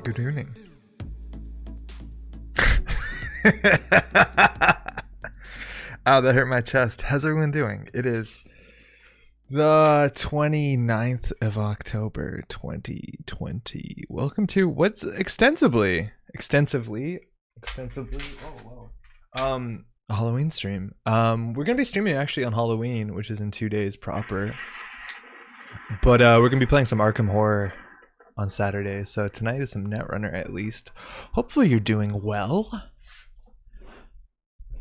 Good evening. Ow, that hurt my chest. How's everyone doing? It is the 29th of October, 2020. Welcome to what's extensively, oh wow. A Halloween stream. We're gonna be streaming actually on Halloween, which is in 2 days proper. But we're gonna be playing some Arkham Horror on Saturday. So tonight is some Netrunner at least. Hopefully you're doing well.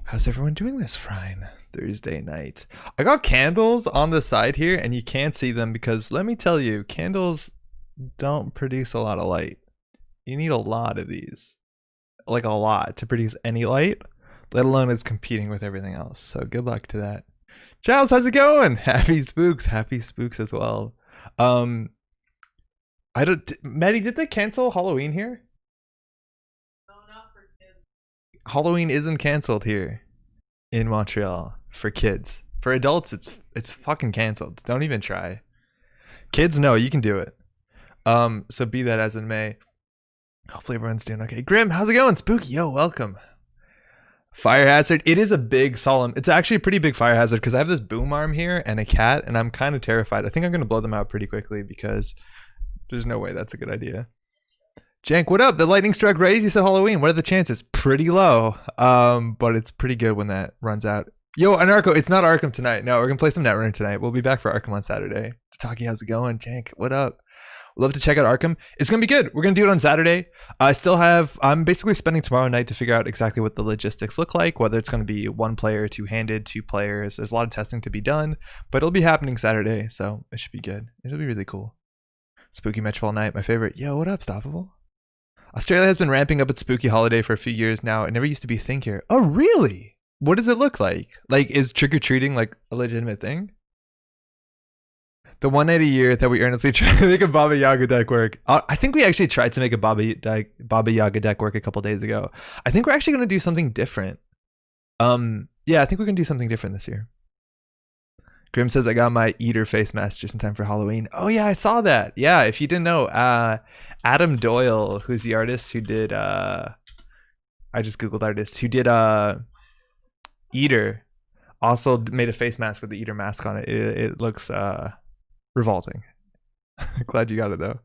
How's everyone doing this fine Thursday night? I got candles on the side here and you can't see them because let me tell you, candles don't produce a lot of light. You need a lot of these. Like a lot to produce any light, let alone it's competing with everything else. So good luck to that. Charles, how's it going? Happy Spooks as well. Maddie, did they cancel Halloween here? No, not for kids. Halloween isn't canceled here in Montreal for kids. For adults, it's fucking canceled. Don't even try. Kids, no, you can do it. So be that as it may. Hopefully everyone's doing okay. Grim, how's it going? Spooky, yo, welcome. Fire hazard. It is a big solemn. It's actually a pretty big fire hazard because I have this boom arm here and a cat, and I'm kind of terrified. I think I'm gonna blow them out pretty quickly because there's no way that's a good idea. Jank, what up? The lightning struck rays. You said Halloween. What are the chances? Pretty low. But it's pretty good when that runs out. Yo, Anarcho, it's not Arkham tonight. No, we're gonna play some Netrunner tonight. We'll be back for Arkham on Saturday. Taki, how's it going? Jank, what up? Love to check out Arkham. It's gonna be good. We're gonna do it on Saturday. I'm basically spending tomorrow night to figure out exactly what the logistics look like, whether it's gonna be one player, two-handed, two players. There's a lot of testing to be done, but it'll be happening Saturday, so it should be good. It'll be really cool. Spooky Metro Night, my favorite. Yo, what up, Stoppable? Australia has been ramping up its spooky holiday for a few years now. It never used to be a thing here. Oh, really? What does it look like? Like, is trick-or-treating like a legitimate thing? The one night a year that we earnestly try to make a Baba Yaga deck work. I think we actually tried to make a Baba Yaga deck work a couple days ago. I think we're actually going to do something different. Yeah, I think we're going to do something different this year. Grim says, I got my eater face mask just in time for Halloween. Oh, yeah, I saw that. Yeah, if you didn't know, Adam Doyle, who's the artist who did, I just Googled artists, who did Eater, also made a face mask with the Eater mask on it. It looks revolting. Glad you got it, though.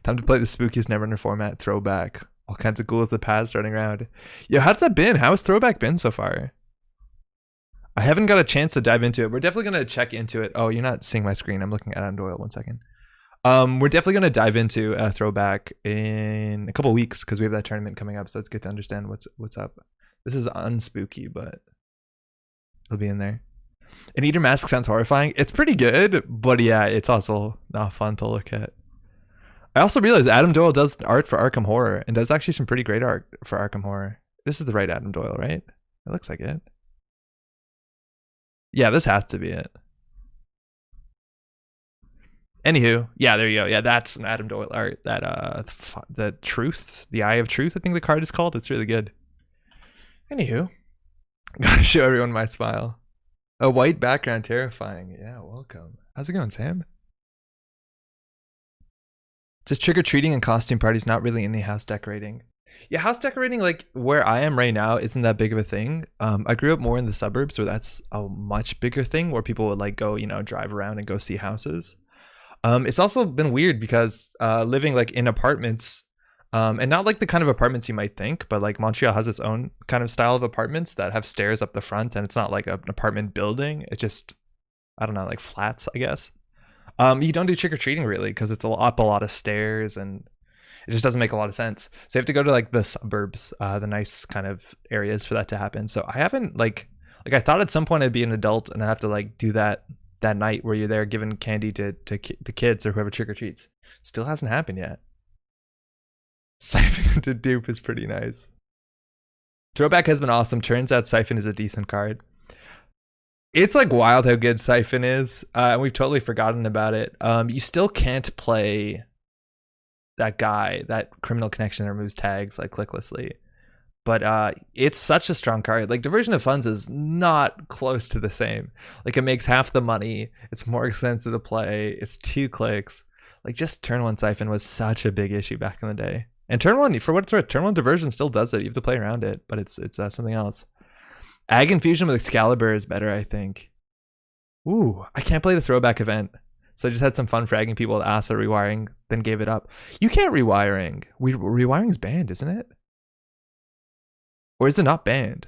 Time to play the spookiest Netrunner format, Throwback. All kinds of ghouls of the past running around. Yo, how's that been? How has Throwback been so far? I haven't got a chance to dive into it. We're definitely going to check into it. Oh, you're not seeing my screen. I'm looking at Adam Doyle. 1 second. We're definitely going to dive into a Throwback in a couple weeks because we have that tournament coming up. So it's good to understand what's up. This is unspooky, but it'll be in there. An Eater mask sounds horrifying. It's pretty good, but yeah, it's also not fun to look at. I also realized Adam Doyle does art for Arkham Horror and does actually some pretty great art for Arkham Horror. This is the right Adam Doyle, right? It looks like it. Yeah, this has to be it. Anywho, yeah, there you go. Yeah, that's an Adam Doyle art. That the Truth, the Eye of Truth, I think the card is called. It's really good. Anywho, gotta show everyone my smile. A white background, terrifying. Yeah, welcome. How's it going, Sam? Just trick-or-treating and costume parties, not really any house decorating. Yeah, house decorating, like where I am right now, isn't that big of a thing. I grew up more in the suburbs where that's a much bigger thing where people would like go, drive around and go see houses. It's also been weird because living like in apartments, and not like the kind of apartments you might think, but like Montreal has its own kind of style of apartments that have stairs up the front, and it's not like an apartment building. It's just, I don't know, like flats, I guess. You don't do trick-or-treating really because it's up a lot of stairs and it just doesn't make a lot of sense. So you have to go to like the suburbs, the nice kind of areas for that to happen. So I haven't like I thought at some point I'd be an adult and I have to like do that night where you're there giving candy to kids or whoever trick-or-treats. Still hasn't happened yet. Siphon into dupe is pretty nice. Throwback has been awesome. Turns out Siphon is a decent card. It's like wild how good Siphon is. And we've totally forgotten about it. You still can't play that guy, that criminal connection that removes tags like clicklessly. But it's such a strong card. Like Diversion of Funds is not close to the same. Like it makes half the money. It's more expensive to play. It's 2 clicks. Like just turn 1 Siphon was such a big issue back in the day. And turn one, for what it's worth, turn one diversion still does it. You have to play around it, but it's something else. Ag Infusion with Excalibur is better, I think. Ooh, I can't play the throwback event. So I just had some fun fragging people with ASA rewiring, then gave it up. You can't rewiring. Rewiring's banned, isn't it? Or is it not banned?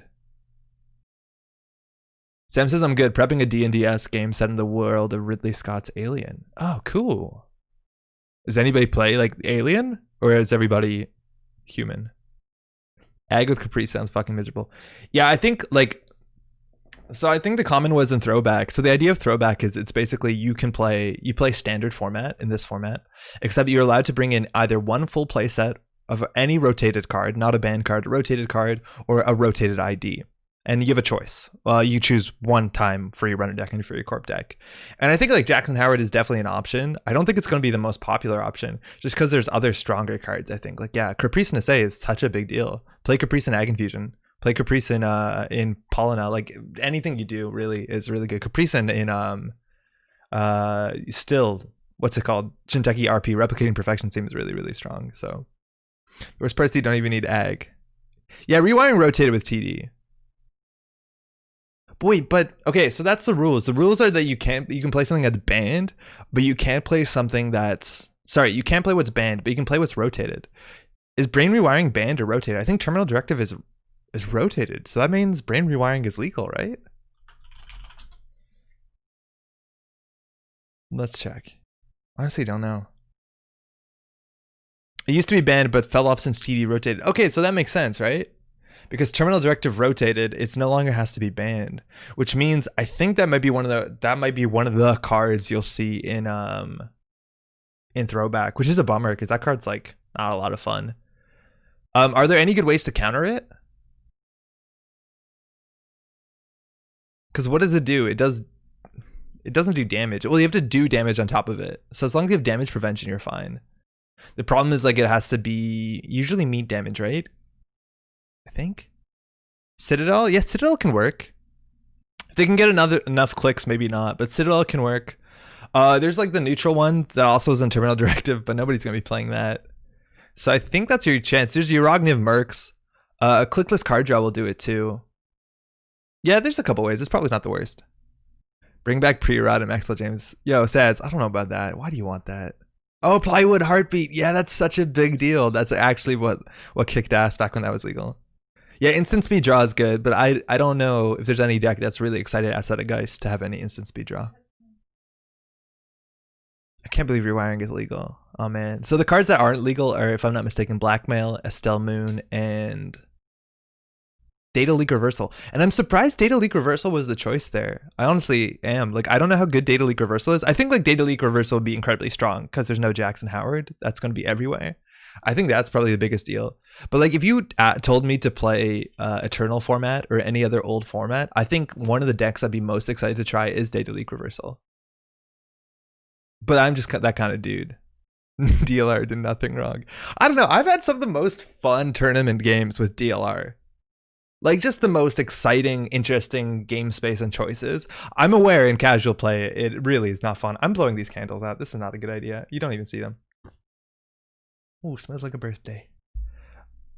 Sam says I'm good. Prepping a D&DS game set in the world of Ridley Scott's Alien. Oh, cool. Does anybody play like Alien? Or is everybody human? Ag with Capri sounds fucking miserable. Yeah, I think like... So I think the common was in throwback. So the idea of throwback is it's basically you play standard format in this format, except you're allowed to bring in either one full playset of any rotated card, not a banned card, a rotated card, or a rotated ID. And you have a choice. You choose one time for your runner deck and for your corp deck. And I think like Jackson Howard is definitely an option. I don't think it's going to be the most popular option just because there's other stronger cards, I think. Like, yeah, Caprice Nase is such a big deal. Play Caprice in Ag Infusion. Play Caprice in Paulina. Like anything you do really is really good. Caprice in still, what's it called? Shinteiki RP, Replicating Perfection seems really, really strong. So the worst part is you don't even need Ag. Yeah, rewiring rotated with TD. Boy, but okay, so that's the rules. The rules are that you can play something that's banned, but you can't play something that's you can't play what's banned, but you can play what's rotated. Is brain rewiring banned or rotated? I think terminal directive is rotated. So that means brain rewiring is legal, right? Let's check. Honestly, don't know. It used to be banned, but fell off since TD rotated. Okay, so that makes sense, right? Because terminal directive rotated, it's no longer has to be banned, which means I think that might be one of the cards you'll see in throwback, which is a bummer because that card's like not a lot of fun. Are there any good ways to counter it? Because what does it do? It doesn't do damage. Well, you have to do damage on top of it. So as long as you have damage prevention, you're fine. The problem is like it has to be usually meat damage, right? I think. Citadel? Yeah, Citadel can work. If they can get enough clicks, maybe not, but Citadel can work. There's like the neutral one that also is in terminal directive, but nobody's gonna be playing that. So I think that's your chance. There's Urogniv Mercs. A clickless card draw will do it too. Yeah, there's a couple ways. It's probably not the worst. Bring back pre-rod and Maxwell James. Yo, Sads, I don't know about that. Why do you want that? Oh, Plywood Heartbeat. Yeah, that's such a big deal. That's actually what kicked ass back when that was legal. Yeah, instant speed draw is good, but I don't know if there's any deck that's really excited outside of Geist to have any instant speed draw. I can't believe rewiring is legal. Oh man. So the cards that aren't legal are, if I'm not mistaken, Blackmail, Estelle Moon, and Data Leak Reversal. And I'm surprised Data Leak Reversal was the choice there. I honestly am. Like, I don't know how good Data Leak Reversal is. I think like Data Leak Reversal would be incredibly strong because there's no Jackson Howard. That's going to be everywhere. I think that's probably the biggest deal. But like if you told me to play Eternal format or any other old format, I think one of the decks I'd be most excited to try is Data Leak Reversal. But I'm just that kind of dude. DLR did nothing wrong. I don't know. I've had some of the most fun tournament games with DLR. Like just the most exciting, interesting game space and choices. I'm aware in casual play, it really is not fun. I'm blowing these candles out. This is not a good idea. You don't even see them. Ooh, smells like a birthday.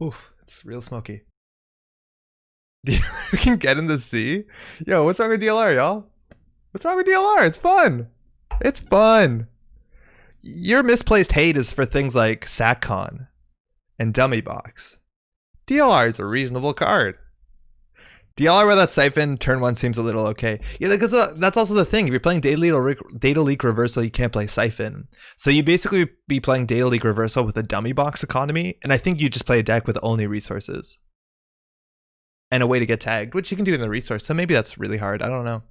Ooh, it's real smoky. You can get in the sea? Yo, what's wrong with DLR, y'all? What's wrong with DLR? It's fun. It's fun. Your misplaced hate is for things like SatCon and Dummy Box. DLR is a reasonable card. DLR without Siphon, turn one seems a little okay. Yeah, because that's also the thing. If you're playing Data Leak Reversal, you can't play Siphon. So you basically be playing Data Leak Reversal with a Dummy Box economy, and I think you just play a deck with only resources. And a way to get tagged, which you can do in the resource, so maybe that's really hard. I don't know.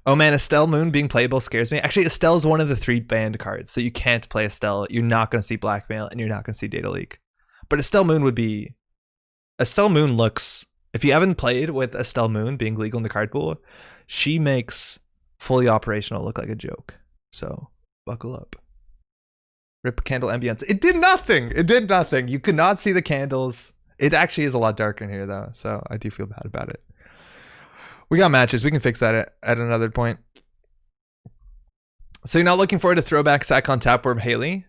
Oh man, Estelle Moon being playable scares me. Actually, Estelle is one of the 3 banned cards, so you can't play Estelle. You're not going to see Blackmail, and you're not going to see Data Leak. But Estelle Moon would be... Estelle Moon looks... If you haven't played with Estelle Moon being legal in the card pool, she makes fully operational look like a joke. So, buckle up. Rip candle ambience. It did nothing! It did nothing! You could not see the candles. It actually is a lot darker in here, though, so I do feel bad about it. We got matches. We can fix that at another point. So you're not looking forward to throwback SatCon Tapworm Haley?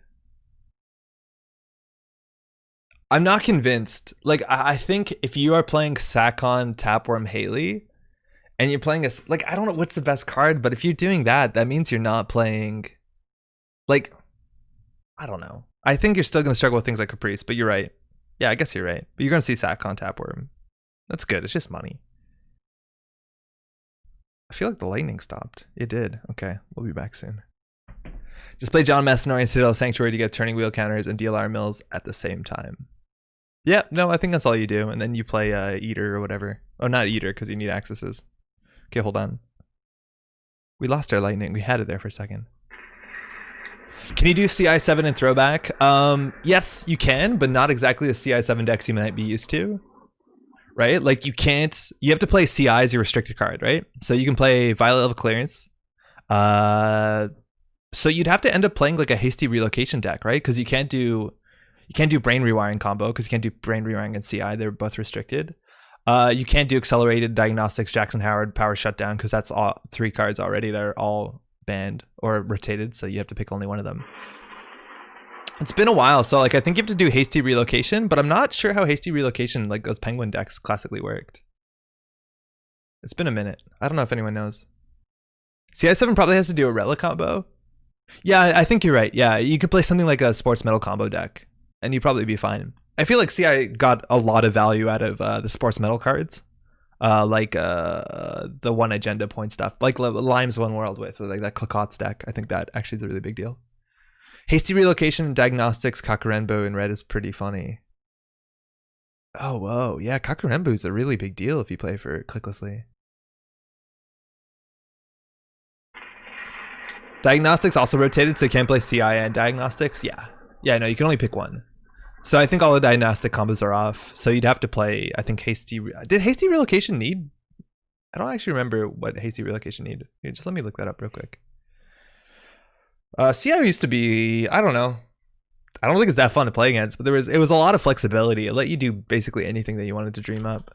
I'm not convinced. Like, I think if you are playing Sakon, Tapworm, Haley, and you're playing like, I don't know what's the best card, but if you're doing that, that means you're not playing, like, I don't know. I think you're still going to struggle with things like Caprice, but you're right. Yeah, I guess you're right. But you're going to see Sakon, Tapworm. That's good. It's just money. I feel like the lightning stopped. It did. Okay, we'll be back soon. Just play John Messinor and Citadel Sanctuary to get turning wheel counters and DLR mills at the same time. Yeah, no, I think that's all you do. And then you play Eater or whatever. Oh, not Eater, because you need accesses. Okay, hold on. We lost our lightning. We had it there for a second. Can you do CI7 and throwback? Yes, you can, but not exactly the CI7 decks you might be used to. Right? Like you can't, you have to play CI as your restricted card, right? So you can play Violet Level Clearance. So you'd have to end up playing like a hasty relocation deck, right? Because you can't do brain rewiring combo because you can't do brain rewiring and CI. They're both restricted. You can't do accelerated diagnostics, Jackson Howard, power shutdown because that's all 3 cards already. They're all banned or rotated, so you have to pick only one of them. It's been a while, so like I think you have to do hasty relocation, but I'm not sure how hasty relocation like those penguin decks classically worked. It's been a minute. I don't know if anyone knows. CI7 probably has to do a relic combo. Yeah, I think you're right. Yeah, you could play something like a sports metal combo deck, and you'd probably be fine. I feel like CI got a lot of value out of the sports metal cards, like the one agenda point stuff, like Lime's One World with, or like that Klakot's deck. I think that actually is a really big deal. Hasty relocation, diagnostics, Kakarenbo in red is pretty funny. Oh, whoa. Yeah, Kakarenbo is a really big deal if you play for clicklessly. Diagnostics also rotated, so you can't play CI and diagnostics. Yeah. Yeah, no, you can only pick one. So I think all the diagnostic combos are off. So you'd have to play, I think, hasty. Did hasty relocation need? I don't actually remember what hasty relocation need. Here, just let me look that up real quick. CI used to be, I don't know. I don't think it's that fun to play against, but it was a lot of flexibility. It let you do basically anything that you wanted to dream up.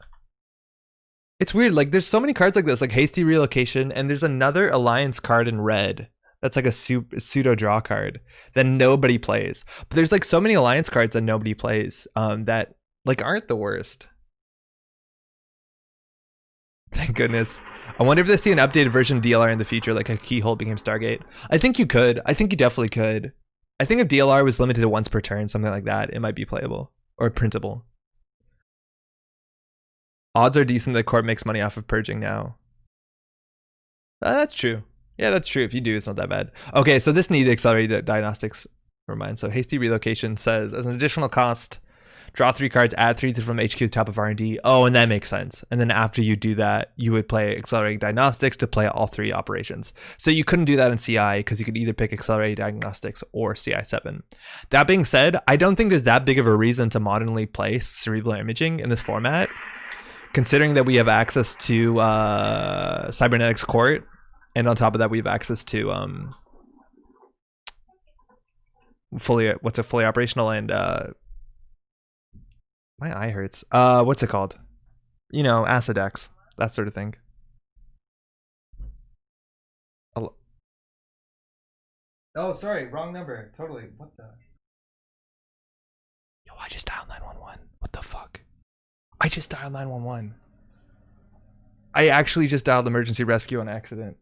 It's weird, like there's so many cards like this, like hasty relocation, and there's another alliance card in red that's like a pseudo draw card that nobody plays. But there's like so many alliance cards that nobody plays that like aren't the worst. Thank goodness. I wonder if they see an updated version of DLR in the future, like a Keyhole became Stargate. I think you could. I think you definitely could. I think if DLR was limited to once per turn, something like that, it might be playable or printable. Odds are decent that Corp makes money off of purging now. That's true. Yeah, that's true. If you do, it's not that bad. Okay, so this needed accelerated diagnostics. Never mind. So hasty relocation says, as an additional cost, draw 3 cards, add 3 from HQ to top of R&D. Oh, and that makes sense. And then after you do that, you would play accelerated diagnostics to play all 3 operations. So you couldn't do that in CI because you could either pick accelerated diagnostics or CI7. That being said, I don't think there's that big of a reason to modernly play cerebral imaging in this format, considering that we have access to Cybernetics Court, and on top of that, we have access to fully operational and my eye hurts. What's it called? You know, Acidex, that sort of thing. Oh, sorry, wrong number. Totally. What the? Yo, I just dialed 911. What the fuck? I just dialed 911. I actually just dialed emergency rescue on accident.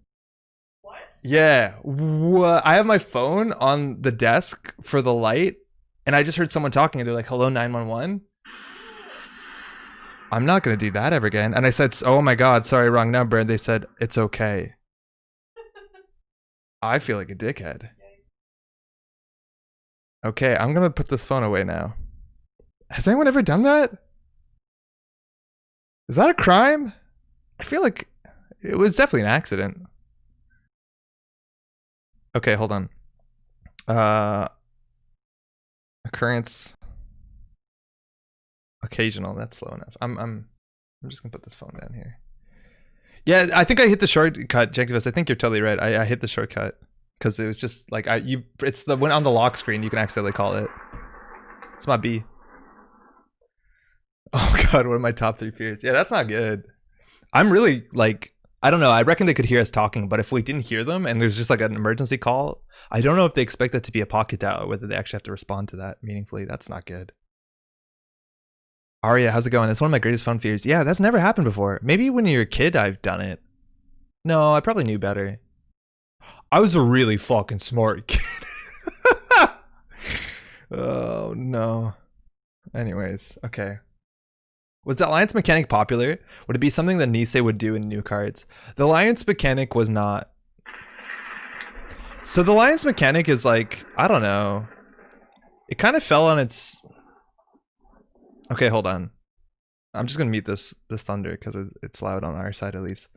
What? Yeah. What? I have my phone on the desk for the light, and I just heard someone talking, and they're like, "Hello, 911." I'm not gonna do that ever again. And I said, "Oh my god, sorry, wrong number." And they said, "It's okay." I feel like a dickhead. Okay, I'm gonna put this phone away now. Has anyone ever done that? Is that a crime? I feel like it was definitely an accident. Okay, hold on. Occurrence. Occasional. That's slow enough. I'm just gonna put this phone down here. Yeah, I think I hit the shortcut, Jankivus. I think you're totally right. I hit the shortcut because it was just like it's the when on the lock screen you can accidentally call it. It's my B. Oh god, what are my top 3 fears? Yeah, that's not good. I'm really like, I don't know. I reckon they could hear us talking, but if we didn't hear them and there's just like an emergency call, I don't know if they expect that to be a pocket dial or whether they actually have to respond to that meaningfully. That's not good. Arya, how's it going? That's one of my greatest fun fears. Yeah, that's never happened before. Maybe when you're a kid, I've done it. No, I probably knew better. I was a really fucking smart kid. Oh, no. Anyways, okay. Was the alliance mechanic popular? Would it be something that Nisei would do in new cards? The alliance mechanic was not. So the alliance mechanic is like, I don't know. It kind of fell on its... Okay, hold on. I'm just gonna mute this thunder because it's loud on our side at least.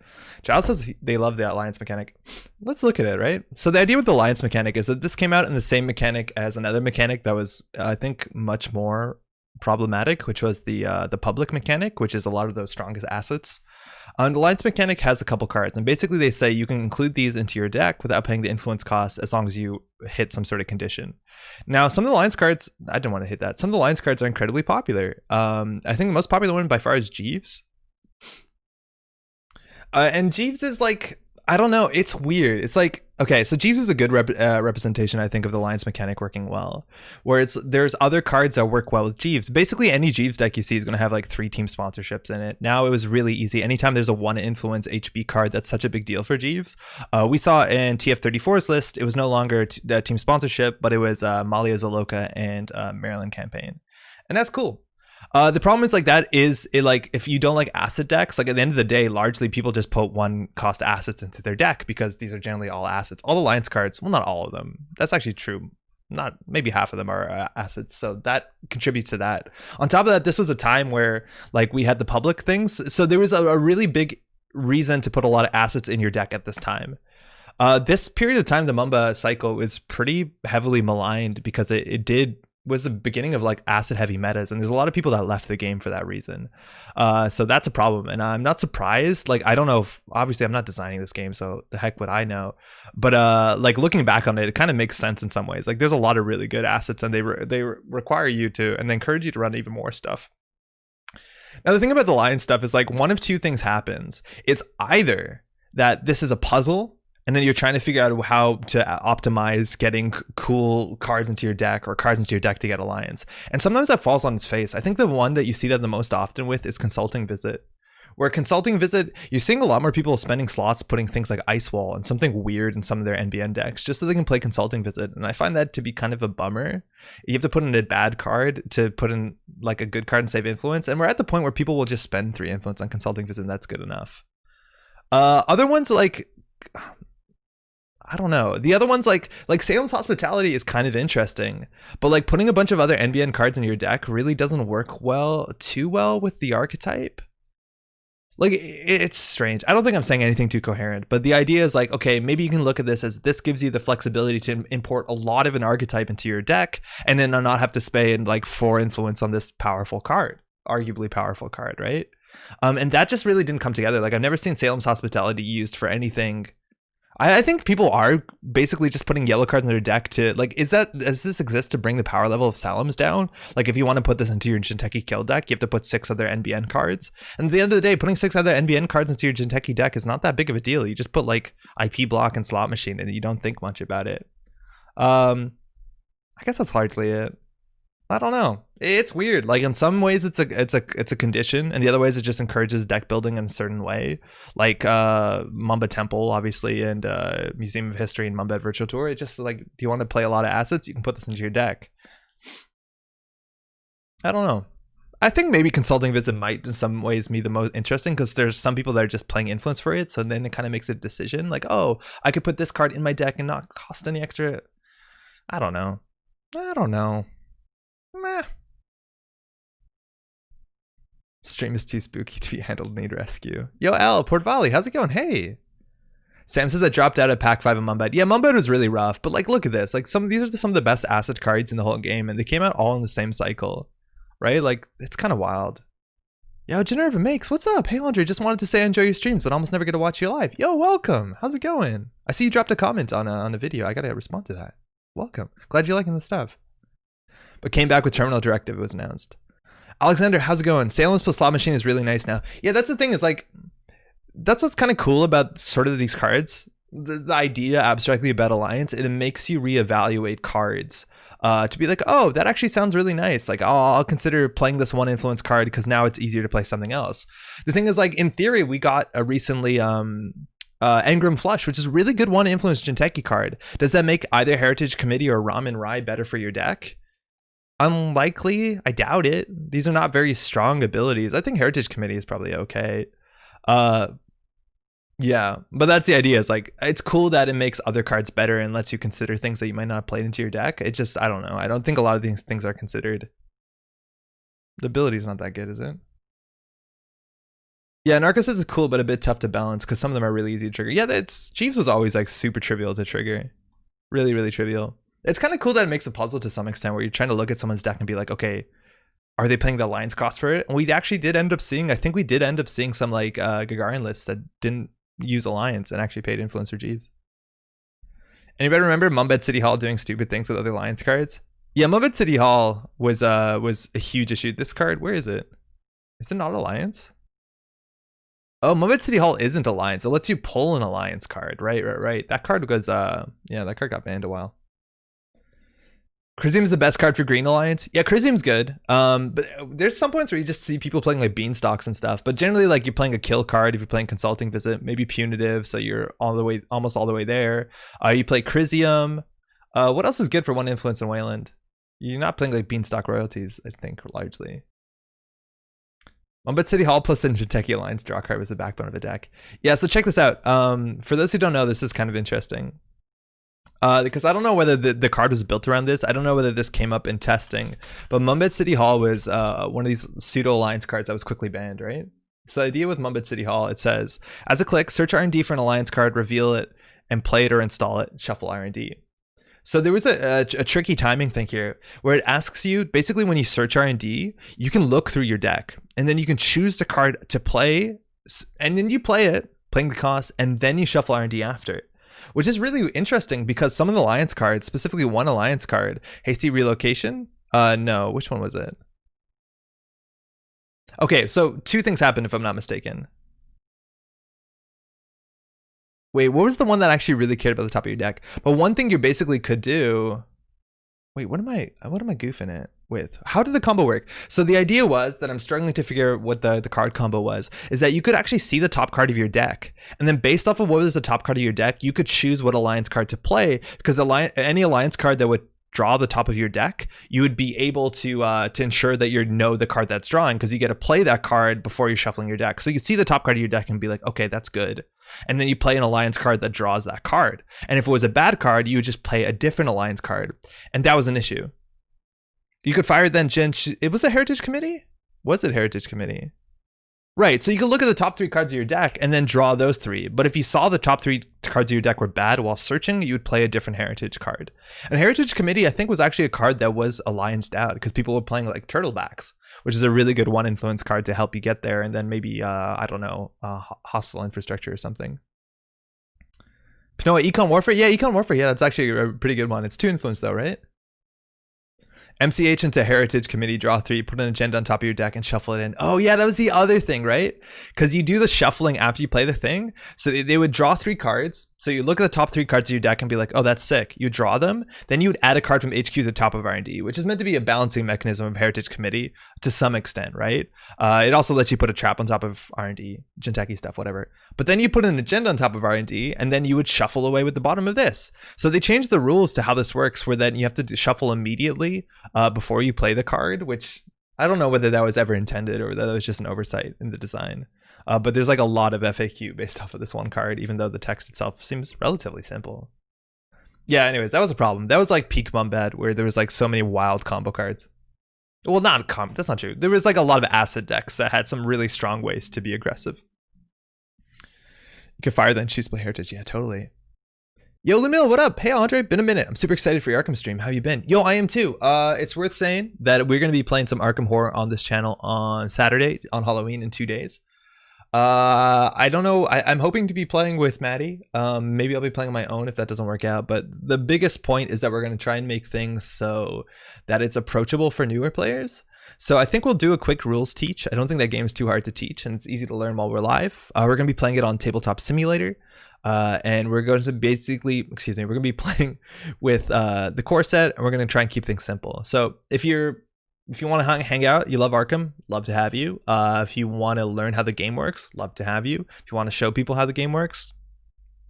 Giles says they love the alliance mechanic. Let's look at it, right? So the idea with the alliance mechanic is that this came out in the same mechanic as another mechanic that was, I think, much more problematic, which was the public mechanic, which is a lot of those strongest assets. The alliance mechanic has a couple cards, and basically they say you can include these into your deck without paying the influence cost as long as you hit some sort of condition. Now, some of the alliance cards, I didn't want to hit that. Some of the alliance cards are incredibly popular. I think the most popular one by far is Jeeves. And Jeeves is like, I don't know, it's weird. It's like, okay, so Jeeves is a good representation, I think, of the alliance mechanic working well. Where there's other cards that work well with Jeeves. Basically, any Jeeves deck you see is going to have like 3 team sponsorships in it. Now it was really easy. Anytime there's a 1 influence HB card, that's such a big deal for Jeeves. We saw in TF34's list, it was no longer team sponsorship, but it was Malia Zaloka and Maryland campaign. And that's cool. The problem is like that is it, like if you don't like asset decks, like at the end of the day, largely people just put 1 cost assets into their deck because these are generally all assets. All the alliance cards, well, not all of them. That's actually true. Not maybe half of them are assets, so that contributes to that. On top of that, this was a time where like we had the public things, so there was a really big reason to put a lot of assets in your deck at this time. This period of time, the Mamba cycle was pretty heavily maligned because it was the beginning of like asset heavy metas, and there's a lot of people that left the game for that reason. So that's a problem, and I'm not surprised. Like, I don't know if, obviously I'm not designing this game, so the heck would I know, but like looking back on it, it kind of makes sense in some ways. Like there's a lot of really good assets, and they require you to, and they encourage you to run even more stuff. Now the thing about the Lion stuff is like one of 2 things happens. It's either that this is a puzzle, and then you're trying to figure out how to optimize getting cool cards into your deck or cards into your deck to get alliance. And sometimes that falls on its face. I think the one that you see that the most often with is Consulting Visit. Where Consulting Visit, you're seeing a lot more people spending slots putting things like Ice Wall and something weird in some of their NBN decks just so they can play Consulting Visit. And I find that to be kind of a bummer. You have to put in a bad card to put in like a good card and save influence. And we're at the point where people will just spend 3 influence on Consulting Visit, and that's good enough. Other ones like... I don't know. The other ones like Salem's Hospitality is kind of interesting, but like putting a bunch of other NBN cards in your deck really doesn't work too well with the archetype. Like it's strange. I don't think I'm saying anything too coherent, but the idea is like, okay, maybe you can look at this as this gives you the flexibility to import a lot of an archetype into your deck and then not have to spend like 4 influence on this powerful card, arguably powerful card, right? And that just really didn't come together. Like I've never seen Salem's Hospitality used for anything. I think people are basically just putting yellow cards in their deck to like, does this exist to bring the power level of Salem's down? Like if you want to put this into your Jinteki kill deck, you have to put 6 other NBN cards. And at the end of the day, putting 6 other NBN cards into your Jinteki deck is not that big of a deal. You just put like IP block and slot machine and you don't think much about it. I guess that's largely it. I don't know. It's weird. Like in some ways it's a condition, and the other ways it just encourages deck building in a certain way. Like Mamba Temple, obviously, and Museum of History and Mamba Virtual Tour. It's just like, do you want to play a lot of assets? You can put this into your deck. I don't know. I think maybe Consulting Visit might in some ways be the most interesting because there's some people that are just playing influence for it. So then it kind of makes a decision like, oh, I could put this card in my deck and not cost any extra. I don't know. Meh. Stream is too spooky to be handled. Need rescue. Yo, L, Port Valley, how's it going? Hey. Sam says I dropped out of pack 5 of Mumbad. Yeah, Mumbad was really rough, but like, look at this. Like these are some of the best asset cards in the whole game, and they came out all in the same cycle, right? Like it's kind of wild. Yo, Generva Makes, what's up? Hey, Laundry, just wanted to say I enjoy your streams, but almost never get to watch you live. Yo, welcome. How's it going? I see you dropped a comment on a video. I gotta respond to that. Welcome. Glad you're liking the stuff. But came back with Terminal Directive, it was announced. Alexander, how's it going? Salem's plus slot machine is really nice now. Yeah, that's the thing, is like, that's what's kind of cool about sort of these cards. The idea abstractly about Alliance, it makes you reevaluate cards. to be like, oh, that actually sounds really nice. Like, I'll consider playing this one influence card because now it's easier to play something else. The thing is, like, in theory, we got a recently Engram Flush, which is a really good one influence Jinteki card. Does that make either Heritage Committee or Ramen Rai better for your deck? Unlikely. I doubt it. These are not very strong abilities. I think Heritage Committee is probably okay. Yeah, but that's the idea. Is like, it's cool that it makes other cards better and lets you consider things that you might not have played into your deck. It just, I don't know. I don't think a lot of these things are considered. The ability's not that good, is it? Yeah, Narcos is cool, but a bit tough to balance because some of them are really easy to trigger. Yeah, it's Jeeves was always like super trivial to trigger. Really, really trivial. It's kind of cool that it makes a puzzle to some extent where you're trying to look at someone's deck and be like, okay, are they playing the Alliance cost for it? And we actually did end up seeing, I think we did end up seeing some like Gagarin lists that didn't use Alliance and actually paid influence for Jeeves. Anybody remember Mumbed City Hall doing stupid things with other Alliance cards? Yeah, Mumbed City Hall was a huge issue. This card, where is it? Is it not Alliance? Oh, Mumbed City Hall isn't Alliance. It lets you pull an Alliance card. Right. That card was yeah, that card got banned a while. Crisium is the best card for Green Alliance. Yeah, Crisium's good. But there's some points where you just see people playing like Beanstalks and stuff. But generally, like, you're playing a kill card if you're playing Consulting Visit, maybe Punitive, so you're almost all the way there. You play Crisium. What else is good for one influence in Wayland? You're not playing like Beanstalk Royalties, I think, largely. Mumbed City Hall plus the Jinteki Alliance draw card was the backbone of a deck. Yeah, so check this out. For those who don't know, this is kind of interesting. Because I don't know whether the card was built around this. I don't know whether this came up in testing. But Mumbed City Hall was one of these pseudo-alliance cards that was quickly banned, right? So the idea with Mumbed City Hall, it says, as a click, search R&D for an alliance card, reveal it, and play it or install it, shuffle R&D. So there was a tricky timing thing here where it asks you, basically when you search R&D, you can look through your deck, and then you can choose the card to play, and then you play it, playing the cost, and then you shuffle R&D after. Which is really interesting because some of the Alliance cards, specifically one Alliance card, Hasty Relocation? No, which one was it? Okay, so two things happened if I'm not mistaken. Wait, what was the one that actually really cared about the top of your deck? But one thing you basically could do... Wait, what am I goofing it with? How did the combo work? So the idea was that I'm struggling to figure out what the card combo was, is that you could actually see the top card of your deck. And then based off of what was the top card of your deck, you could choose what Alliance card to play, because any Alliance card that would draw the top of your deck, you would be able to ensure that you know the card that's drawing, because you get to play that card before you're shuffling your deck. So you can see the top card of your deck and be like, okay, that's good. And then you play an Alliance card that draws that card. And if it was a bad card, you would just play a different Alliance card. And that was an issue. You could fire then Jin. It was a Heritage Committee? Was it Heritage Committee? Right, so you can look at the top 3 cards of your deck and then draw those 3. But if you saw the top 3 cards of your deck were bad while searching, you would play a different Heritage card. And Heritage Committee, I think, was actually a card that was allianced out because people were playing like Turtlebacks, which is a really good one influence card to help you get there. And then maybe, I don't know, Hostile Infrastructure or something. No, Econ Warfare? Yeah, Econ Warfare. Yeah, that's actually a pretty good one. It's 2 influence though, right? MCH into Heritage Committee, draw 3, put an agenda on top of your deck and shuffle it in. Oh yeah, that was the other thing, right? Because you do the shuffling after you play the thing. So they would draw 3 cards. So you look at the top 3 cards of your deck and be like, oh, that's sick. You draw them. Then you would add a card from HQ to the top of R&D, which is meant to be a balancing mechanism of Heritage Committee to some extent, right? It also lets you put a trap on top of R&D, Jinteki stuff, whatever. But then you put an agenda on top of R&D, and then you would shuffle away with the bottom of this. So they changed the rules to how this works, where then you have to shuffle immediately before you play the card, which I don't know whether that was ever intended or whether that was just an oversight in the design. But there's like a lot of FAQ based off of this one card, even though the text itself seems relatively simple. Yeah, anyways, that was a problem. That was like peak Mumbed, where there was like so many wild combo cards. Well, that's not true. There was like a lot of acid decks that had some really strong ways to be aggressive. You could fire then choose play Heritage. Yeah, totally. Yo, Lemil, what up? Hey, Andre, been a minute. I'm super excited for your Arkham stream. How have you been? Yo, I am too. It's worth saying that we're going to be playing some Arkham Horror on this channel on Saturday, on Halloween in 2 days. I don't know. I'm hoping to be playing with Maddie. Maybe I'll be playing on my own if that doesn't work out. But the biggest point is that we're going to try and make things so that it's approachable for newer players. So I think we'll do a quick rules teach. I don't think that game is too hard to teach, and it's easy to learn while we're live. We're going to be playing it on Tabletop Simulator, and we're going to we're going to be playing with the core set, and we're going to try and keep things simple. So if you want to hang out, you love Arkham, love to have you. If you want to learn how the game works, love to have you. If you want to show people how the game works,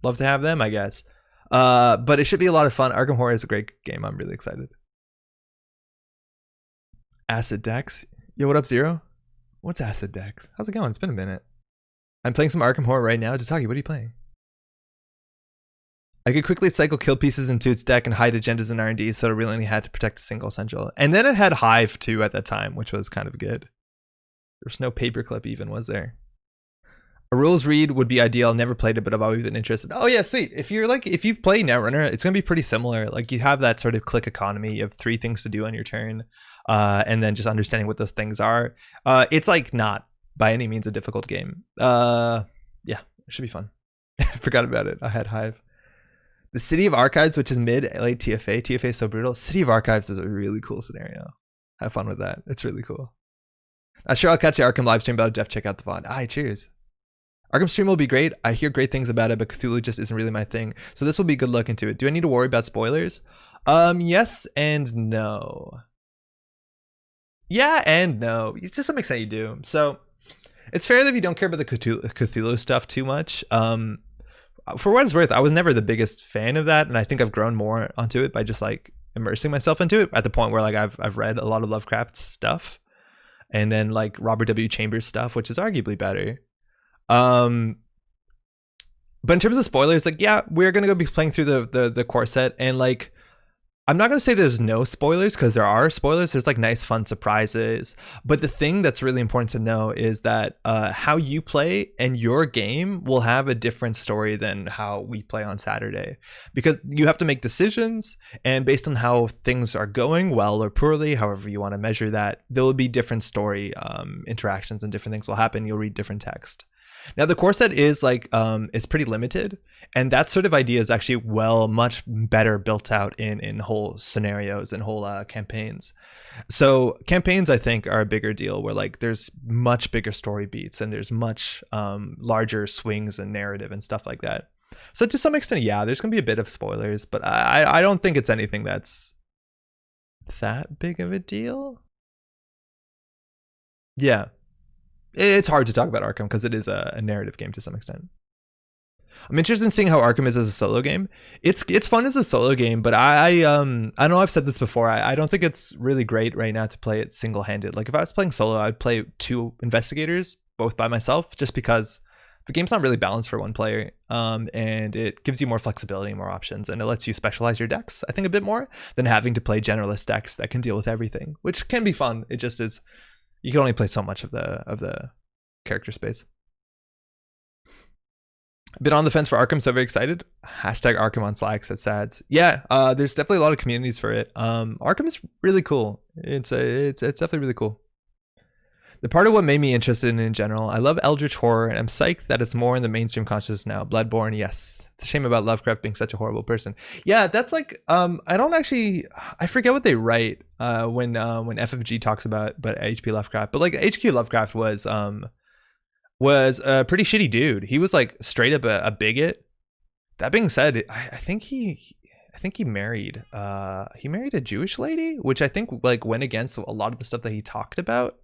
love to have them, I guess. But it should be a lot of fun. Arkham Horror is a great game. I'm really excited. Acid Dex. Yo, what up, Zero? What's Acid Dex? How's it going? It's been a minute. I'm playing some Arkham Horror right now. Jatagi, what are you playing? I could quickly cycle kill pieces into its deck and hide agendas in R&D, so it really only had to protect a single essential. And then it had Hive too at that time, which was kind of good. There's no paperclip even, was there? A rules read would be ideal. Never played it, but I've always been interested. Oh yeah, sweet. If you've played Netrunner, it's gonna be pretty similar. Like you have that sort of click economy. You have 3 things to do on your turn, and then just understanding what those things are. It's like not by any means a difficult game. Yeah, it should be fun. I forgot about it. I had Hive. The City of Archives, which is mid late TFA. TFA is so brutal. City of Archives is a really cool scenario. Have fun with that. It's really cool. I'm sure I'll catch the Arkham live stream, but Jeff, check out the VOD. Aye, cheers. Arkham stream will be great. I hear great things about it, but Cthulhu just isn't really my thing. So this will be a good look into it. Do I need to worry about spoilers? Yes and no. Yeah and no. To some extent you do. So it's fair that if you don't care about the Cthulhu stuff too much. For what it's worth, I was never the biggest fan of that, and I think I've grown more onto it by just like immersing myself into it at the point where like I've read a lot of Lovecraft stuff, and then like Robert W. Chambers stuff, which is arguably better. But in terms of spoilers, like yeah, we're gonna go be playing through the core set, and like I'm not gonna say there's no spoilers, because there are spoilers. There's like nice fun surprises, but the thing that's really important to know is that how you play and your game will have a different story than how we play on Saturday, because you have to make decisions, and based on how things are going, well or poorly, however you want to measure that, there will be different story interactions, and different things will happen. You'll read different text. Now the core set is like it's pretty limited, and that sort of idea is actually much better built out in whole scenarios and whole campaigns. So campaigns I think are a bigger deal, where like there's much bigger story beats, and there's much larger swings and narrative and stuff like that. So to some extent, yeah, there's gonna be a bit of spoilers, but I don't think it's anything that's that big of a deal. Yeah. It's hard to talk about Arkham because it is a narrative game to some extent. I'm interested in seeing how Arkham is as a solo game. It's fun as a solo game, but I know I've said this before. I don't think it's really great right now to play it single-handed. Like if I was playing solo, I'd play 2 investigators, both by myself, just because the game's not really balanced for one player, and it gives you more flexibility, more options, and it lets you specialize your decks, I think, a bit more than having to play generalist decks that can deal with everything, which can be fun. It just is. You can only play so much of the character space. Been on the fence for Arkham, so very excited. Hashtag Arkham on Slack, said Sads. Yeah, there's definitely a lot of communities for it. Arkham is really cool. It's definitely really cool. The part of what made me interested in general, I love Eldritch horror, and I'm psyched that it's more in the mainstream consciousness now. Bloodborne, yes. It's a shame about Lovecraft being such a horrible person. Yeah, that's like, I forget what they write when FFG talks about H.P. Lovecraft, but like H.P. Lovecraft was a pretty shitty dude. He was like straight up a bigot. That being said, I think he married a Jewish lady, which I think like went against a lot of the stuff that he talked about,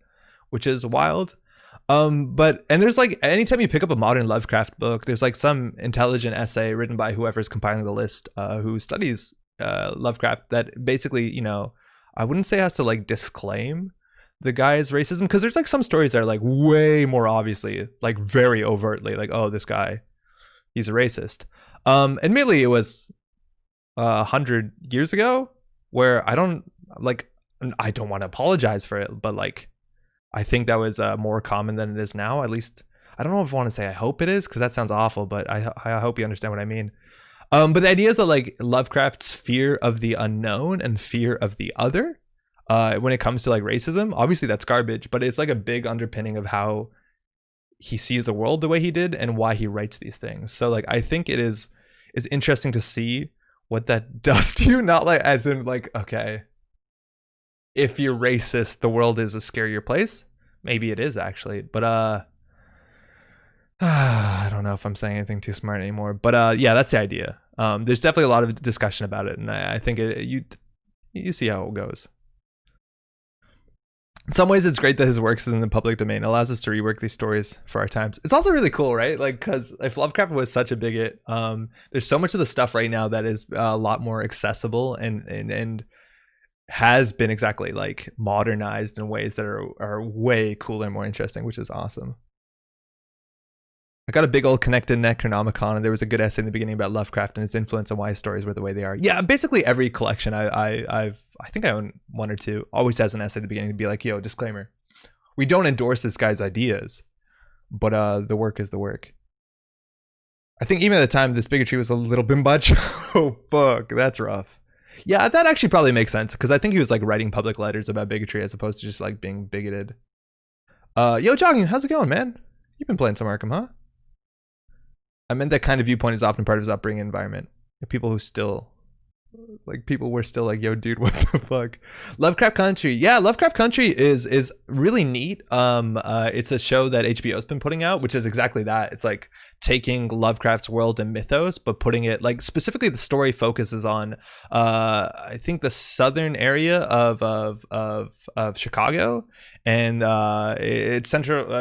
which is wild. And there's like, anytime you pick up a modern Lovecraft book, there's like some intelligent essay written by whoever's compiling the list, who studies Lovecraft, that basically, you know, I wouldn't say has to like disclaim the guy's racism, because there's like some stories that are like way more obviously, like very overtly, like, oh, this guy, he's a racist. Admittedly, it was 100 years ago, where I don't want to apologize for it, but like, I think that was more common than it is now. At least, I don't know if I want to say I hope it is, because that sounds awful, but I hope you understand what I mean. But the idea is that like Lovecraft's fear of the unknown and fear of the other, when it comes to like racism, obviously that's garbage, but it's like a big underpinning of how he sees the world the way he did and why he writes these things. So like, I think it is interesting to see what that does to you. Not like as in like, okay, if you're racist, the world is a scarier place. Maybe it is actually, but I don't know if I'm saying anything too smart anymore. But yeah, that's the idea. There's definitely a lot of discussion about it, and I think you see how it goes. In some ways, it's great that his works is in the public domain. It allows us to rework these stories for our times. It's also really cool, right? Like, because if Lovecraft was such a bigot, there's so much of the stuff right now that is a lot more accessible and has been exactly like modernized in ways that are way cooler and more interesting, which is awesome. I got a big old connected Necronomicon, and there was a good essay in the beginning about Lovecraft and his influence and why his stories were the way they are. Yeah, basically every collection I think I own one or two always has an essay at the beginning to be like, yo, disclaimer, we don't endorse this guy's ideas, but the work is the work. I think even at the time this bigotry was a little bit much. Oh fuck, that's rough. Yeah, that actually probably makes sense, because I think he was like writing public letters about bigotry as opposed to just like being bigoted. Yo, Jogging, how's it going, man? You've been playing some Arkham, huh? I meant that kind of viewpoint is often part of his upbringing environment. People who still, like, people were still like, yo, dude, what the fuck? Lovecraft Country. Yeah, Lovecraft Country is really neat. It's a show that HBO's been putting out, which is exactly that. It's like taking Lovecraft's world and mythos, but putting it, like, specifically the story focuses on, I think the southern area of Chicago, and it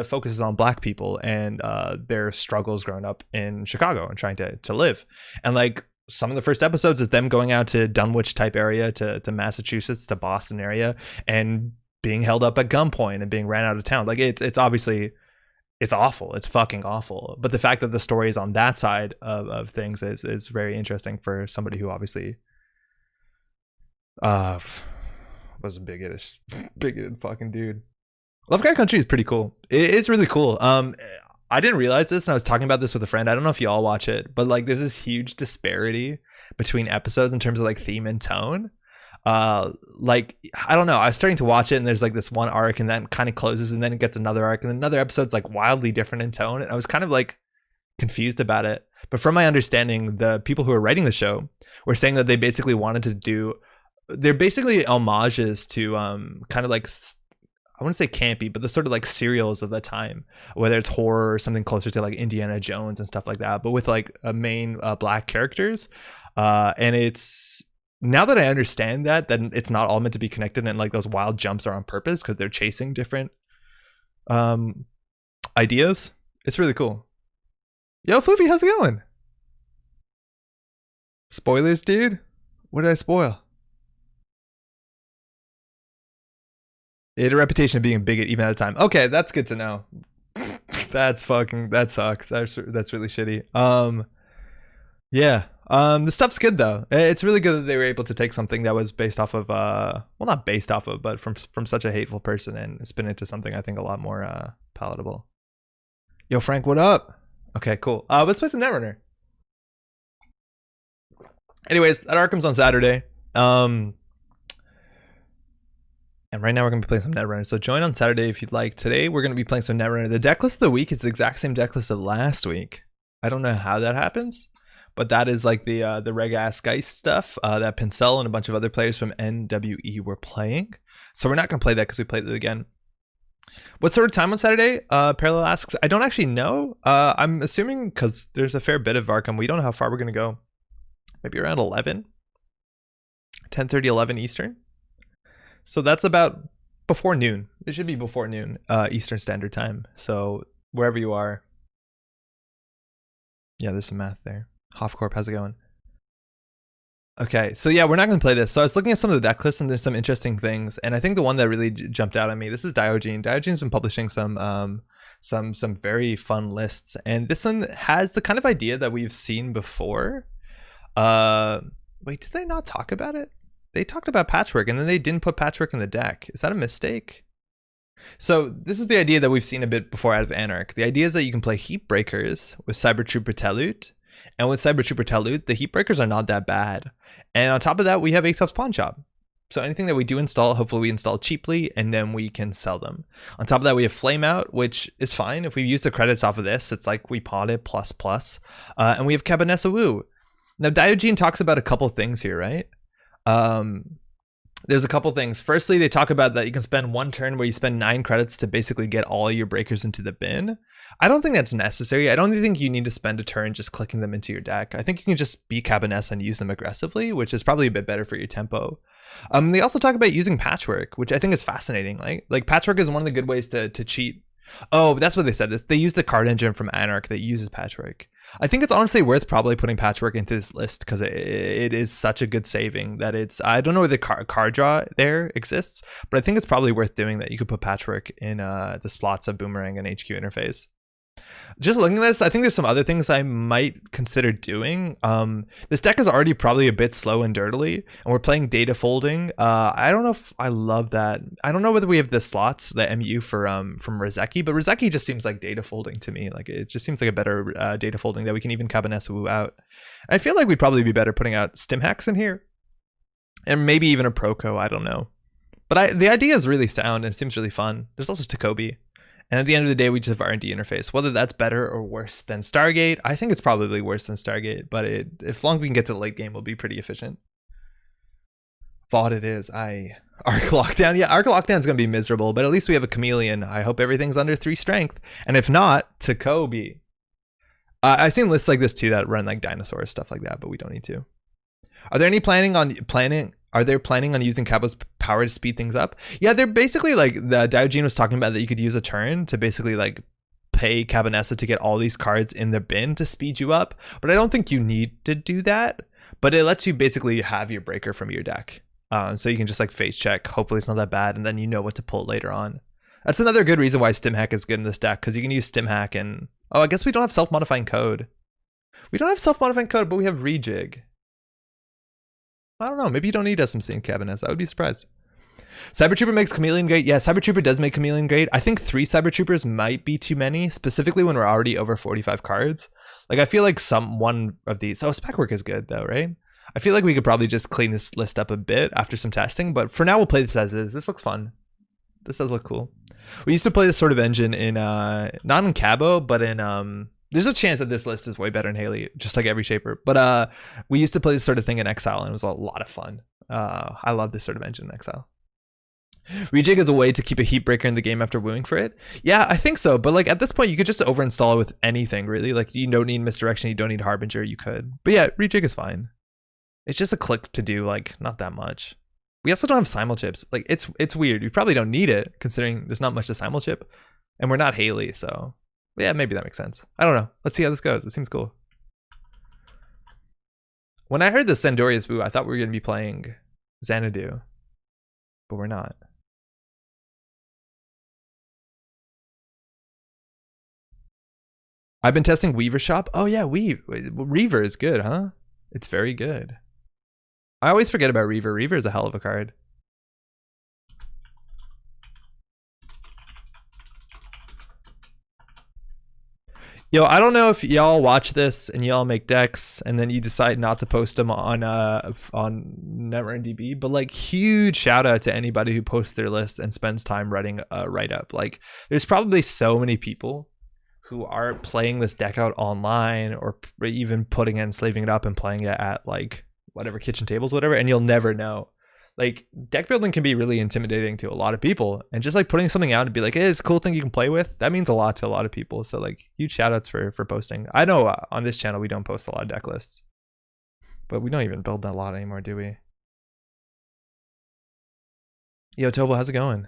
focuses on Black people and their struggles growing up in Chicago and trying to live. And like, some of the first episodes is them going out to Dunwich type area, to Massachusetts, to Boston area, and being held up at gunpoint and being ran out of town. Like, it's obviously, it's awful. It's fucking awful. But the fact that the story is on that side of things is very interesting for somebody who obviously was a bigoted fucking dude. Lovecraft Country is pretty cool. It's really cool. I didn't realize this, and I was talking about this with a friend. I don't know if you all watch it, but like, there's this huge disparity between episodes in terms of like theme and tone. Like, I don't know, I was starting to watch it, and there's like this one arc, and then kind of closes, and then it gets another arc, and another episode's like wildly different in tone, and I was kind of like confused about it. But from my understanding, the people who are writing the show were saying that they basically wanted to do, they're basically homages to kind of like, I wouldn't say campy, but the sort of like serials of the time, whether it's horror or something closer to like Indiana Jones and stuff like that, but with like a main Black characters. And it's, now that I understand that it's not all meant to be connected, and like those wild jumps are on purpose because they're chasing different ideas. It's really cool. Yo, Floofy, how's it going? Spoilers, dude? What did I spoil? It had a reputation of being a bigot even at the time. Okay, that's good to know. That sucks. That's really shitty. Yeah. The stuff's good though. It's really good that they were able to take something that was based off of well, not based off of, but from such a hateful person, and spin it into something I think a lot more palatable. Yo, Frank, what up? Okay, cool. Let's play some Netrunner. Anyways, that Arkham's on Saturday. And right now we're going to be playing some Netrunner. So join on Saturday if you'd like. Today we're going to be playing some Netrunner. The deck list of the week is the exact same deck list of last week. I don't know how that happens, but that is like the Reg-ass Geist stuff that Pincel and a bunch of other players from NWE were playing. So we're not going to play that because we played it again. What sort of time on Saturday? Parallel asks. I don't actually know. I'm assuming because there's a fair bit of Arkham. We don't know how far we're going to go. Maybe around 11. 10:30, 11 Eastern. So that's about before noon. It should be before noon Eastern Standard Time. So wherever you are. Yeah, there's some math there. Hofcorp, how's it going? Okay, so yeah, we're not going to play this. So I was looking at some of the deck lists, and there's some interesting things. And I think the one that really jumped out at me, this is Diogene. Diogene's been publishing some very fun lists. And this one has the kind of idea that we've seen before. Wait, did they not talk about it? They talked about patchwork, and then they didn't put patchwork in the deck. Is that a mistake? So this is the idea that we've seen a bit before out of Anarch. The idea is that you can play Heap Breakers with Cyber Trooper Tellut, and with Cyber Trooper Tellut, the Heap Breakers are not that bad. And on top of that, we have Aesop's Pawn Shop. So anything that we do install, hopefully we install cheaply, and then we can sell them. On top of that, we have Flame Out, which is fine. If we use the credits off of this, it's like we pawned it plus. And we have Cabanessa Wu. Now, Diogene talks about a couple things here, right? There's a couple things. Firstly, they talk about that you can spend one turn where you spend 9 credits to basically get all your breakers into the bin. I don't think that's necessary. I don't think you need to spend a turn just clicking them into your deck. I think you can just be Cabanessa and use them aggressively, which is probably a bit better for your tempo. They also talk about using Patchwork, which I think is fascinating. Like Patchwork is one of the good ways to cheat. Oh, that's what they said. They use the card engine from Anarch that uses Patchwork. I think it's honestly worth probably putting Patchwork into this list because it is such a good saving that it's, I don't know where the card draw there exists, but I think it's probably worth doing that. You could put Patchwork in the slots of Boomerang and HQ interface. Just looking at this, I think there's some other things I might consider doing. This deck is already probably a bit slow and dirtily, and we're playing data folding. I don't know if I love that. I don't know whether we have the slots, the MU for from Rozeki, but Rozeki just seems like data folding to me. Like it just seems like a better data folding that we can even Cabanessa Wu out. I feel like we'd probably be better putting out stim hacks in here, and maybe even a Proco. I don't know, but the idea is really sound and it seems really fun. There's also Takobi. And at the end of the day, we just have R&D interface. Whether that's better or worse than Stargate, I think it's probably worse than Stargate. But if long as we can get to the late game, we'll be pretty efficient. Thought it is. Arc Lockdown. Yeah, Arc Lockdown is going to be miserable. But at least we have a Chameleon. I hope everything's under 3 strength. And if not, Takobi. I've seen lists like this too that run like dinosaurs, stuff like that. But we don't need to. Are there any planning on using Cabo's power to speed things up? Yeah, they're basically like the Diogene was talking about that you could use a turn to basically like pay Cabanessa to get all these cards in the bin to speed you up. But I don't think you need to do that. But it lets you basically have your breaker from your deck. So you can just like face check. Hopefully it's not that bad. And then you know what to pull later on. That's another good reason why Stim Hack is good in this deck. Because you can use Stim Hack and... Oh, I guess we don't have self-modifying code. We don't have self-modifying code, but we have rejig. I don't know. Maybe you don't need SMC in Cabanessa. I would be surprised. Cyber Trooper makes Chameleon great. Yeah, Cyber Trooper does make Chameleon great. I think 3 Cyber Troopers might be too many, specifically when we're already over 45 cards. Like, I feel like one of these... Oh, Spec Work is good, though, right? I feel like we could probably just clean this list up a bit after some testing, but for now, we'll play this as is. This looks fun. This does look cool. We used to play this sort of engine in... not in Cabo, but in... There's a chance that this list is way better in Haley, just like every shaper. But we used to play this sort of thing in Exile, and it was a lot of fun. I love this sort of engine in Exile. Rejig is a way to keep a heat breaker in the game after wooing for it. Yeah, I think so. But like at this point, you could just overinstall it with anything, really. Like you don't need Misdirection, you don't need Harbinger, you could. But yeah, Rejig is fine. It's just a click to do, like not that much. We also don't have Simulchips. Like it's weird. We probably don't need it, considering there's not much to Simulchip. And we're not Haley, so... Yeah, maybe that makes sense. I don't know. Let's see how this goes. It seems cool. When I heard the Sandorius Boo, I thought we were going to be playing Xanadu, but we're not. I've been testing Weaver Shop. Oh yeah, Reaver is good, huh? It's very good. I always forget about Reaver. Reaver is a hell of a card. Yo, I don't know if y'all watch this and y'all make decks and then you decide not to post them on NetRunDB, but like huge shout out to anybody who posts their list and spends time writing a write up. Like there's probably so many people who are playing this deck out online or even putting it and slaving it up and playing it at like whatever kitchen tables, whatever, and you'll never know. Like deck building can be really intimidating to a lot of people, and just like putting something out and be like, hey, it's a cool thing you can play with, that means a lot to a lot of people. So like huge shout outs for posting. I know on this channel we don't post a lot of deck lists, but we don't even build that lot anymore, do we? Yo, Tobo, how's it going?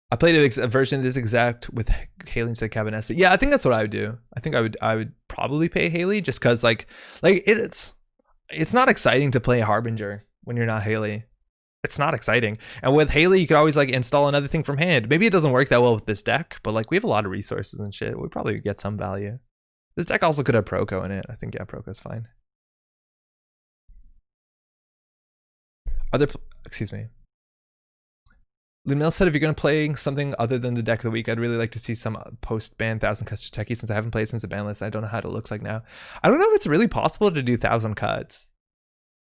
I played a version of this exact with Haley instead of Cabanessa. Yeah, I think that's what I would do. I think I would probably pay Haley just because like it's not exciting to play a Harbinger when you're not Haley. It's not exciting. And with Haley, you could always like install another thing from hand. Maybe it doesn't work that well with this deck, but like we have a lot of resources and shit. We probably get some value. This deck also could have Proco in it. I think, yeah, Proco's fine. Excuse me. Lunel said, if you're going to play something other than the deck of the week, I'd really like to see some post-ban 1,000 cuts to Techie since I haven't played since the ban list. I don't know how it looks like now. I don't know if it's really possible to do 1,000 cuts,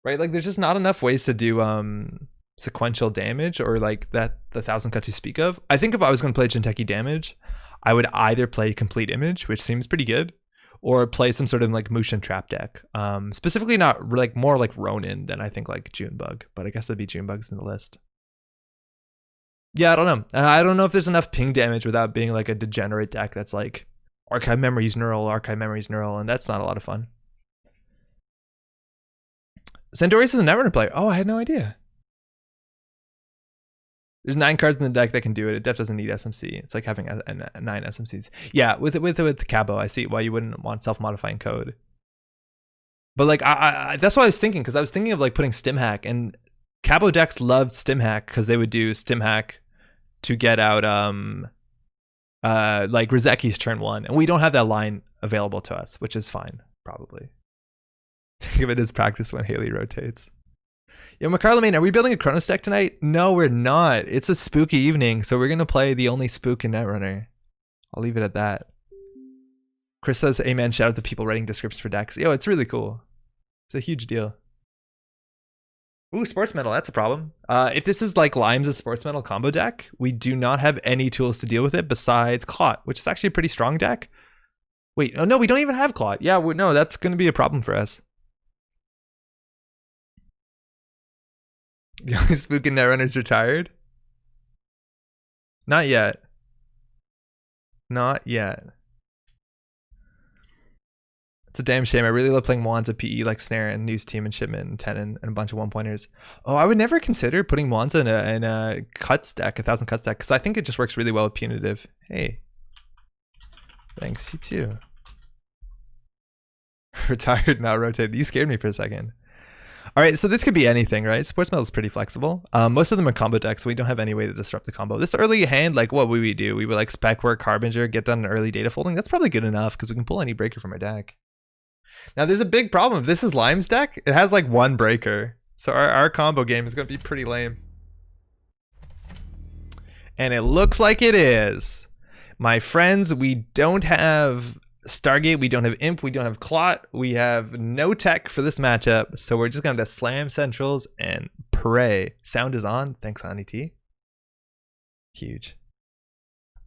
right? Like there's just not enough ways to do sequential damage or like the 1,000 cuts you speak of. I think if I was going to play Jinteki damage, I would either play Complete Image, which seems pretty good, or play some sort of like Mushin trap deck. Specifically not like more like Ronin than I think like Junebug, but I guess that'd be Junebug's in the list. Yeah, I don't know. I don't know if there's enough ping damage without being like a degenerate deck that's like Archive Memories Neural, and that's not a lot of fun. Sandorius is a Netrunner player. Oh, I had no idea. There's 9 cards in the deck that can do it. It def doesn't need SMC. It's like having 9 SMCs. Yeah, with Cabo, I see why you wouldn't want self-modifying code. But like, I that's what I was thinking, because I was thinking of like putting Stim Hack, and Cabo decks loved Stim Hack because they would do Stim Hack to get out like Rizeki's turn 1, and we don't have that line available to us, which is fine, probably. Think of it as practice when Haley rotates. Yo, McCarlemaine, are we building a Chronos deck tonight? No, we're not. It's a spooky evening, so we're gonna play the only spook in Netrunner. I'll leave it at that. Chris says, amen, shout out to people writing descriptions for decks. Yo, it's really cool. It's a huge deal. Ooh, Sports Metal, that's a problem. If this is like Limes' Sports Metal combo deck, we do not have any tools to deal with it besides Clot, which is actually a pretty strong deck. Wait, oh no, we don't even have Clot. Yeah, no, that's gonna be a problem for us. The only spook in Netrunner's retired? Not yet. Not yet. It's a damn shame. I really love playing Wands at PE like Snare and News Team and Shipment and Tenon and a bunch of 1-pointers. Oh, I would never consider putting Wands in a cuts deck, 1,000 cuts deck, because I think it just works really well with punitive. Hey. Thanks, you too. Retired, now rotated. You scared me for a second. All right, so this could be anything, right? Sports Metal is pretty flexible. Most of them are combo decks, so we don't have any way to disrupt the combo. This early hand, like what would we do? We would like spec work Harbinger, get done an early data folding. That's probably good enough because we can pull any breaker from our deck. Now there's a big problem. If this is Lime's deck, it has like 1 breaker. So our combo game is gonna be pretty lame. And it looks like it is. My friends, we don't have Stargate, we don't have Imp, we don't have Clot, we have no tech for this matchup, so we're just going to slam centrals and pray. Sound is on. Thanks, Honey T. Huge.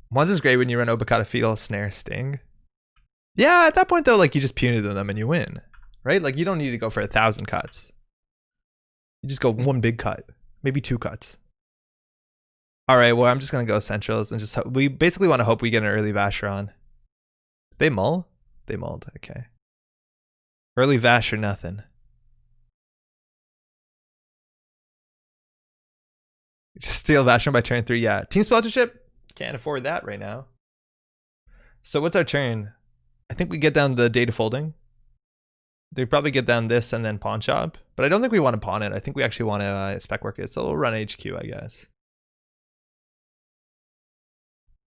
Wands is great when you run Obakata Fetal, Snare, Sting. Yeah, at that point though, like you just punitive them and you win, right? Like you don't need to go for 1,000 cuts. You just go 1 big cut, maybe 2 cuts. All right, well I'm just going to go centrals and just we basically want to hope we get an early Vacheron. They mull? They mulled, okay. Early Vash or nothing. Just steal Vacheron by turn 3, yeah. Team sponsorship? Can't afford that right now. So what's our turn? I think we get down the data folding. They probably get down this and then pawn shop. But I don't think we want to pawn it. I think we actually want to spec work it. So we'll run HQ, I guess.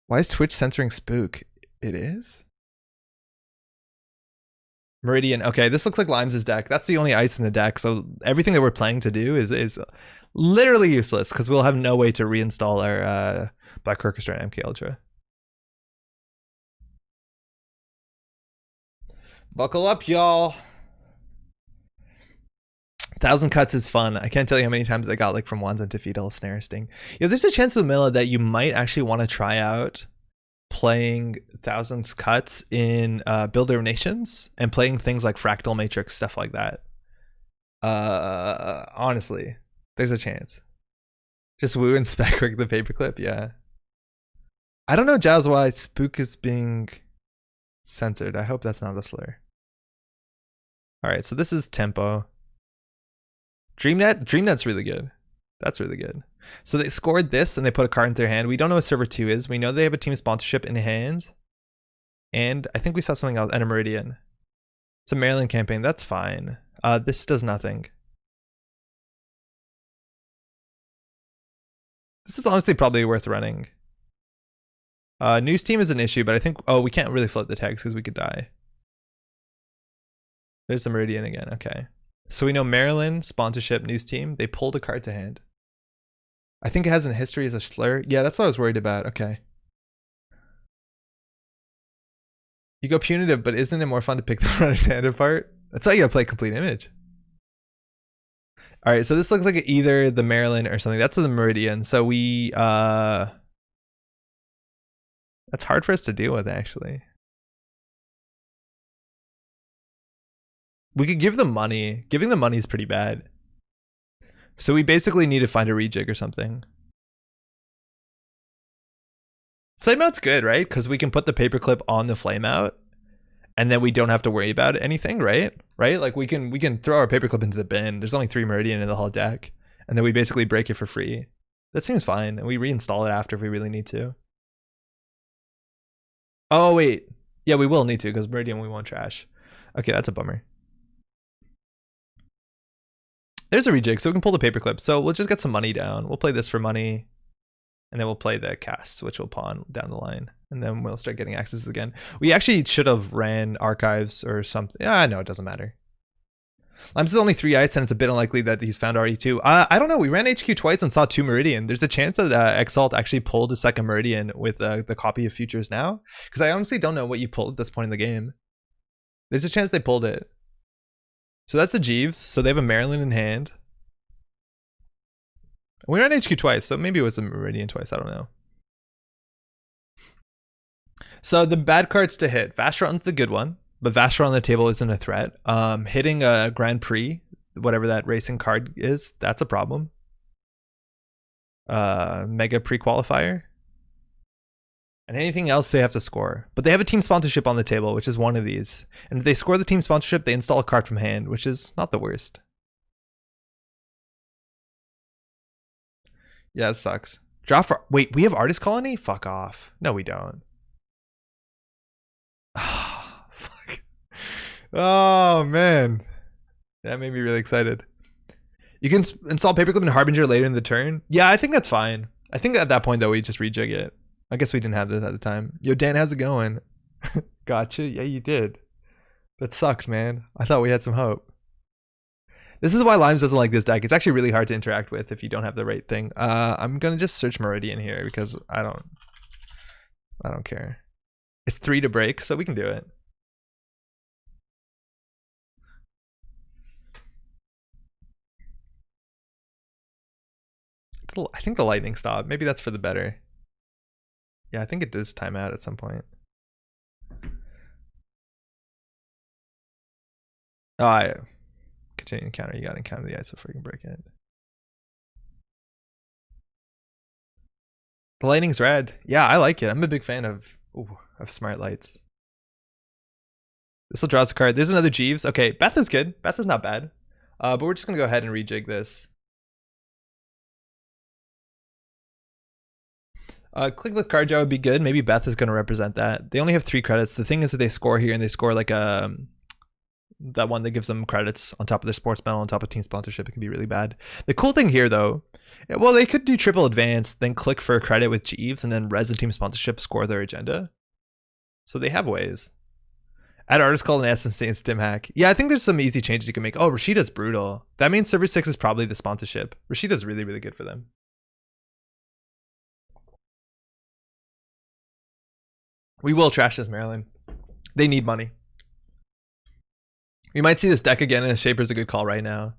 Why is Twitch censoring Spook? It is? Meridian. Okay, this looks like Limes' deck. That's the only ice in the deck, so everything that we're planning to do is literally useless because we'll have no way to reinstall our Black Orchestra and MK Ultra. Buckle up, y'all. 1,000 cuts is fun. I can't tell you how many times I got like from Wands into Fetal, Snare, Sting. Yeah, there's a chance of Mila that you might actually want to try out playing 1,000 cuts in Builder of Nations and playing things like Fractal Matrix, stuff like that. Honestly, there's a chance. Just woo and spec work the paperclip, yeah. I don't know, Jazz, why Spook is being censored. I hope that's not a slur. All right, so this is tempo. Dreamnet's really good. That's really good. So they scored this and they put a card into their hand. We don't know what server 2 is. We know they have a team sponsorship in hand. And I think we saw something else, and a Meridian. It's a Maryland campaign. That's fine. This does nothing. This is honestly probably worth running. News team is an issue, but I think, oh, we can't really float the tags because we could die. There's the Meridian again. Okay. So we know Maryland sponsorship news team. They pulled a card to hand. I think it has a history as a slur. Yeah, that's what I was worried about. Okay. You go punitive, but isn't it more fun to pick the front hand apart? That's why you gotta play complete image. All right, so this looks like either the Maryland or something. That's the Meridian. So we that's hard for us to deal with actually. We could give them money. Giving them money is pretty bad. So we basically need to find a rejig or something. Flameout's good, right? Because we can put the paperclip on the flameout, and then we don't have to worry about anything, right? Right? Like we can throw our paperclip into the bin. There's only 3 Meridian in the whole deck, and then we basically break it for free. That seems fine, and we reinstall it after if we really need to. Oh wait, yeah, we will need to because Meridian we won't trash. Okay, that's a bummer. There's a rejig, so we can pull the paperclip. So we'll just get some money down. We'll play this for money, and then we'll play the casts, which we'll pawn down the line, and then we'll start getting accesses again. We actually should have ran archives or something. No, it doesn't matter. I'm still only 3 ice, and it's a bit unlikely that he's found RE2. I don't know. We ran HQ twice and saw 2 Meridian. There's a chance that Exalt actually pulled a second Meridian with the copy of Futures now, because I honestly don't know what you pulled at this point in the game. There's a chance they pulled it. So that's the Jeeves. So they have a Maryland in hand. We ran HQ twice, so maybe it was a Meridian twice. I don't know. So the bad cards to hit. Vacheron's the good one, but Vacheron on the table isn't a threat. Hitting a Grand Prix, whatever that racing card is, that's a problem. Mega pre-qualifier. And anything else they have to score. But they have a team sponsorship on the table, which is one of these. And if they score the team sponsorship, they install a card from hand, which is not the worst. Yeah, it sucks. Draw for... Wait, we have Artist Colony? Fuck off. No, we don't. Fuck. Oh, man. That made me really excited. You can install Paperclip and Harbinger later in the turn. Yeah, I think that's fine. I think at that point, though, we just rejig it. I guess we didn't have this at the time. Yo, Dan, how's it going? Gotcha. Yeah, you did. That sucked, man. I thought we had some hope. This is why Limes doesn't like this deck. It's actually really hard to interact with if you don't have the right thing. I'm gonna just search Meridian here because I don't care. It's 3 to break, so we can do it. I think the lightning stopped. Maybe that's for the better. Yeah, I think it does time out at some point. Oh, I continue encounter. You gotta encounter the ice before you can break it. The lightning's red. Yeah, I like it. I'm a big fan of smart lights. This will draw us a card. There's another Jeeves. Okay, Beth is good. Beth is not bad. But we're just gonna go ahead and rejig this. Click with card draw would be good. Maybe Beth is going to represent that. They only have 3 credits. The thing is that they score here and they score like that one that gives them credits on top of their sports medal, on top of team sponsorship. It can be really bad. The cool thing here though, well, they could do triple advance, then click for a credit with Jeeves, and then res and team sponsorship score their agenda. So they have ways. Add artist called an SMC and stim hack. Yeah, I think there's some easy changes you can make. Oh, Rashida's brutal. That means server 6 is probably the sponsorship. Rashida's really, really good for them. We will trash this Maryland. They need money. We might see this deck again, and Shaper's a good call right now.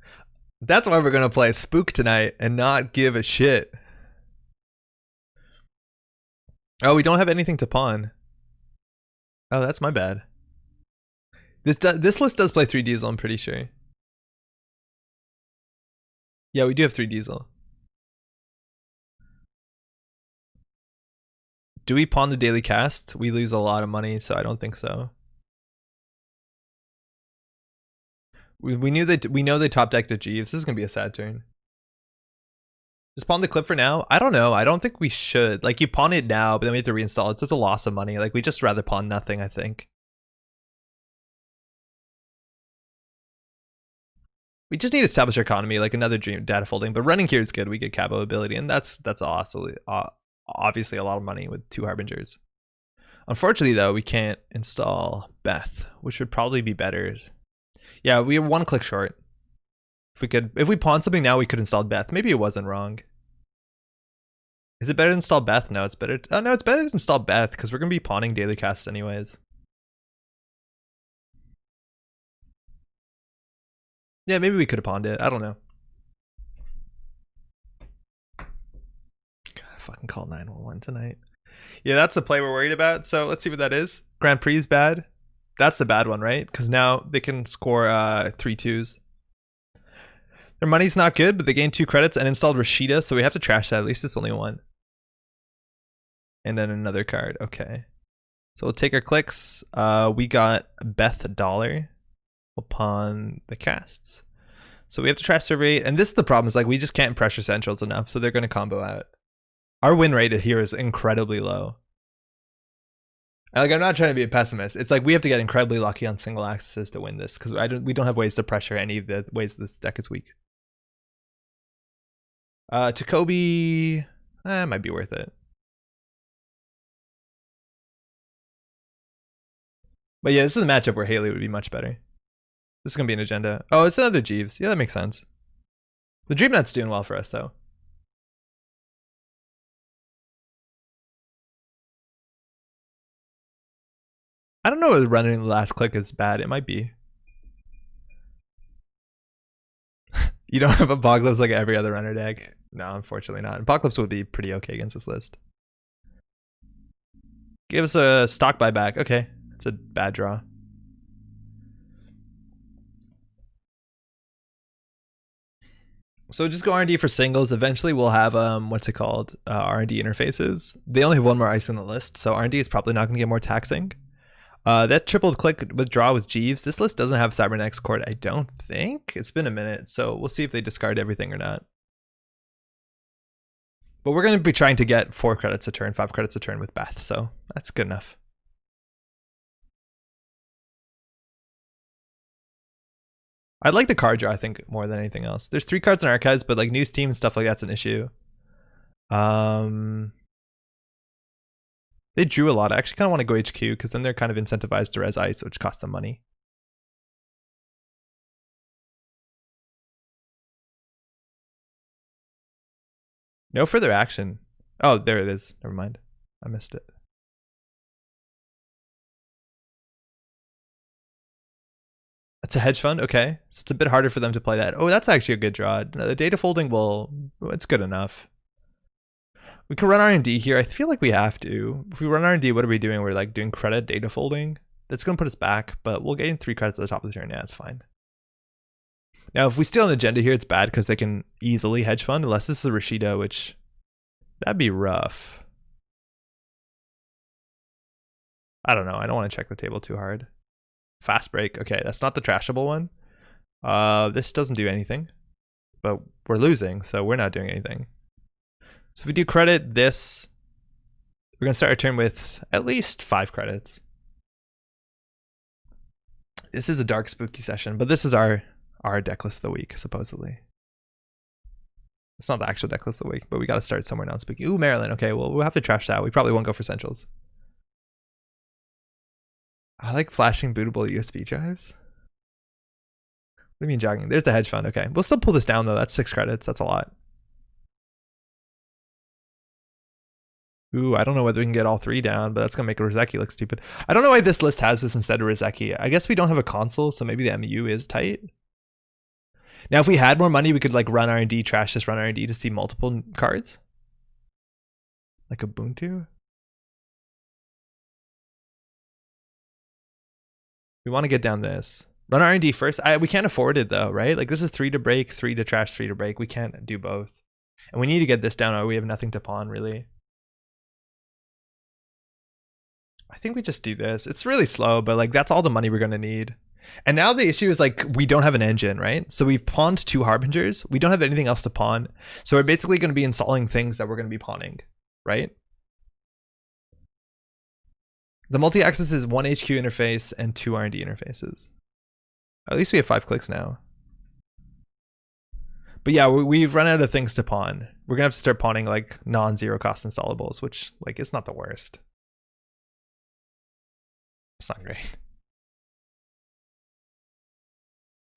That's why we're going to play Spook tonight and not give a shit. Oh, we don't have anything to pawn. Oh, that's my bad. This list does play 3 Diesel, I'm pretty sure. Yeah, we do have 3 Diesel. Do we pawn the daily cast? We lose a lot of money, so I don't think so. We know they top decked a Jeeves. This is gonna be a sad turn. Just pawn the clip for now? I don't know. I don't think we should. Like, you pawn it now, but then we have to reinstall it. So it's a loss of money. Like, we just rather pawn nothing, I think. We just need to establish our economy, like another dream data folding. But running here is good. We get cabo ability, and that's awesome. Obviously a lot of money with 2 Harbingers. Unfortunately, though, we can't install Beth, which would probably be better. Yeah, we are 1 click short. If we pawn something now, we could install Beth. Maybe it wasn't wrong. Is it better to install Beth? No, it's better. Oh no, it's better to install Beth because we're gonna be pawning daily casts anyways. Yeah, maybe we could have pawned it. I don't know. God, fucking call 911 tonight. Yeah, that's the play we're worried about. So let's see what that is. Grand Prix is bad. That's the bad one, right? Because now they can score 3-2s. Their money's not good, but they gained 2 credits and installed Rashida, so we have to trash that. At least it's only 1. And then another card. Okay. So we'll take our clicks. We got Beth Dollar upon the casts. So we have to trash Survey. And this is the problem, is like we just can't pressure Centrals enough, so they're going to combo out. Our win rate here is incredibly low. Like, I'm not trying to be a pessimist. It's like we have to get incredibly lucky on single accesses to win this, because we don't have ways to pressure any of the ways this deck is weak. To Kobe, might be worth it. But yeah, this is a matchup where Haley would be much better. This is going to be an agenda. Oh, it's another Jeeves. Yeah, that makes sense. The Dreamnut's doing well for us, though. I don't know if running the last click is bad. It might be. You don't have Apocalypse like every other runner deck? No, unfortunately not. Apocalypse would be pretty okay against this list. Give us a stock buyback. Okay, it's a bad draw. So just go R&D for singles. Eventually we'll have what's it called? R&D interfaces. They only have 1 more ice on the list, so R&D is probably not going to get more taxing. That triple click withdraw with Jeeves. This list doesn't have Cybernetics Court, I don't think. It's been a minute, so we'll see if they discard everything or not. But we're going to be trying to get 4 credits a turn, 5 credits a turn with Beth, so that's good enough. I'd like the card draw, I think, more than anything else. There's 3 cards in archives, but like news team and stuff like that's an issue. They drew a lot. I actually kind of want to go HQ because then they're kind of incentivized to res ice, which costs them money. No further action. Oh, there it is. Never mind. I missed it. That's a hedge fund. Okay. So it's a bit harder for them to play that. Oh, that's actually a good draw. The data folding it's good enough. We can run R&D here. I feel like we have to. If we run R&D, what are we doing? We're like doing credit data folding. That's going to put us back, but we'll gain 3 credits at the top of the turn. Yeah, it's fine. Now, if we steal an agenda here, it's bad because they can easily hedge fund, unless this is a Rashida, which that'd be rough. I don't know. I don't want to check the table too hard. Fast break. Okay, that's not the trashable one. This doesn't do anything, but we're losing, so we're not doing anything. So if we do credit this, we're going to start our turn with at least 5 credits. This is a dark spooky session, but this is our deck list of the week, supposedly. It's not the actual deck list of the week, but we got to start somewhere non-spooky. Ooh, Maryland. Okay, well, we'll have to trash that. We probably won't go for centrals. I like flashing bootable USB drives. What do you mean jogging? There's the hedge fund. Okay, we'll still pull this down, though. That's 6 credits. That's a lot. Ooh, I don't know whether we can get all 3 down, but that's going to make Rizeki look stupid. I don't know why this list has this instead of Rizeki. I guess we don't have a console, so maybe the MU is tight. Now, if we had more money, we could like run R&D, trash this, run R&D to see multiple cards. Like Ubuntu. We want to get down this. Run R&D first. We can't afford it though, right? Like this is 3 to break, 3 to trash, 3 to break. We can't do both. And we need to get this down or we have nothing to pawn really. I think we just do this. It's really slow, but like that's all the money we're going to need. And now the issue is like we don't have an engine, right? So we've pawned 2 harbingers. We don't have anything else to pawn. So we're basically going to be installing things that we're going to be pawning, right? The multi-axis is 1 HQ interface and 2 R&D interfaces. At least we have 5 clicks now. But yeah, we've run out of things to pawn. We're going to have to start pawning like non-zero cost installables, which like is not the worst. It's not great.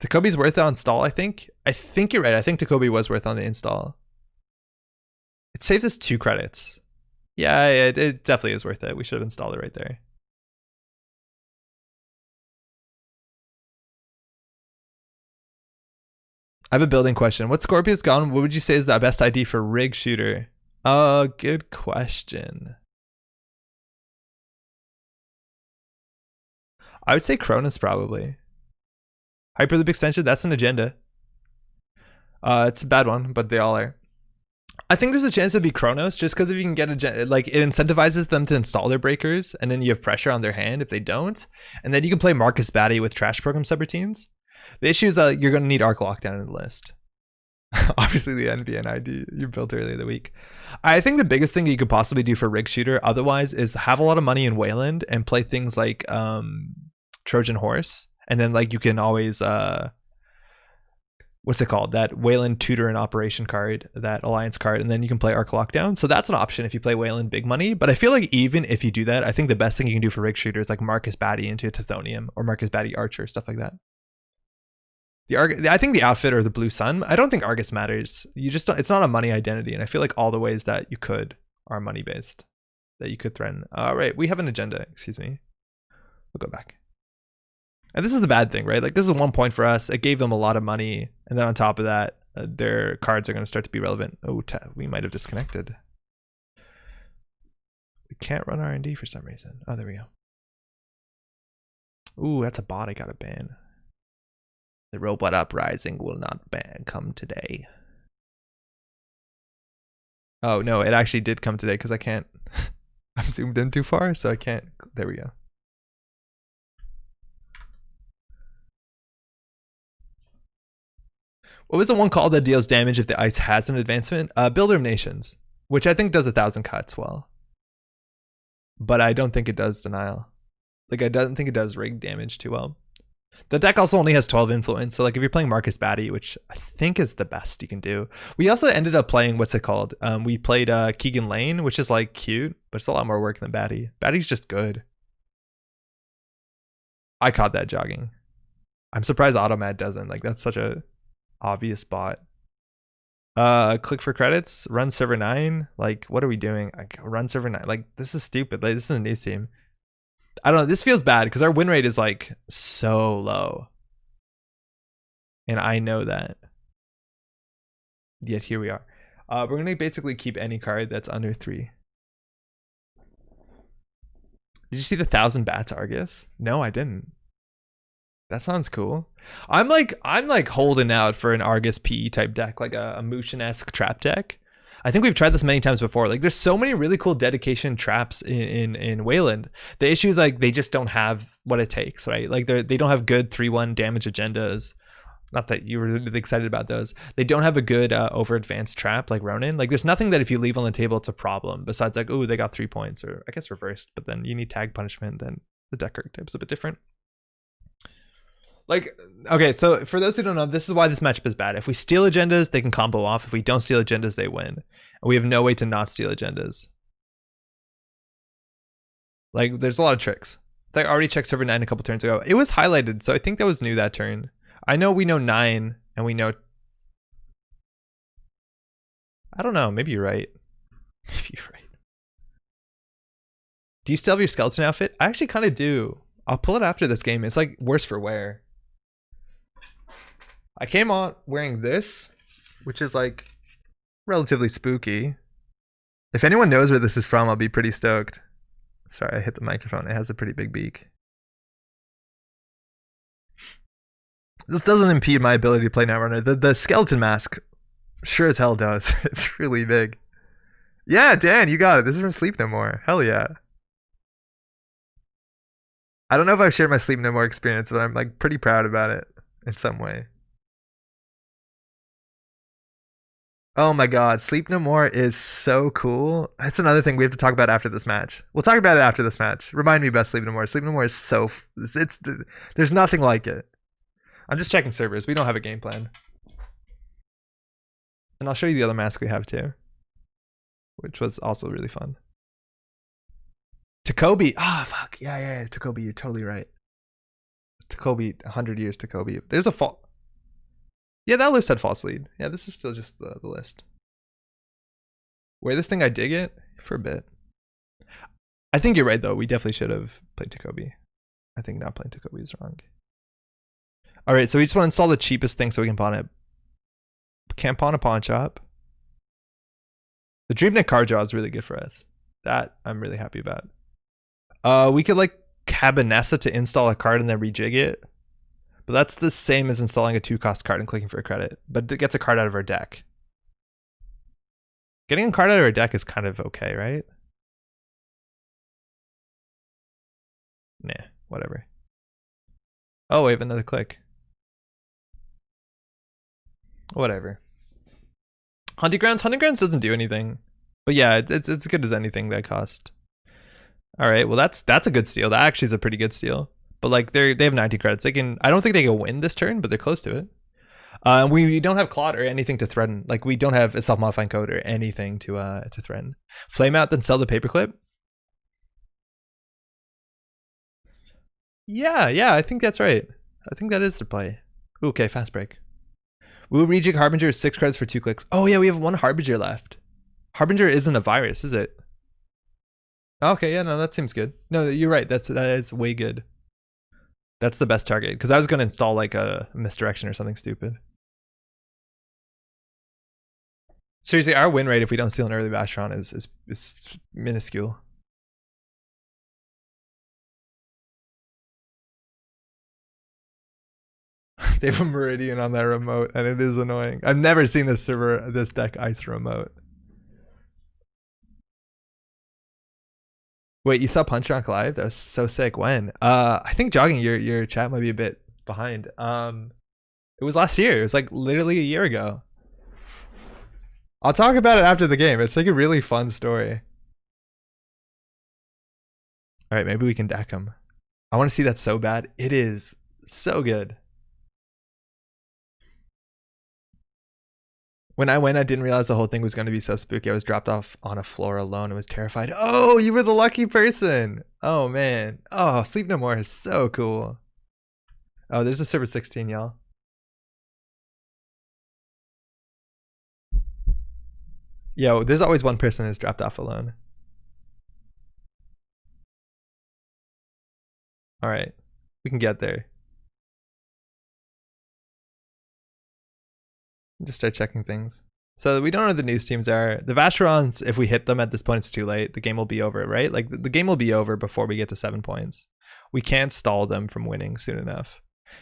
Takobi's worth it on install, I think. I think you're right. I think Takobi was worth on the install. It saves us 2 credits. Yeah, it definitely is worth it. We should have installed it right there. I have a building question. What Scorpius gun, what would you say is the best ID for rig shooter? Good question. I would say Cronus probably. Hyperloop extension, that's an agenda. It's a bad one, but they all are. I think there's a chance it'd be Chronos, just because if you can get like, it incentivizes them to install their breakers, and then you have pressure on their hand if they don't, and then you can play Marcus Batty with trash program subroutines. The issue is that you're going to need Arc Lockdown in the list. Obviously, the NBN ID you built earlier in the week. I think the biggest thing that you could possibly do for Rig Shooter otherwise is have a lot of money in Wayland and play things like Trojan Horse, and then like you can always what's it called, that Wayland Tutor and Operation card, that Alliance card, and then you can play Arc Lockdown. So that's an option if you play Wayland big money. But I feel like even if you do that, I think the best thing you can do for Rig Shooter is like Marcus Batty into Tithonium or Marcus Batty Archer, stuff like that. I think the outfit or the Blue Sun, I don't think Argus matters. You just don't, it's not a money identity, and I feel like all the ways that you could are money based, that you could threaten. All right, we have an agenda. Excuse me. We'll go back. And this is the bad thing, right? Like, this is 1 point for us. It gave them a lot of money, and then on top of that, their cards are going to start to be relevant. Oh, we might have disconnected. We can't run R&D for some reason. Oh, there we go. Ooh, that's a bot I gotta ban. The robot uprising will not come today. Oh, no, it actually did come today because I can't. I'm zoomed in too far, so I can't. There we go. What was the one call that deals damage if the ice has an advancement? Builder of Nations, which I think does 1,000 cuts well. But I don't think it does denial. Like, I don't think it does rig damage too well. The deck also only has 12 influence, so like if you're playing Marcus Batty, which I think is the best you can do. We also ended up playing, what's it called? We played Keegan Lane, which is like cute, but it's a lot more work than Batty. Batty's just good. I caught that jogging. I'm surprised Automad doesn't. Like, that's such a obvious bot. Click for credits, run server 9. Like, what are we doing? Like, run server 9. Like, this is stupid. Like, this is a news team. I don't know. This feels bad because our win rate is like so low. And I know that. Yet here we are. We're going to basically keep any card that's under 3. Did you see the 1,000 bats Argus? No, I didn't. That sounds cool. I'm like holding out for an Argus PE type deck, like a Mushin-esque trap deck. I think we've tried this many times before. Like, there's so many really cool dedication traps in Wayland. The issue is like they just don't have what it takes, right? Like they don't have good 3/1 damage agendas. Not that you were really excited about those. They don't have a good over advanced trap like Ronin. Like, there's nothing that if you leave on the table it's a problem besides like, oh, they got 3 points, or I guess reversed. But then you need tag punishment. Then the deck archetype is a bit different. Like, okay, so for those who don't know, this is why this matchup is bad. If we steal agendas, they can combo off. If we don't steal agendas, they win. And we have no way to not steal agendas. Like, there's a lot of tricks. It's like I already checked server 9 a couple turns ago. It was highlighted, so I think that was new that turn. I know we know 9, and we know... I don't know, maybe you're right. Maybe you're right. Do you still have your skeleton outfit? I actually kind of do. I'll pull it after this game. It's like worse for wear. I came on wearing this, which is like relatively spooky. If anyone knows where this is from, I'll be pretty stoked. Sorry, I hit the microphone. It has a pretty big beak. This doesn't impede my ability to play Netrunner. The skeleton mask sure as hell does. It's really big. Yeah, Dan, you got it. This is from Sleep No More. Hell yeah. I don't know if I've shared my Sleep No More experience, but I'm like pretty proud about it in some way. Oh my god, Sleep No More is so cool. That's another thing we have to talk about after this match. We'll talk about it after this match. Remind me about Sleep No More. Sleep No More is so... there's nothing like it. I'm just checking servers. We don't have a game plan. And I'll show you the other mask we have too, which was also really fun. Takobi. Ah, oh, fuck. Yeah. Takobi, you're totally right. Takobi, 100 years Takobi. There's a fault. Yeah, that list had false lead. Yeah, this is still just the list. Where this thing, I dig it for a bit. I think you're right, though. We definitely should have played Takobi. I think not playing Takobi is wrong. All right, so we just want to install the cheapest thing so we can pawn it. Can't pawn a pawn shop. The Dreamnet card draw is really good for us. That I'm really happy about. We could like Cabinessa to install a card and then rejig it. But that's the same as installing a 2-cost card and clicking for a credit. But it gets a card out of our deck. Getting a card out of our deck is kind of okay, right? Nah, whatever. Oh, we have another click. Whatever. Hunting Grounds doesn't do anything. But yeah, it's as good as anything that cost. All right, well that's a good steal. That actually is a pretty good steal. But like they have 90 credits. They can. I don't think they can win this turn, but they're close to it. We don't have Clot or anything to threaten. Like we don't have a self-modifying code or anything to threaten. Flame out, then sell the paperclip. Yeah, I think that's right. I think that is the play. Ooh, okay, fast break. Woo rejig Harbinger is 6 credits for 2 clicks. Oh yeah, we have 1 Harbinger left. Harbinger isn't a virus, is it? Okay, yeah, no, that seems good. No, you're right. That is way good. That's the best target because I was gonna install like a misdirection or something stupid. Seriously, our win rate if we don't steal an early Vashron is minuscule. They have a Meridian on that remote, and it is annoying. I've never seen this deck ice remote. Wait, you saw Punch Drunk live? That was so sick. When? I think jogging your chat might be a bit behind. It was last year. It was like literally a year ago. I'll talk about it after the game. It's like a really fun story. All right, maybe we can deck him. I want to see that so bad. It is so good. When I went, I didn't realize the whole thing was going to be so spooky. I was dropped off on a floor alone and was terrified. Oh, you were the lucky person. Oh, man. Oh, Sleep No More is so cool. Oh, there's a server 16, y'all. Yo, there's always one person that's dropped off alone. All right. We can get there. Just start checking things. So we don't know what the news teams are. The Vacherons, if we hit them at this point, it's too late. The game will be over, right? Like the game will be over before we get to 7 points. We can't stall them from winning soon enough.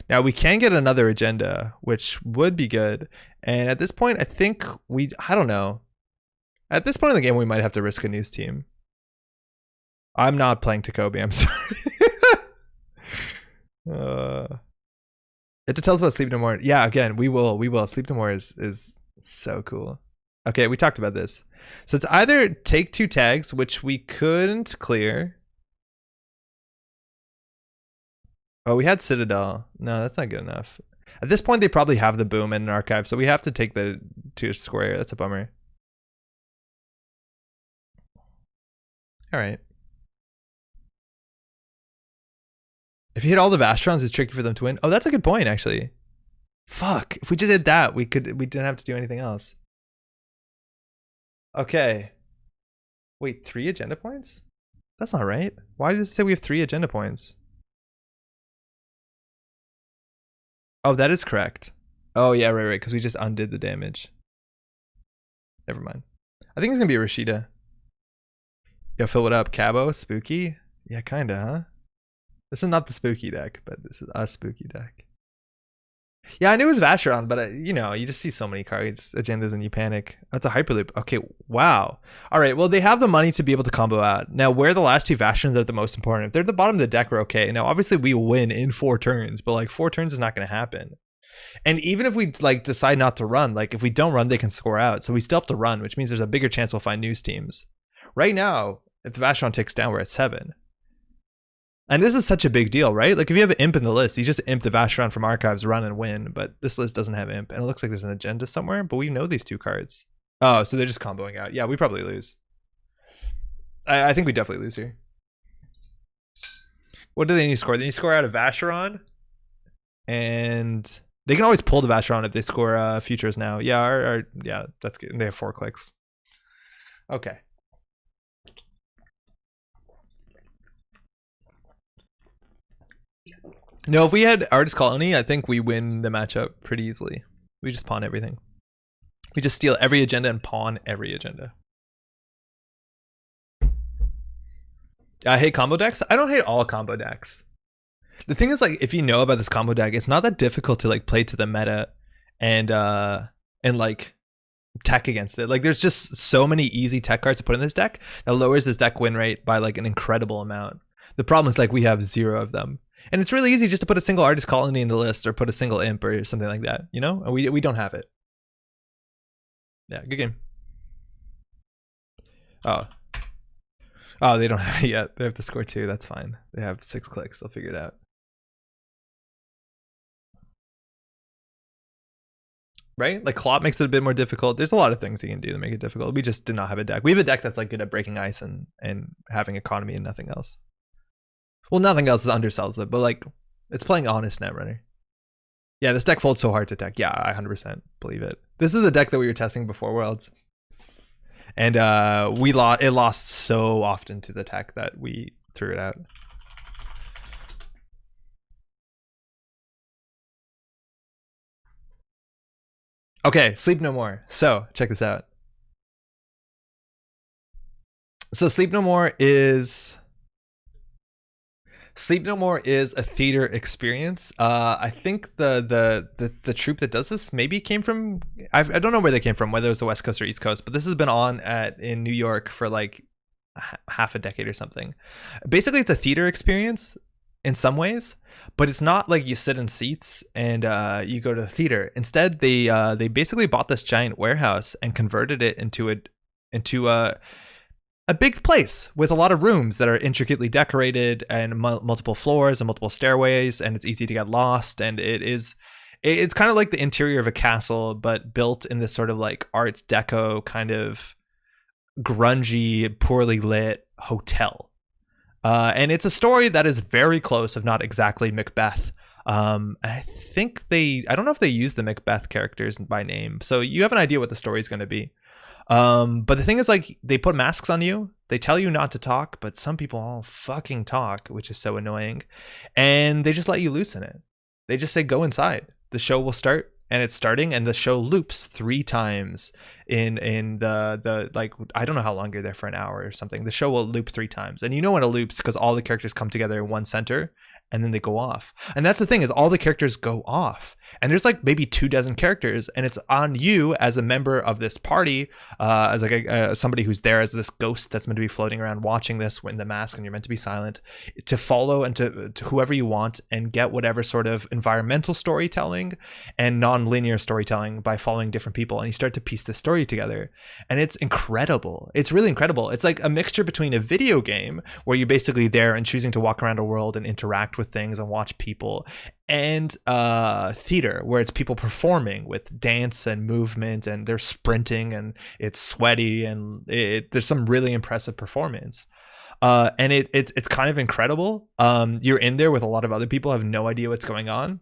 Now we can get another agenda, which would be good. And at this point, I think I don't know. At this point in the game, we might have to risk a news team. I'm not playing Takobi, I'm sorry. It tells us about Sleep No More. Yeah, again, we will. Sleep No More is so cool. Okay, we talked about this. So it's either take 2 tags, which we couldn't clear. Oh, we had Citadel. No, that's not good enough. At this point, they probably have the boom and an archive, so we have to take the 2 square. That's a bummer. All right. If you hit all the Vastrons, it's tricky for them to win. Oh, that's a good point, actually. Fuck. If we just did that, we didn't have to do anything else. Okay. Wait, 3 agenda points? That's not right. Why does it say we have 3 agenda points? Oh, that is correct. Oh, yeah, right, because we just undid the damage. Never mind. I think it's going to be a Rashida. Yo, Phil, what up? Cabo? Spooky? Yeah, kinda, huh? This is not the spooky deck, but this is a spooky deck. Yeah, I knew it was Vacheron, but you know, you just see so many cards, agendas, and you panic. That's a Hyperloop. Okay, wow. All right, well, they have the money to be able to combo out. Now, where the last 2 Vacherons are the most important. If they're at the bottom of the deck, we're okay. Now, obviously, we win in 4 turns, but like 4 turns is not going to happen. And even if we like decide not to run, like if we don't run, they can score out. So we still have to run, which means there's a bigger chance we'll find news teams. Right now, if the Vacheron ticks down, we're at 7. And this is such a big deal, right? Like if you have an imp in the list, you just imp the Vacheron from archives, run and win. But this list doesn't have imp. And it looks like there's an agenda somewhere, but we know these 2 cards. Oh, so they're just comboing out. Yeah, we probably lose. I think we definitely lose here. What do they need to score? They need to score out of Vacheron. And they can always pull the Vacheron if they score futures now. Yeah, yeah, that's good. They have 4 clicks. Okay. No, if we had Artist Colony, I think we win the matchup pretty easily. We just pawn everything. We just steal every agenda and pawn every agenda. I hate combo decks. I don't hate all combo decks. The thing is, like, if you know about this combo deck, it's not that difficult to like play to the meta and like tech against it. Like, there's just so many easy tech cards to put in this deck that lowers this deck win rate by like an incredible amount. The problem is like we have 0 of them, and it's really easy just to put a single artist colony in the list or put a single imp or something like that, you know. And we don't have it. Yeah, good game. Oh, they don't have it yet. They have to score 2. That's fine. They have 6 clicks. They'll figure it out. Right? Like, Clop makes it a bit more difficult. There's a lot of things you can do to make it difficult. We just do not have a deck. We have a deck that's like good at breaking ice and having economy and nothing else. Well, nothing else undersells it, but like, it's playing honest Netrunner. Yeah, this deck folds so hard to tech. Yeah, I 100% believe it. This is the deck that we were testing before Worlds. And it lost so often to the tech that we threw it out. Okay, Sleep No More. So check this out. So Sleep No More is a theater experience. I think the troupe that does this maybe came from, I don't know where they came from, whether it was the West Coast or East Coast, but this has been on in New York for like half a decade or something. Basically, it's a theater experience in some ways, but it's not like you sit in seats and you go to the theater. Instead, they basically bought this giant warehouse and converted it into a big place with a lot of rooms that are intricately decorated and multiple floors and multiple stairways, and it's easy to get lost. And it's kind of like the interior of a castle, but built in this sort of like Art Deco kind of grungy, poorly lit hotel. And it's a story that is very close, if not exactly, Macbeth. I think I don't know if they use the Macbeth characters by name, so you have an idea what the story is going to be. But the thing is, like, they put masks on you. They tell you not to talk, but some people all fucking talk, which is so annoying. And they just let you loose in it. They just say, go inside. The show will start, and it's starting, and the show loops 3 times in the like, I don't know how long you're there for, an hour or something. The show will loop 3 times, and you know when it loops because all the characters come together in one center, and then they go off. And that's the thing, is all the characters go off, and there's like maybe 24 characters, and it's on you as a member of this party, as like somebody who's there as this ghost that's meant to be floating around watching this in the mask, and you're meant to be silent, to follow and to whoever you want and get whatever sort of environmental storytelling and non-linear storytelling by following different people, and you start to piece this story together. And it's incredible. It's really incredible. It's like a mixture between a video game where you're basically there and choosing to walk around a world and interact with things and watch people, and theater where it's people performing with dance and movement, and they're sprinting and it's sweaty, and there's some really impressive performance. And it's kind of incredible. You're in there with a lot of other people who have no idea what's going on.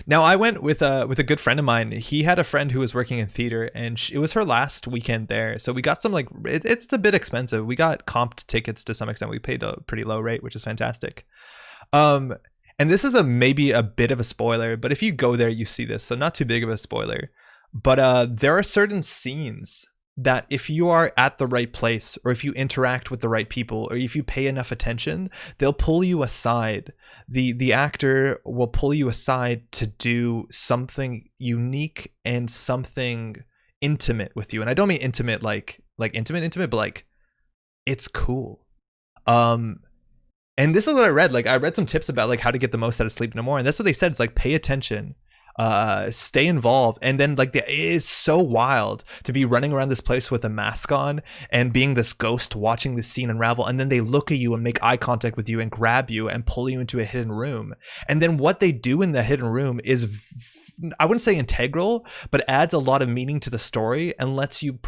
Now, I went with a good friend of mine. He had a friend who was working in theater, and it was her last weekend there. So we got some, like, it's a bit expensive. We got comped tickets to some extent. We paid a pretty low rate, which is fantastic. And this is maybe a bit of a spoiler, but if you go there, you see this, so not too big of a spoiler. But there are certain scenes that if you are at the right place, or if you interact with the right people, or if you pay enough attention, they'll pull you aside. The actor will pull you aside to do something unique and something intimate with you. And I don't mean intimate like intimate, but like, it's cool. And this is what I read. Like, I read some tips about like how to get the most out of Sleep No More, and that's what they said. It's like, pay attention, stay involved, and then like it is so wild to be running around this place with a mask on and being this ghost watching the scene unravel, and then they look at you and make eye contact with you and grab you and pull you into a hidden room. And then what they do in the hidden room is I wouldn't say integral, but adds a lot of meaning to the story and lets you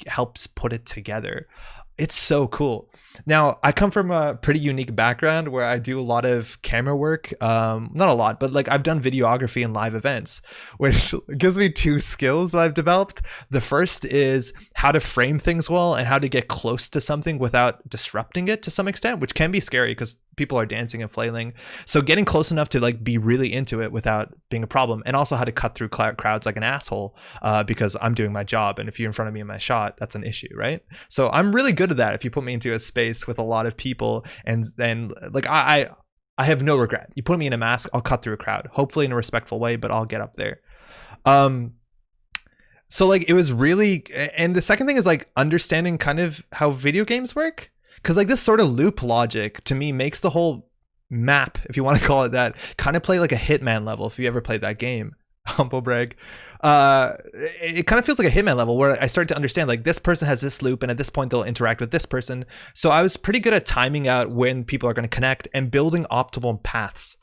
helps put it together. It's so cool. Now, I come from a pretty unique background where I do a lot of camera work. Not a lot, but like, I've done videography and live events, which gives me 2 skills that I've developed. The first is how to frame things well and how to get close to something without disrupting it to some extent, which can be scary because people are dancing and flailing. So getting close enough to like be really into it without being a problem, and also how to cut through crowds like an asshole, because I'm doing my job, and if you're in front of me in my shot, that's an issue, right? So I'm really good at that. If you put me into a space with a lot of people, and then like I have no regret. You put me in a mask, I'll cut through a crowd, hopefully in a respectful way, but I'll get up there. So like it was really, and the second thing is like understanding kind of how video games work, because like this sort of loop logic to me makes the whole map, if you want to call it that, kind of play like a Hitman level. If you ever played that game, humble brag, it kind of feels like a Hitman level where I start to understand like this person has this loop, and at this point they'll interact with this person. So I was pretty good at timing out when people are going to connect and building optimal paths.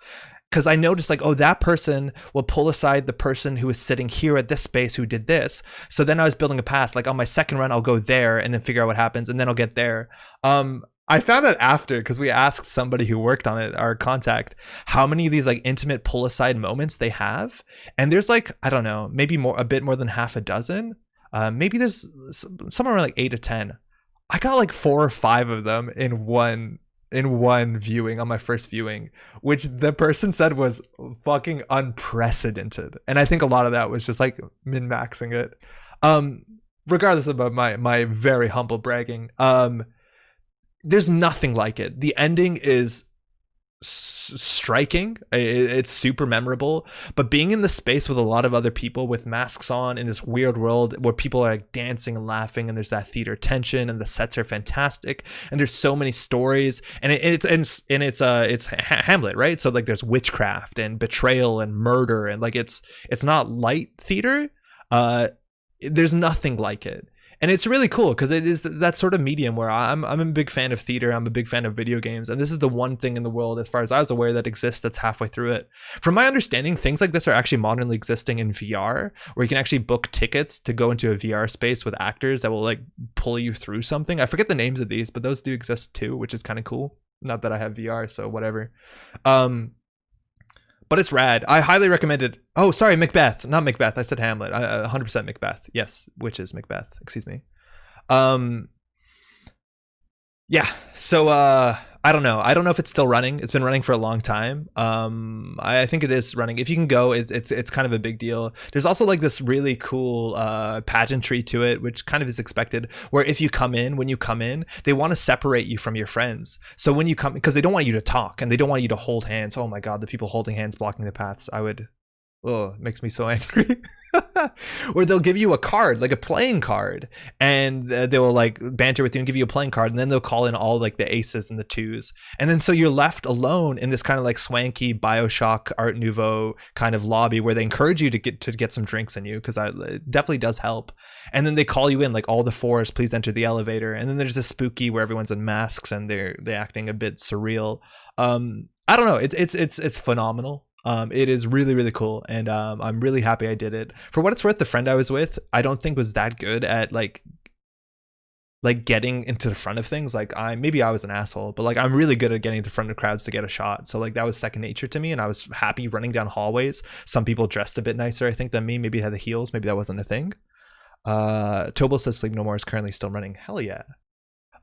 Because I noticed like, oh, that person will pull aside the person who is sitting here at this space who did this. So then I was building a path. Like on my second run, I'll go there and then figure out what happens, and then I'll get there. I found out after, because we asked somebody who worked on it, our contact, how many of these like intimate pull aside moments they have. And there's like, I don't know, maybe a bit more than half a dozen. Maybe there's somewhere around like 8 to 10. I got like 4 or 5 of them in one viewing, on my first viewing, which the person said was fucking unprecedented. And I think a lot of that was just like min-maxing it. Regardless about my very humble bragging, there's nothing like it. The ending is striking. It's super memorable, but being in the space with a lot of other people with masks on in this weird world where people are like dancing and laughing, and there's that theater tension, and the sets are fantastic, and there's so many stories, and it's Hamlet, right? So like there's witchcraft and betrayal and murder, and like it's not light theater. There's nothing like it. And it's really cool because it is that sort of medium where I'm a big fan of theater. I'm a big fan of video games. And this is the one thing in the world, as far as I was aware, that exists that's halfway through it. From my understanding, things like this are actually modernly existing in VR, where you can actually book tickets to go into a VR space with actors that will like pull you through something. I forget the names of these, but those do exist too, which is kind of cool. Not that I have VR, so whatever. But it's rad. I highly recommend it. Oh, sorry, Macbeth, not Macbeth. I said Hamlet. 100% Macbeth. Yes, which is Macbeth. Excuse me. Yeah. So I don't know. I don't know if it's still running. It's been running for a long time. I think it is running. If you can go, it's kind of a big deal. There's also like this really cool pageantry to it, which kind of is expected, where if you come in, when you come in, they want to separate you from your friends. So when you come, because they don't want you to talk and they don't want you to hold hands. Oh my God, the people holding hands blocking the paths. It makes me so angry. Or they'll give you a card, like a playing card, and they will like banter with you and give you a playing card, and then they'll call in all like the aces and the twos, and then so you're left alone in this kind of like swanky BioShock Art Nouveau kind of lobby where they encourage you to get some drinks in you, because it definitely does help. And then they call you in like all the fours, please enter the elevator, and then there's a spooky where everyone's in masks and they're acting a bit surreal. I don't know, it's phenomenal. It is really, really cool, and I'm really happy I did it. For what it's worth, the friend I was with, I don't think was that good at like getting into the front of things. Like maybe I was an asshole, but like I'm really good at getting to the front of crowds to get a shot. So like that was second nature to me, and I was happy running down hallways. Some people dressed a bit nicer, I think, than me. Maybe had the heels. Maybe that wasn't a thing. Tobal says Sleep No More is currently still running. Hell yeah.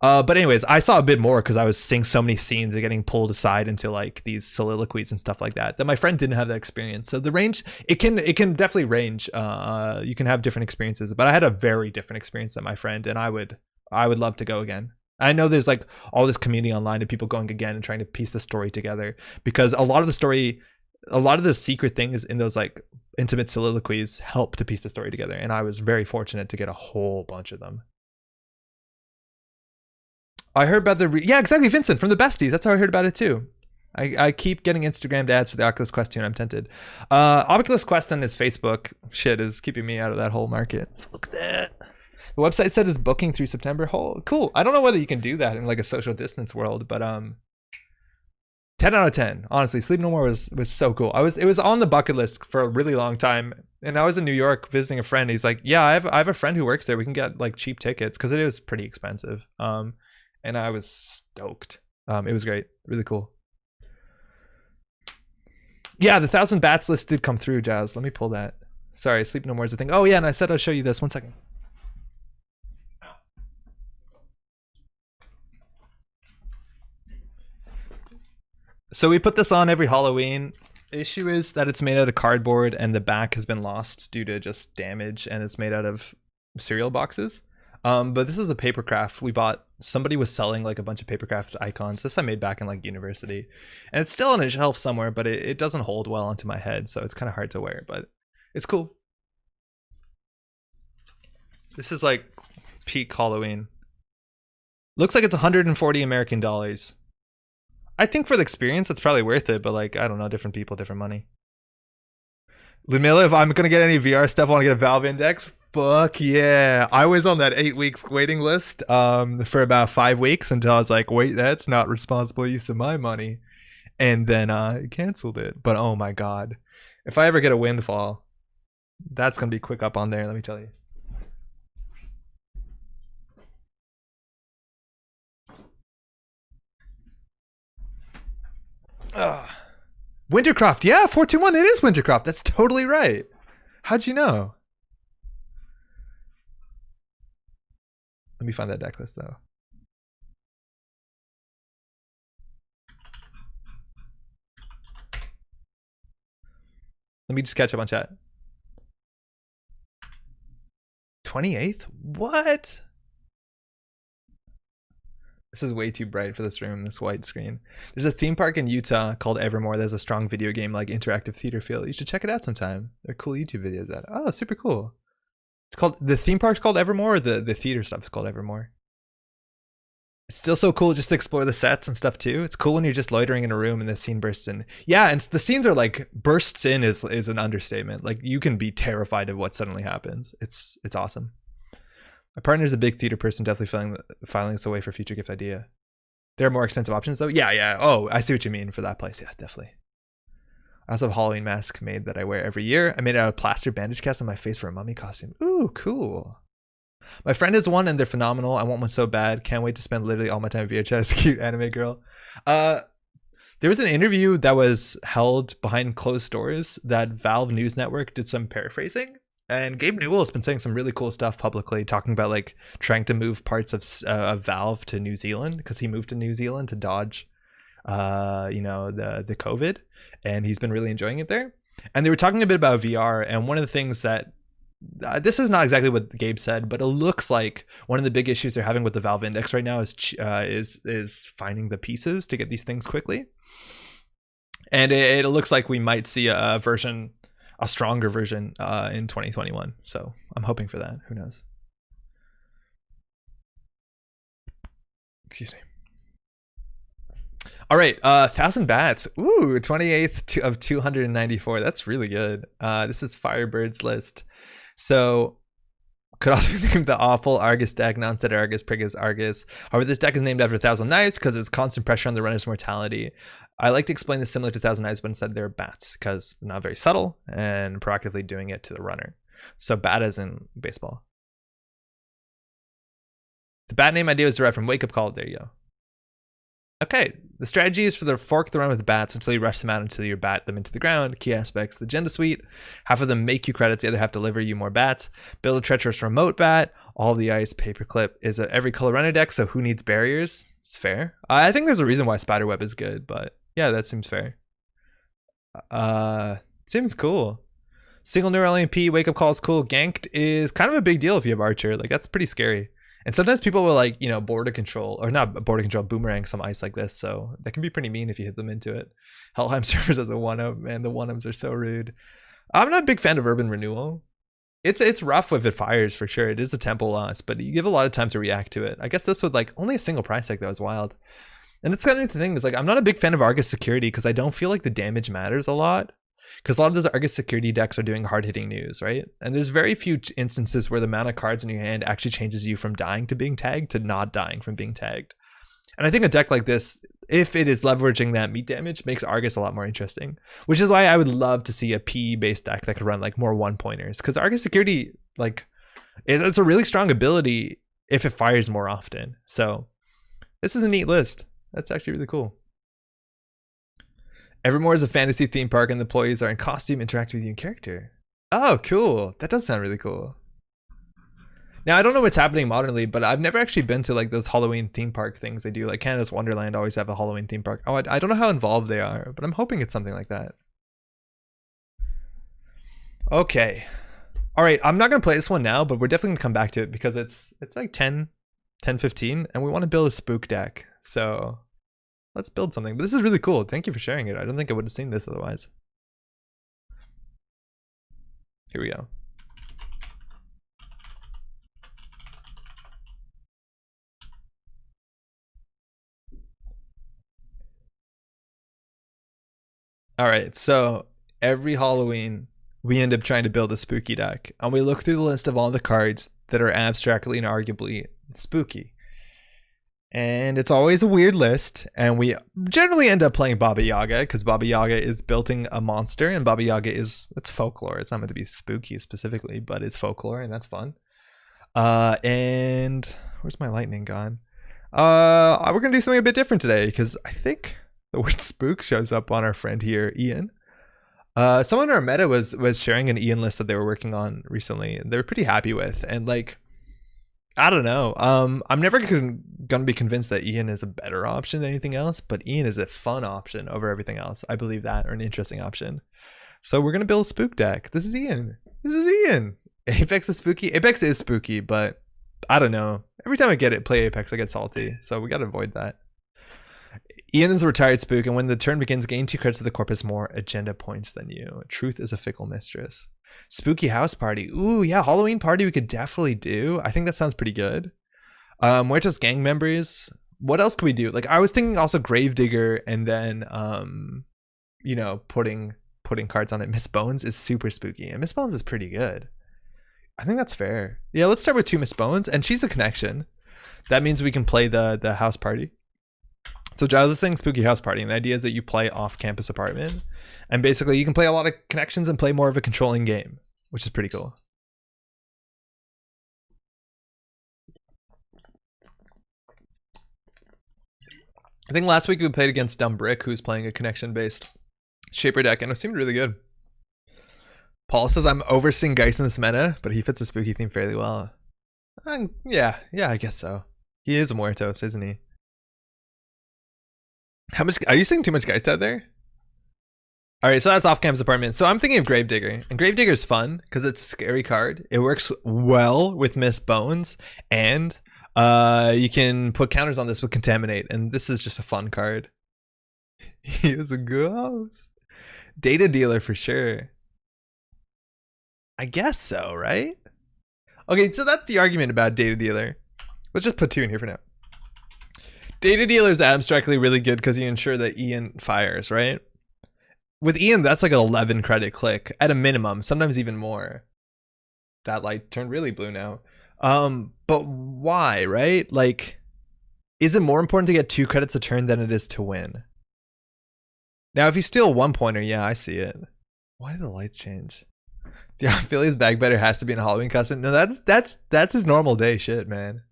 But anyways, I saw a bit more because I was seeing so many scenes and getting pulled aside into like these soliloquies and stuff like that my friend didn't have that experience. So the range, it can definitely range. You can have different experiences, but I had a very different experience than my friend, and I would love to go again. I know there's like all this community online of people going again and trying to piece the story together, because a lot of the secret things in those like intimate soliloquies help to piece the story together, and I was very fortunate to get a whole bunch of them. I heard about yeah, exactly, Vincent from the Besties. That's how I heard about it too. I keep getting Instagrammed ads for the Oculus Quest 2, and I'm tempted. Oculus Quest on his Facebook shit is keeping me out of that whole market. Look at that. The website said it's booking through September. Oh, cool. I don't know whether you can do that in like a social distance world, but 10 out of 10. Honestly, Sleep No More was so cool. It was on the bucket list for a really long time. And I was in New York visiting a friend. He's like, yeah, I have a friend who works there. We can get like cheap tickets, because it is pretty expensive. And I was stoked. It was great. Really cool. Yeah, the 1,000 bats list did come through, Jazz. Let me pull that. Sorry, Sleep No More is a thing. Oh, yeah, and I said I'll show you this. 1 second. So we put this on every Halloween. Issue is that it's made out of cardboard and the back has been lost due to just damage, and it's made out of cereal boxes. But this is a paper craft we bought. Somebody was selling like a bunch of paper craft icons. This I made back in like university, and it's still on a shelf somewhere, but it doesn't hold well onto my head, so it's kind of hard to wear, but it's cool. This is like peak Halloween. Looks like it's 140 American dollars. I think for the experience, it's probably worth it, but like, I don't know, different people, different money. Ludmilla, if I'm gonna get any VR stuff, I want to get a Valve Index. Fuck yeah! I was on that 8 weeks waiting list for about 5 weeks until I was like, wait, that's not responsible use of my money, and then I canceled it. But oh my god, if I ever get a windfall, that's gonna be quick up on there. Let me tell you. Wintercraft, yeah, 421, it is Wintercraft. That's totally right. How'd you know? Let me find that deck list though. Let me just catch up on chat. 28th? What? This is way too bright for this room, this white screen. There's a theme park in Utah called Evermore that has a strong video game like interactive theater feel. You should check it out sometime. They're cool YouTube videos that. Oh, super cool. It's called, the theme park's called Evermore, or the theater stuff's called Evermore? It's still so cool just to explore the sets and stuff too. It's cool when you're just loitering in a room and the scene bursts in. Yeah, and the scenes are like, bursts in is an understatement. Like you can be terrified of what suddenly happens. It's awesome. My partner's a big theater person, definitely filing this away for future gift idea. There are more expensive options though. Yeah. Oh, I see what you mean for that place. Yeah, definitely. I also have a Halloween mask made that I wear every year. I made it out of plaster bandage cast on my face for a mummy costume. Ooh, cool. My friend has one and they're phenomenal. I want one so bad. Can't wait to spend literally all my time VHS. Cute anime girl. There was an interview that was held behind closed doors that Valve News Network did some paraphrasing. And Gabe Newell has been saying some really cool stuff publicly, talking about like trying to move parts of Valve to New Zealand because he moved to New Zealand to dodge, the COVID, and he's been really enjoying it there. And they were talking a bit about VR, and one of the things that this is not exactly what Gabe said, but it looks like one of the big issues they're having with the Valve Index right now is finding the pieces to get these things quickly. And it looks like we might see a stronger version in 2021. So I'm hoping for that. Who knows? Excuse me. All right, 1,000 bats. Ooh, 28th of 294. That's really good. This is Firebird's list. So could also be named the awful Argus deck, non-set Argus, Prigus Argus. However, this deck is named after 1,000 Knives because it's constant pressure on the runner's mortality. I like to explain this similar to 1,000 Knives, but instead they're bats because they're not very subtle and proactively doing it to the runner. So bat as in baseball. The bat name idea was derived from Wake Up Call. There you go. Okay, the strategy is for the fork the run with the bats until you rush them out until you bat them into the ground. Key aspects: the agenda suite. Half of them make you credits, the other half deliver you more bats. Build a treacherous remote bat. All the ice paperclip is a every color runner deck, so who needs barriers? It's fair. I think there's a reason why Spiderweb is good, but yeah, that seems fair. Seems cool. Single neural EMP, wake up call is cool. Ganked is kind of a big deal if you have Archer. Like that's pretty scary. And sometimes people will like, border control, or not border control, boomerang some ice like this. So that can be pretty mean if you hit them into it. Helheim servers as a 1-up, man, the 1-ups are so rude. I'm not a big fan of Urban Renewal. It's rough if it fires for sure. It is a tempo loss, but you give a lot of time to react to it. I guess this would like only a single price tag that was wild. And it's kind of the thing is like, I'm not a big fan of Argus security because I don't feel like the damage matters a lot. Because a lot of those Argus security decks are doing hard-hitting news, right? And there's very few instances where the amount of cards in your hand actually changes you from dying to being tagged to not dying from being tagged. And I think a deck like this, if it is leveraging that meat damage, makes Argus a lot more interesting. Which is why I would love to see a PE-based deck that could run like more one-pointers. Because Argus security, like, it's a really strong ability if it fires more often. So this is a neat list. That's actually really cool. Evermore is a fantasy theme park and the employees are in costume, interacting with you in character. Oh, cool. That does sound really cool. Now I don't know what's happening modernly, but I've never actually been to like those Halloween theme park things they do. Like Canada's Wonderland always have a Halloween theme park. Oh, I don't know how involved they are, but I'm hoping it's something like that. Okay. All right, I'm not gonna play this one now, but we're definitely gonna come back to it because it's like 10:15, and we want to build a spook deck. So let's build something. But this is really cool. Thank you for sharing it. I don't think I would have seen this otherwise. Here we go. All right, so every Halloween we end up trying to build a spooky deck, and we look through the list of all the cards that are abstractly and arguably spooky. And it's always a weird list, and we generally end up playing Baba Yaga because Baba Yaga is building a monster, and Baba Yaga it's folklore. It's not meant to be spooky specifically, but it's folklore, and that's fun. And where's my lightning gone? We're gonna do something a bit different today because I think the word spook shows up on our friend here, Ian. Someone in our meta was sharing an Ian list that they were working on recently, and they were pretty happy with. And like, I don't know. I'm never gonna be convinced that Ian is a better option than anything else, but Ian is a fun option over everything else. I believe that, or an interesting option. So we're gonna build a spook deck. This is Ian. This is Ian. Apex is spooky. Apex is spooky, but I don't know. Every time I play Apex, I get salty. So we gotta avoid that. Ian is a retired spook, and when the turn begins, gain 2 credits of the corpus more agenda points than you. Truth is a fickle mistress. Spooky house party. Ooh, yeah, Halloween party we could definitely do. I think that sounds pretty good. Muertos gang members. What else could we do? Like, I was thinking also Gravedigger, and then you know, putting cards on it. Miss Bones is super spooky, and Miss Bones is pretty good. I think that's fair. Yeah, let's start with 2 Miss Bones, and she's a connection. That means we can play the house party. So Giles is saying spooky house party, and the idea is that you play off-campus apartment, and basically you can play a lot of connections and play more of a controlling game, which is pretty cool. I think last week we played against Dumb Brick, who's playing a connection-based Shaper deck, and it seemed really good. Paul says I'm overseeing Geist in this meta, but he fits the spooky theme fairly well. Yeah, I guess so. He is a Muertos, isn't he? How much are you seeing? Too much Geist out there? All right, so that's off-campus apartment. So I'm thinking of Gravedigger, and Gravedigger's fun because it's a scary card. It works well with Miss Bones, and you can put counters on this with Contaminate, and this is just a fun card. He is a ghost. Data dealer for sure. I guess so, right? Okay, so that's the argument about data dealer. Let's just put 2 in here for now. Data dealer is abstractly really good because you ensure that Ian fires, right? With Ian, that's like an 11 credit click at a minimum, sometimes even more. That light turned really blue now. But why, right? Like, is it more important to get 2 credits a turn than it is to win? Now, if you steal 1 pointer, yeah, I see it. Why did the lights change? The Philly's bag better has to be in a Halloween costume. No, that's his normal day shit, man.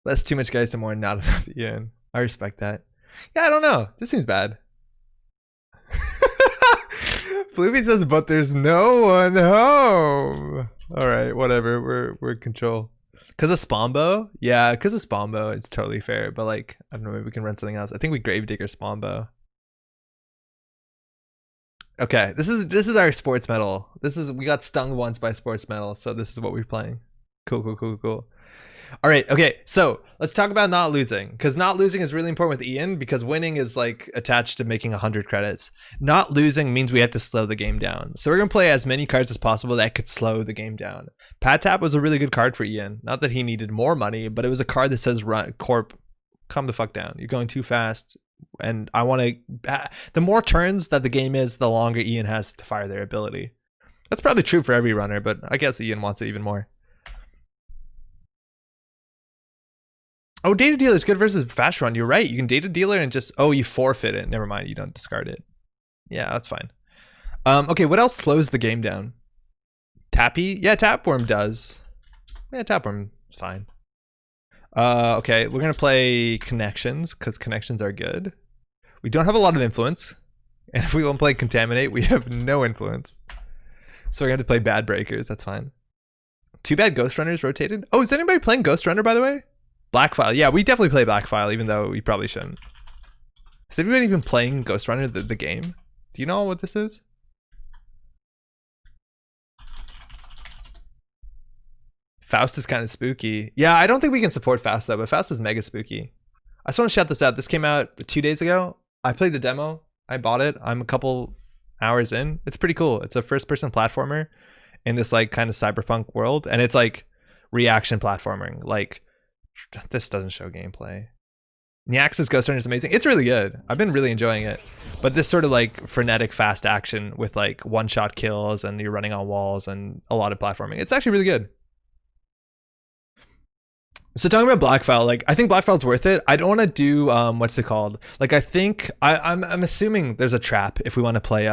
Less too much Geist and more not enough Ian. I respect that. Yeah, I don't know. This seems bad. Floopy says, but there's no one home. All right, whatever. We're in control. Because of Spombo? Yeah, because of Spombo, it's totally fair. But like, I don't know, maybe we can run something else. I think we Gravedigger Spombo. Okay, this is our sports medal. We got stung once by sports medal, so this is what we're playing. Cool. All right, okay, so let's talk about not losing, because not losing is really important with Ian, because winning is like attached to making 100 credits. Not losing means we have to slow the game down. So we're gonna play as many cards as possible that could slow the game down. Pat Tap was a really good card for Ian. Not that he needed more money, but it was a card that says, "Run, Corp, calm the fuck down. You're going too fast." And I want to, the more turns that the game is, the longer Ian has to fire their ability. That's probably true for every runner, but I guess Ian wants it even more. Oh, data dealer is good versus fast run. You're right. You can data dealer and just, oh, you forfeit it. Never mind. You don't discard it. Yeah, that's fine. Okay, what else slows the game down? Tappy? Yeah, Tapworm does. Yeah, Tapworm is fine. Okay, we're going to play Connections because Connections are good. We don't have a lot of influence. And if we won't play Contaminate, we have no influence. So we're going to play Bad Breakers. That's fine. Too bad Ghost Runner's rotated. Oh, is anybody playing Ghost Runner, by the way? Blackfile. Yeah, we definitely play Blackfile, even though we probably shouldn't. Has anybody even playing Ghost Runner, the game? Do you know what this is? Faust is kind of spooky. Yeah, I don't think we can support Faust though, but Faust is mega spooky. I just want to shout this out. This came out 2 days ago. I played the demo. I bought it. I'm a couple hours in. It's pretty cool. It's a first-person platformer in this like kind of cyberpunk world, and it's like reaction platforming. Like, this doesn't show gameplay. Nyax's Ghost Runner is amazing. It's really good. I've been really enjoying it. But this sort of like frenetic fast action with like one-shot kills and you're running on walls and a lot of platforming. It's actually really good. So talking about Blackfile, like I think Blackfile's worth it. I don't want to do what's it called? Like I think I'm assuming there's a trap if we want to play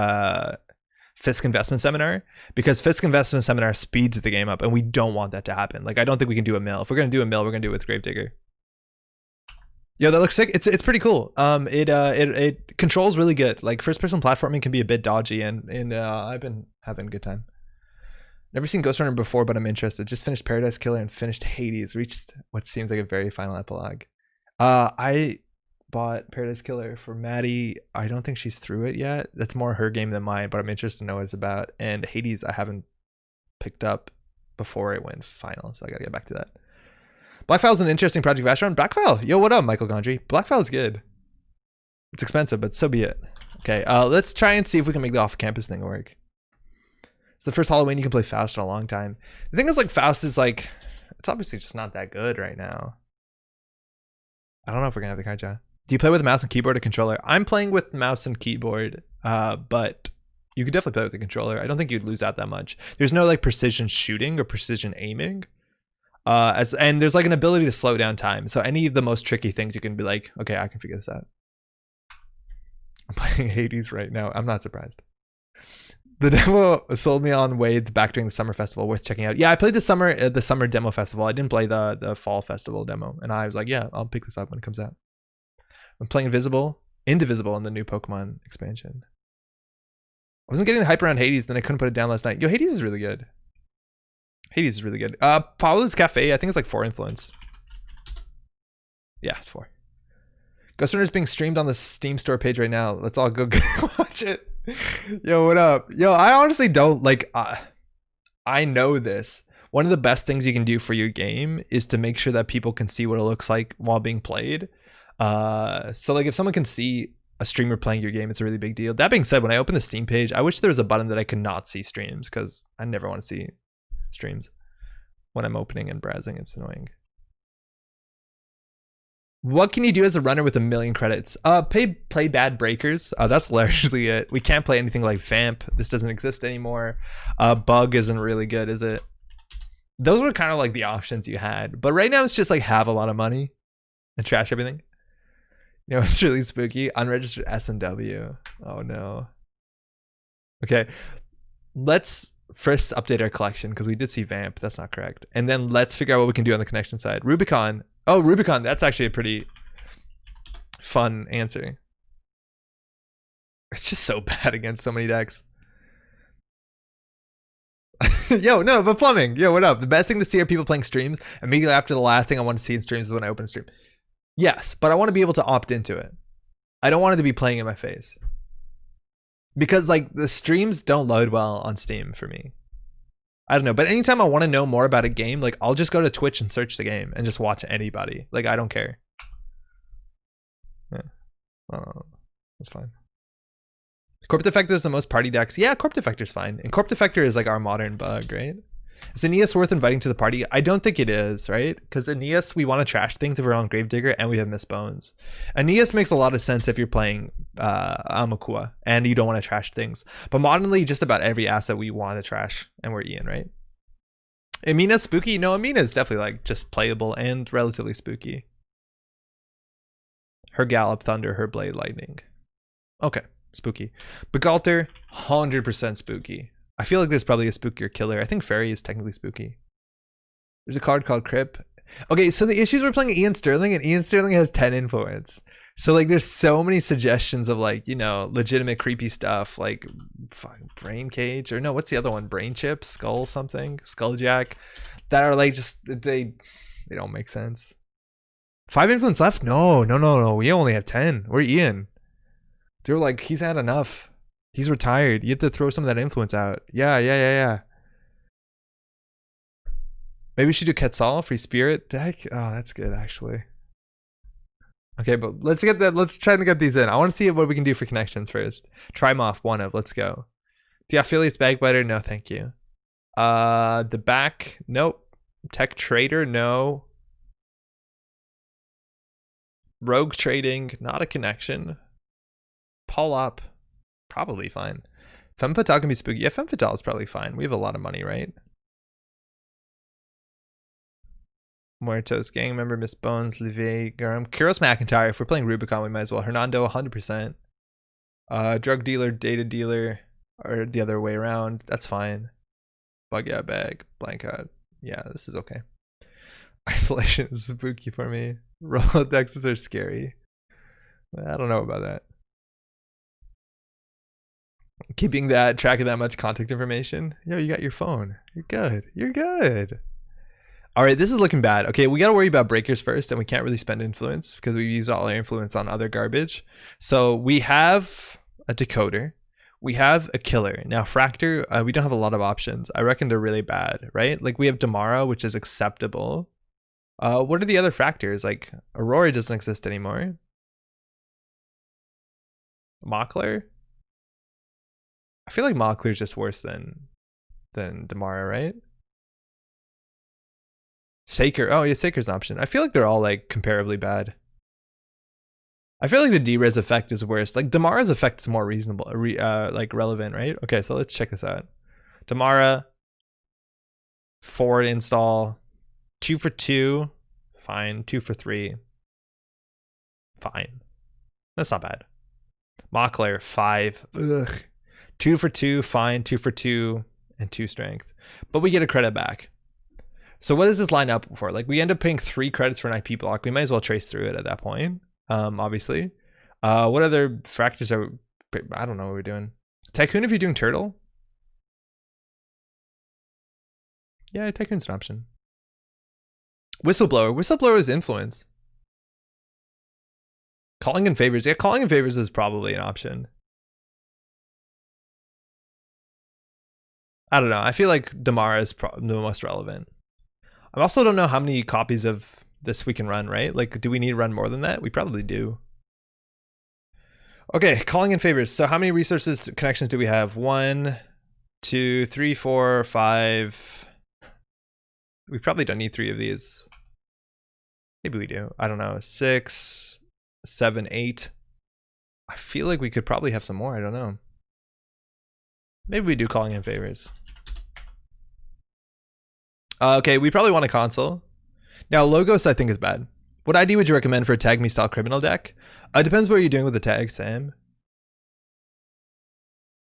Fisk Investment Seminar, because Fisk Investment Seminar speeds the game up and we don't want that to happen. Like I don't think we can do a mill. If we're gonna do a mill, we're gonna do it with Gravedigger. Yo, that looks sick. It's pretty cool. It controls really good. Like first person platforming can be a bit dodgy, and I've been having a good time. Never seen Ghost Runner before, but I'm interested. Just finished Paradise Killer and finished Hades. Reached what seems like a very final epilogue. I bought Paradise Killer for Maddie. I don't think she's through it yet. That's more her game than mine, but I'm interested to know what it's about. And Hades, I haven't picked up before it went final, so I gotta get back to that. Blackfile's an interesting project. Vastron. Blackfile. Yo, what up, Michael Gondry? Blackfile is good. It's expensive, but so be it. Okay, let's try and see if we can make the off-campus thing work. It's the first Halloween you can play Faust in a long time. The thing is, like, Faust is like, it's obviously just not that good right now. I don't know if we're gonna have the card job. Do you play with a mouse and keyboard or controller? I'm playing with mouse and keyboard, but you could definitely play with the controller. I don't think you'd lose out that much. There's no like precision shooting or precision aiming. And there's like an ability to slow down time. So any of the most tricky things you can be like, okay, I can figure this out. I'm playing Hades right now. I'm not surprised. The demo sold me on Wade back during the summer festival. Worth checking out. Yeah, I played the summer demo festival. I didn't play the fall festival demo, and I was like, yeah, I'll pick this up when it comes out. I'm playing Indivisible in the new Pokemon expansion. I wasn't getting the hype around Hades, then I couldn't put it down last night. Yo, Hades is really good. Hades is really good. Paolo's Cafe, I think it's like 4 influence. Yeah, it's 4. Ghost Runner is being streamed on the Steam store page right now. Let's all go watch it. Yo, what up? Yo, I honestly don't like. I know this. One of the best things you can do for your game is to make sure that people can see what it looks like while being played. So like if someone can see a streamer playing your game, it's a really big deal. That being said, when I open the Steam page, I wish there was a button that I could not see streams, because I never want to see streams when I'm opening and browsing. It's annoying. What can you do as a runner with 1 million credits? Play bad breakers. That's largely it. We can't play anything like Vamp. This doesn't exist anymore. Bug isn't really good, is it? Those were kind of like the options you had. But right now it's just like have a lot of money and trash everything. You know, it's really spooky. Unregistered S&W. Oh no. Okay. Let's first update our collection, because we did see Vamp. That's not correct. And then let's figure out what we can do on the connection side. Rubicon. Oh, Rubicon. That's actually a pretty fun answer. It's just so bad against so many decks. Yo, no, but Plumbing. Yo, what up? The best thing to see are people playing streams. Immediately after the last thing I want to see in streams is when I open a stream. Yes, but I want to be able to opt into it. I don't want it to be playing in my face. Because like the streams don't load well on Steam for me. I don't know, but anytime I want to know more about a game, like I'll just go to Twitch and search the game and just watch anybody. Like I don't care. Yeah. That's fine. Corp Defector is the most party decks. Yeah, Corp Defector is fine. And Corp Defector is like our modern bug, right? Is Aeneas worth inviting to the party? I don't think it is, right? Because Aeneas, we want to trash things if we're on Gravedigger and we have Miss Bones. Aeneas makes a lot of sense if you're playing Amakua and you don't want to trash things. But modernly, just about every asset we want to trash, and we're Ian, right? Amina's spooky? No, Amina's definitely like just playable and relatively spooky. Her Gallop Thunder, her Blade Lightning. Okay, spooky. Begalter, 100% spooky. I feel like there's probably a spookier killer. I think Fairy is technically spooky. There's a card called Crip. Okay, so the issues we're playing Ian Sterling, and Ian Sterling has 10 influence. So like there's so many suggestions of like, you know, legitimate creepy stuff like Brain Cage, or no, what's the other one? Brain Chip, Skull something, Skulljack. that are like just they don't make sense. 5 influence left? No. We only have 10. We're Ian. They're like, he's had enough. He's retired. You have to throw some of that influence out. Yeah. Maybe we should do Quetzal, Free Spirit deck. Oh, that's good actually. Okay, but let's get that. Let's try to get these in. I want to see what we can do for connections first. Try them off. One of. Let's go. The affiliates Bagbiter. No, thank you. The back. Nope. Tech Trader. No. Rogue Trading. Not a connection. Pull up. Probably fine. Femme Fatale can be spooky. Yeah, Femme Fatale is probably fine. We have a lot of money, right? Muertos, gang member, Miss Bones, Livier, Garam, Kiros McIntyre. If we're playing Rubicon, we might as well. Hernando, 100%. Drug dealer, data dealer, or the other way around. That's fine. Bug out bag, blank out. Yeah, this is okay. Isolation is spooky for me. Rolodexes are scary. I don't know about that. Keeping that track of that much contact information. Yo, you got your phone. You're good. You're good. All right, this is looking bad. Okay, we got to worry about breakers first, and we can't really spend influence because we've used all our influence on other garbage. So we have a decoder. We have a killer. Now, Fractor, we don't have a lot of options. I reckon they're really bad, right? Like, we have Damara, which is acceptable. What are the other Fractors? Like, Aurora doesn't exist anymore. Mockler? I feel like Mockler is just worse than Damara, right? Saker. Oh, yeah, Saker's an option. I feel like they're all like comparably bad. I feel like the D-Res effect is worse. Like Damara's effect is more reasonable, like relevant, right? Okay, so let's check this out. Damara, forward install, 2 for 2, fine. 2 for 3, fine. That's not bad. Mockler, 5, ugh. 2 for 2, fine. 2 for 2, and 2 strength. But we get a credit back. So what does this line up for? Like we end up paying 3 credits for an IP block. We might as well trace through it at that point. Obviously. What other fractors are? I don't know what we're doing. Tycoon if you're doing turtle. Yeah, Tycoon's an option. Whistleblower. Whistleblower is influence. Calling in favors. Yeah, calling in favors is probably an option. I don't know. I feel like Damara is the most relevant. I also don't know how many copies of this we can run, right? Like, do we need to run more than that? We probably do. Okay, calling in favors. So how many resources connections do we have? 1, 2, 3, 4, 5. We probably don't need 3 of these. Maybe we do. I don't know. 6, 7, 8. I feel like we could probably have some more. I don't know. Maybe we do calling in favors. Okay, we probably want a console. Now, Logos I think is bad. What ID would you recommend for a Tag Me style criminal deck? Depends what you're doing with the tags, Sam.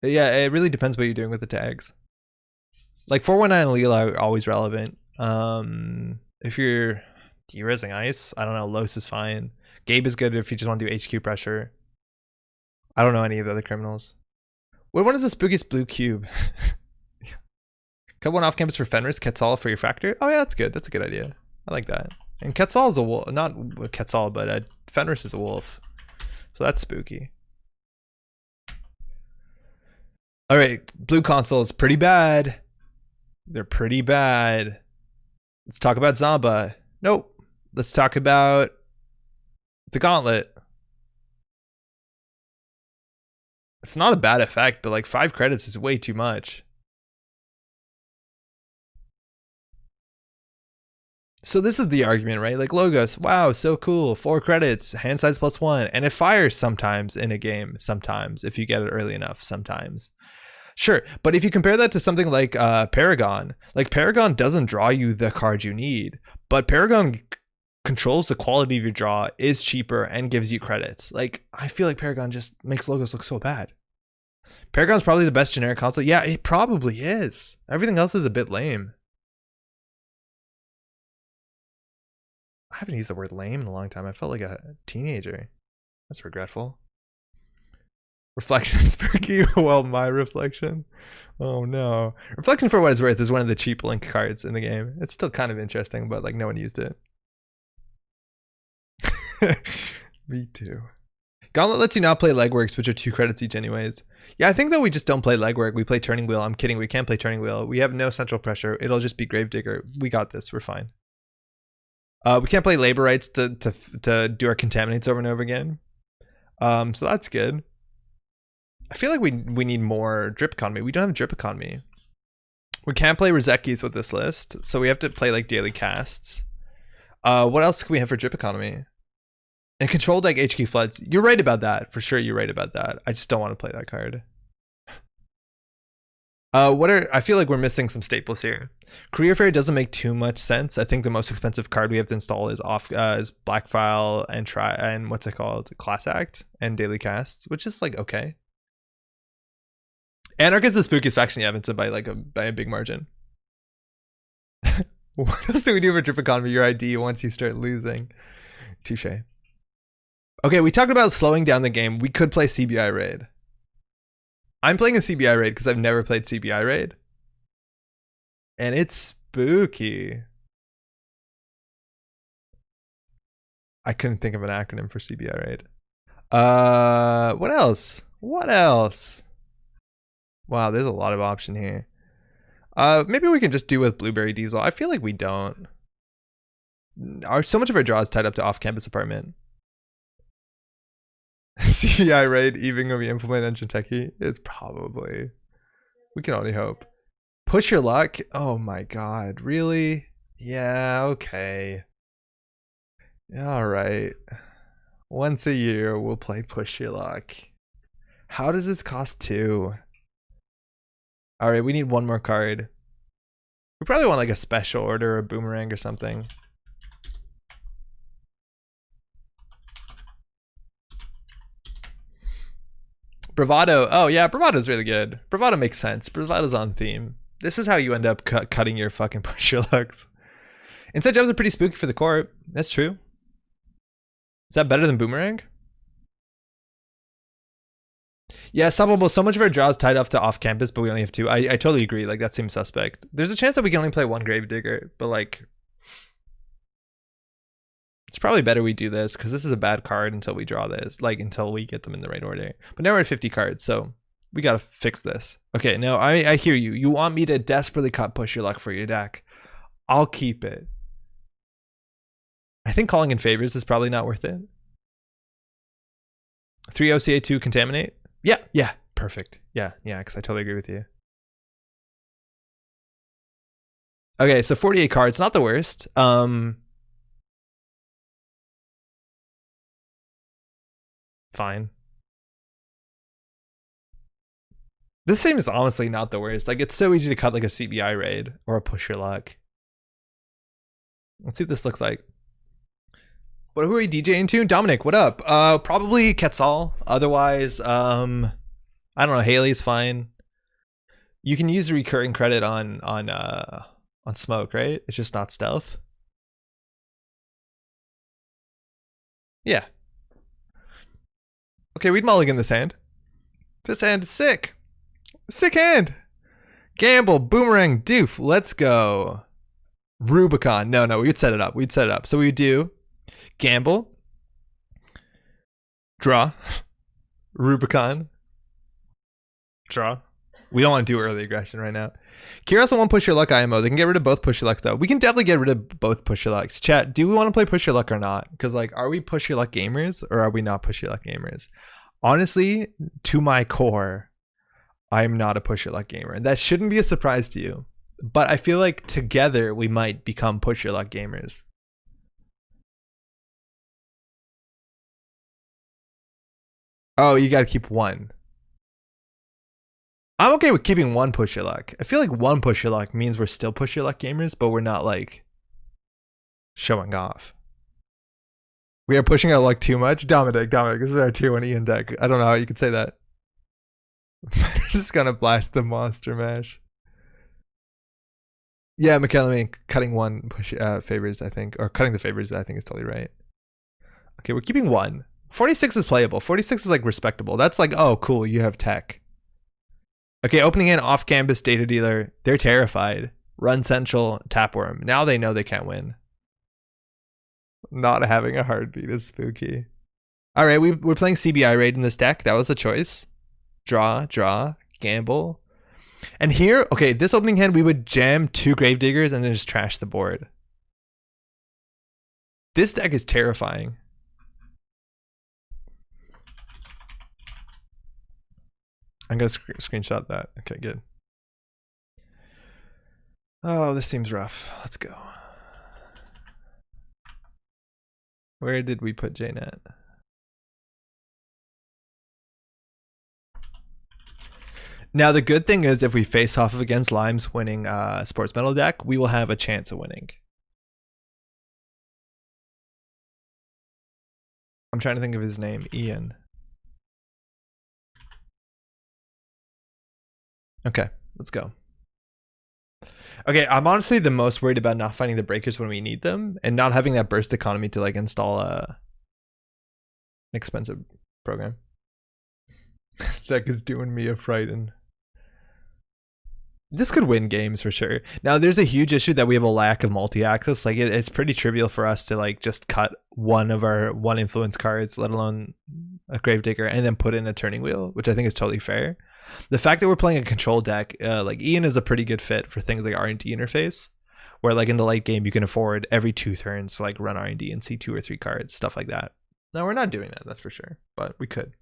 Yeah, it really depends what you're doing with the tags. Like 419 and Leela are always relevant. If you're de-resing ice, I don't know, Los is fine. Gabe is good if you just want to do HQ pressure. I don't know any of the other criminals. What one is the spookiest blue cube? Cut one off campus for Fenris, Quetzal for your Fractor. Oh yeah, that's good. That's a good idea. I like that. And Quetzal is a wolf, not Quetzal, but Fenris is a wolf. So that's spooky. All right, blue console is pretty bad. They're pretty bad. Let's talk about Zamba. Nope. Let's talk about the Gauntlet. It's not a bad effect, but like 5 credits is way too much. So this is the argument, right? Like Logos, wow, so cool. 4 credits, hand size +1. And it fires sometimes in a game, sometimes, if you get it early enough, sometimes. Sure, but if you compare that to something like Paragon, like Paragon doesn't draw you the card you need, but Paragon controls the quality of your draw, is cheaper, and gives you credits. Like, I feel like Paragon just makes Logos look so bad. Paragon's probably the best generic console. Yeah, it probably is. Everything else is a bit lame. I haven't used the word lame in a long time. I felt like a teenager. That's regretful. Reflection spooky. Well, my reflection. Oh no. Reflection, for what it's worth, is one of the cheap link cards in the game. It's still kind of interesting, but like no one used it. Me too. Gauntlet lets you now play legworks, which are 2 credits each anyways. Yeah, I think that we just don't play legwork. We play turning wheel. I'm kidding. We can't play turning wheel. We have no central pressure. It'll just be gravedigger. We got this. We're fine. We can't play labor rights to do our contaminates over and over again. So that's good. I feel like we need more drip economy. We don't have drip economy. We can't play Rozekis with this list, so we have to play like daily casts. What else can we have for drip economy? And control deck HQ floods. You're right about that. For sure, you're right about that. I just don't want to play that card. I feel like we're missing some staples here. Career Fair doesn't make too much sense. I think the most expensive card we have to install is is Black File and what's it called? Class Act and Daily Casts, which is like okay. Anarch is the spookiest faction in Evanston by a big margin. What else do we do for drip economy? Your ID once you start losing. Touche. Okay, we talked about slowing down the game. We could play CBI Raid. I'm playing a CBI Raid because I've never played CBI Raid. And it's spooky. I couldn't think of an acronym for CBI Raid. What else? What else? Wow, there's a lot of option here. Maybe we can just do with Blueberry Diesel. I feel like we don't. So much of our draw is tied up to off-campus apartment. CBI Raid, even when we implement Engine Techie, is probably. We can only hope. Push Your Luck? Oh my god, really? Yeah, okay. Alright. Once a year, we'll play Push Your Luck. How does this cost 2? Alright, we need one more card. We probably want like a special order or a boomerang or something. Bravado. Oh yeah, Bravado's really good. Bravado makes sense. Bravado's on theme. This is how you end up cutting your fucking Push Your Lucks. Inside jobs are pretty spooky for the court. That's true. Is that better than boomerang? Yeah, stoppable. So much of our draws tied off to off campus, but we only have 2. I totally agree. Like that seems suspect. There's a chance that we can only play 1 Gravedigger, but like it's probably better we do this because this is a bad card until we draw this, like until we get them in the right order. But now we're at 50 cards, so we gotta fix this. Okay, no, I hear you. You want me to desperately cut Push Your Luck for your deck. I'll keep it. I think calling in favors is probably not worth it. 3 OCA 2 Contaminate. Yeah, perfect. Yeah, because I totally agree with you. Okay, so 48 cards, not the worst. Fine. This seems honestly not the worst. Like it's so easy to cut like a CBI Raid or a Push Your Luck. Let's see what this looks like. What, who are we DJing to? Dominic, what up? Probably Quetzal. Otherwise, I don't know. Haley's fine. You can use recurring credit on smoke, right? It's just not stealth. Yeah. Okay, we'd mulligan this hand. This hand is sick. Sick hand. Gamble, boomerang, doof. Let's go. Rubicon. No, we'd set it up. So we would do gamble, draw, Rubicon, draw. We don't want to do early aggression right now. Kira won't Push Your Luck IMO. They can get rid of both Push Your Lucks though. We can definitely get rid of both Push Your Lucks. Chat, do we want to play Push Your Luck or not? Because like, are we Push Your Luck gamers or are we not Push Your Luck gamers? Honestly, to my core, I'm not a Push Your Luck gamer. And that shouldn't be a surprise to you. But I feel like together we might become Push Your Luck gamers. Oh, you got to keep 1. I'm okay with keeping 1 Push Your Luck. I feel like 1 Push Your Luck means we're still Push Your Luck gamers, but we're not like showing off. We are pushing our luck too much. Dominic, this is our tier 1 Ian deck. I don't know how you could say that. We're just gonna blast the monster mash. Yeah, McKellen, cutting 1 push favors, I think, or cutting the favors, I think is totally right. Okay, we're keeping 1. 46 is playable. 46 is like respectable. That's like, oh, cool, you have tech. Okay, opening hand off campus data dealer. They're terrified. Run central, tapworm. Now they know they can't win. Not having a heartbeat is spooky. All right, we're playing CBI raid in this deck. That was the choice. Draw, gamble. And here, okay, this opening hand, we would jam 2 Gravediggers and then just trash the board. This deck is terrifying. I'm going to screenshot that. Okay, good. Oh, this seems rough. Let's go. Where did we put JNet? Now, the good thing is if we face off against Lime's winning Sports Metal deck, we will have a chance of winning. I'm trying to think of his name. Ian. Okay, let's go. Okay, I'm honestly the most worried about not finding the breakers when we need them and not having that burst economy to like install an expensive program. Deck is doing me a frighten. This could win games for sure. Now, there's a huge issue that we have a lack of multi-access. Like, it's pretty trivial for us to like just cut one of our one influence cards, let alone a Gravedigger, and then put in a turning wheel, which I think is totally fair. The fact that we're playing a control deck, like Ian is a pretty good fit for things like R&D interface, where like in the late game you can afford every 2 turns to like run R&D and see 2 or 3 cards, stuff like that. No, we're not doing that, that's for sure, but we could.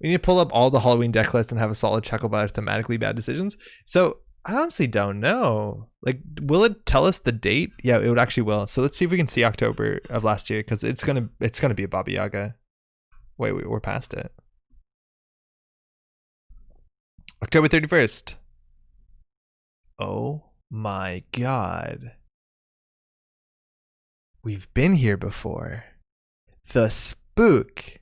We need to pull up all the Halloween deck lists and have a solid check about thematically bad decisions. So I honestly don't know. Like, will it tell us the date? Yeah, it would actually will. So let's see if we can see October of last year, because it's gonna be a Baba Yaga. Wait, we're past it. October 31st. Oh my god. We've been here before. The Spook.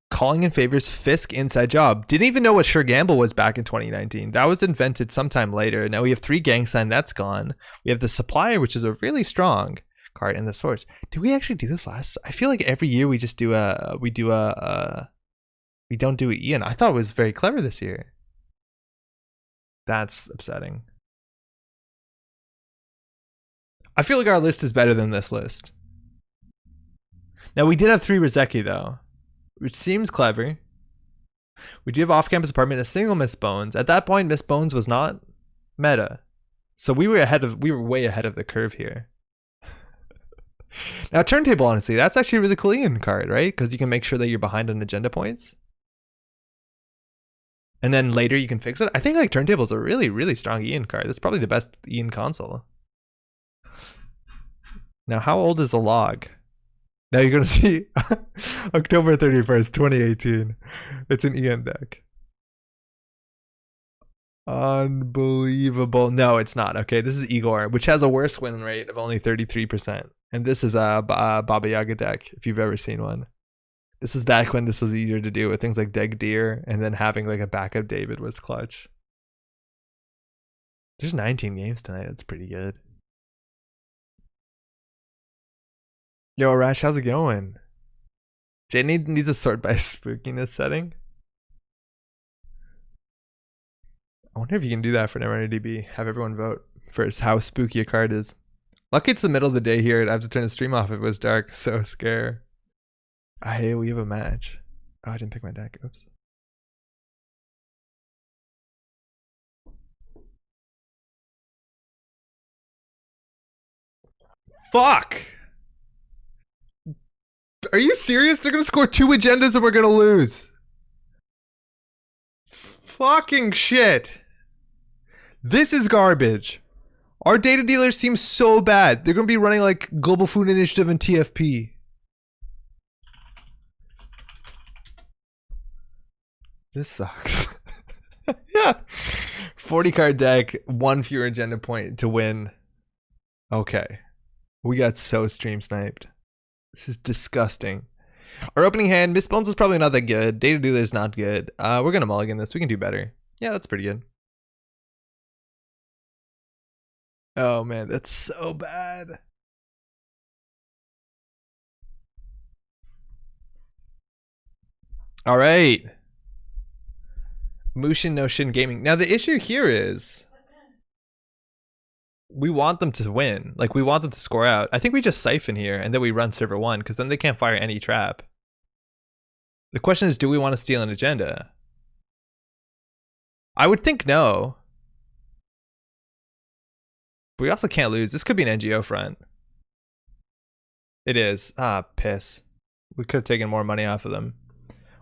Calling in favors Fisk inside job. Didn't even know what Sure Gamble was back in 2019. That was invented sometime later. Now we have 3 Gang Sign, that's gone. We have the Supplier, which is a really strong card, and the Source. Did we actually do this last? I feel like every year we just do we don't do Ian. I thought it was very clever this year. That's upsetting. I feel like our list is better than this list. Now we did have 3 Rozeki though, which seems clever. We do have off-campus apartment, a single Miss Bones. At that point, Miss Bones was not meta, so we were way ahead of the curve here. Now, Turntable, honestly, that's actually a really cool Ian card, right? Because you can make sure that you're behind on agenda points, and then later you can fix it. I think like Turntable is a really, really strong Ian card. That's probably the best Ian console. Now, how old is the log? Now you're going to see October 31st, 2018. It's an Ian deck. Unbelievable. No, it's not. Okay, this is Igor, which has a worse win rate of only 33%. And this is a Baba Yaga deck, if you've ever seen one. This is back when this was easier to do with things like Deg Deer, and then having like a backup David was clutch. There's 19 games tonight. That's pretty good. Yo, Rash, how's it going? Jay needs a sort by spookiness setting. I wonder if you can do that for Netrunner DB. Have everyone vote for how spooky a card is. Lucky it's the middle of the day here. I'd have to turn the stream off if it was dark. So scare. Hey, we have a match. Oh, I didn't pick my deck. Oops. Fuck! Are you serious? They're gonna score 2 agendas and we're gonna lose. Fucking shit. This is garbage. Our data dealers seem so bad. They're gonna be running like Global Food Initiative and TFP. This sucks. Yeah. 40 card deck, 1 fewer agenda point to win. Okay. We got so stream sniped. This is disgusting. Our opening hand, Miss Bones is probably not that good. Data Dealer is not good. We're gonna mulligan this. We can do better. Yeah, that's pretty good. Oh man, that's so bad. All right. Mushin no Shin Gaming. Now the issue here is we want them to win. Like we want them to score out. I think we just siphon here and then we run server 1 because then they can't fire any trap. The question is, do we want to steal an agenda? I would think no. But we also can't lose. This could be an NGO front. It is. Ah, piss. We could have taken more money off of them.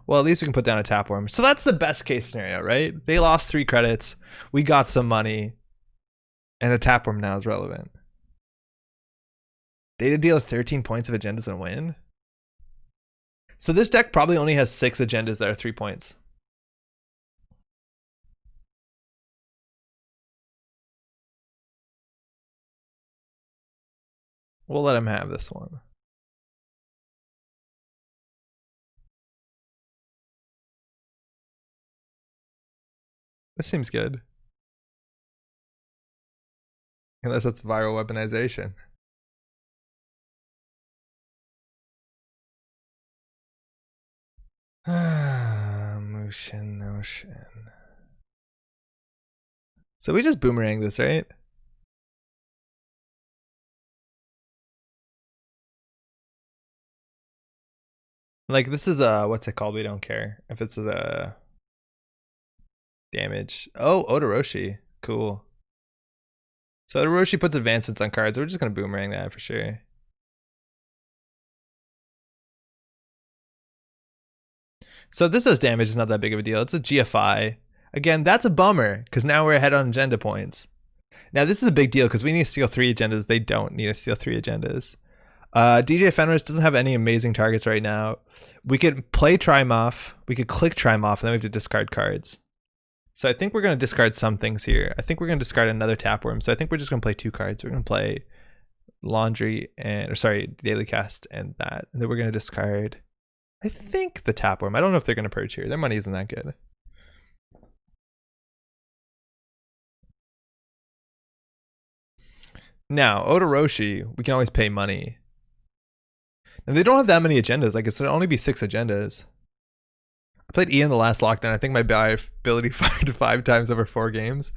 Well, at least we can put down a tapworm. So that's the best case scenario, right? They lost 3 credits. We got some money. And the tapworm now is relevant. Data deal 13 points of agendas and win. So this deck probably only has 6 agendas that are 3 points. We'll let him have this one. This seems good. Unless it's viral weaponization. Mushin, no shin. So we just boomerang this, right? Like this is what's it called? We don't care if it's a damage. Oh, Odoroshi, cool. So Odoroshi puts advancements on cards. We're just gonna boomerang that for sure. So this does damage. It's not that big of a deal. It's a GFI. Again, that's a bummer because now we're ahead on agenda points. Now this is a big deal because we need to steal 3 agendas. They don't need to steal 3 agendas. DJ Fenris doesn't have any amazing targets right now. We could play Trimoff. We could click Trimoff, and then we have to discard cards. So I think we're going to discard some things here. I think we're going to discard another Tapworm. So I think we're just going to play 2 cards. We're going to play Laundry and, or sorry, Daily Cast and that. And then we're going to discard, I think, the Tapworm. I don't know if they're going to purge here. Their money isn't that good. Now, Odoroshi, we can always pay money. And they don't have that many agendas. Like, it's going to only be 6 agendas. I played Ian the last lockdown. I think my ability fired 5 times over 4 games.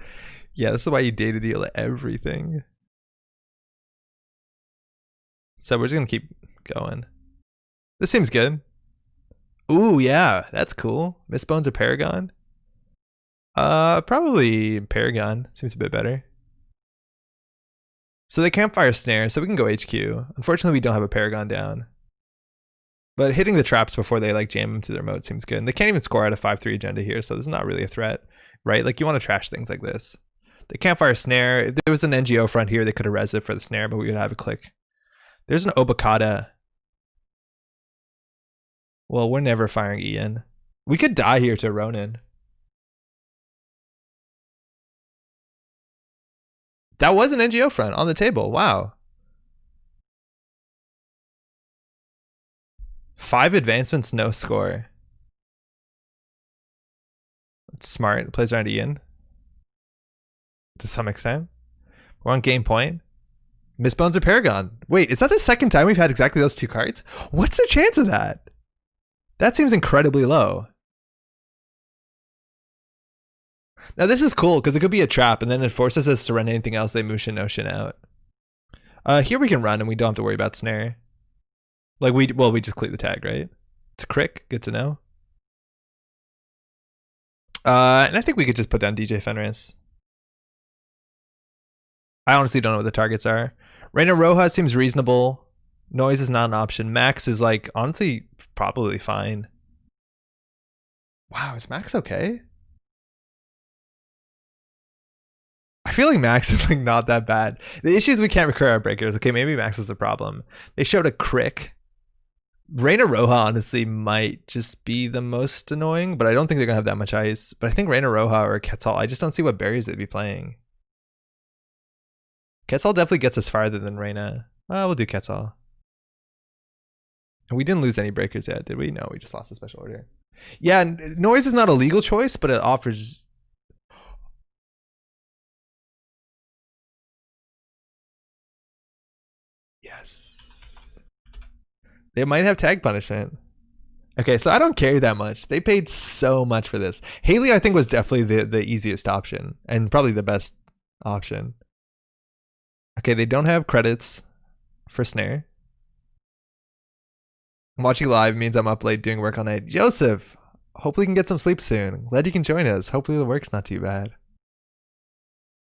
Yeah, this is why you data deal everything. So we're just going to keep going. This seems good. Ooh, yeah, that's cool. Mistbones or Paragon? Probably Paragon. Seems a bit better. So they can't fire Snare, so we can go HQ. Unfortunately, we don't have a Paragon down. But hitting the traps before they like jam them to their mode seems good. And they can't even score out a 5-3 agenda here, so this is not really a threat, right? Like you want to trash things like this. They can't fire Snare. If there was an NGO front here, they could have res it for the Snare, but we would have a click. There's an Obokata. Well, we're never firing Ian. We could die here to Ronin. That was an NGO front on the table. Wow. 5 advancements, no score. It's smart. It plays around Ian. To some extent. We're on game point. Mistbones or Paragon. Wait, is that the second time we've had exactly those 2 cards? What's the chance of that? That seems incredibly low. Now this is cool because it could be a trap and then it forces us to run anything else they Mushin no Shin out. Here we can run and we don't have to worry about Snare. Like we just clear the tag, right? It's a crick, good to know. And I think we could just put down DJ Fenris. I honestly don't know what the targets are. Reina Roja seems reasonable. Noise is not an option. Max is like, honestly, probably fine. Wow, is Max okay? I feel like Max is like not that bad. The issue is we can't recur our breakers. Okay, maybe Max is a problem. They showed a crick. Reina Roja honestly might just be the most annoying, but I don't think they're gonna have that much ice. But I think Reina Roja or Quetzal, I just don't see what berries they'd be playing. Quetzal definitely gets us farther than Reina. We'll do Quetzal. And we didn't lose any breakers yet, did we? No, we just lost a special order. Yeah, Noise is not a legal choice, but it offers... Yes. They might have tag punishment. Okay, so I don't care that much. They paid so much for this. Haley, I think, was definitely the easiest option and probably the best option. Okay, they don't have credits for snare. Watching live means I'm up late doing work all night. Joseph, hopefully you can get some sleep soon. Glad you can join us. Hopefully the work's not too bad.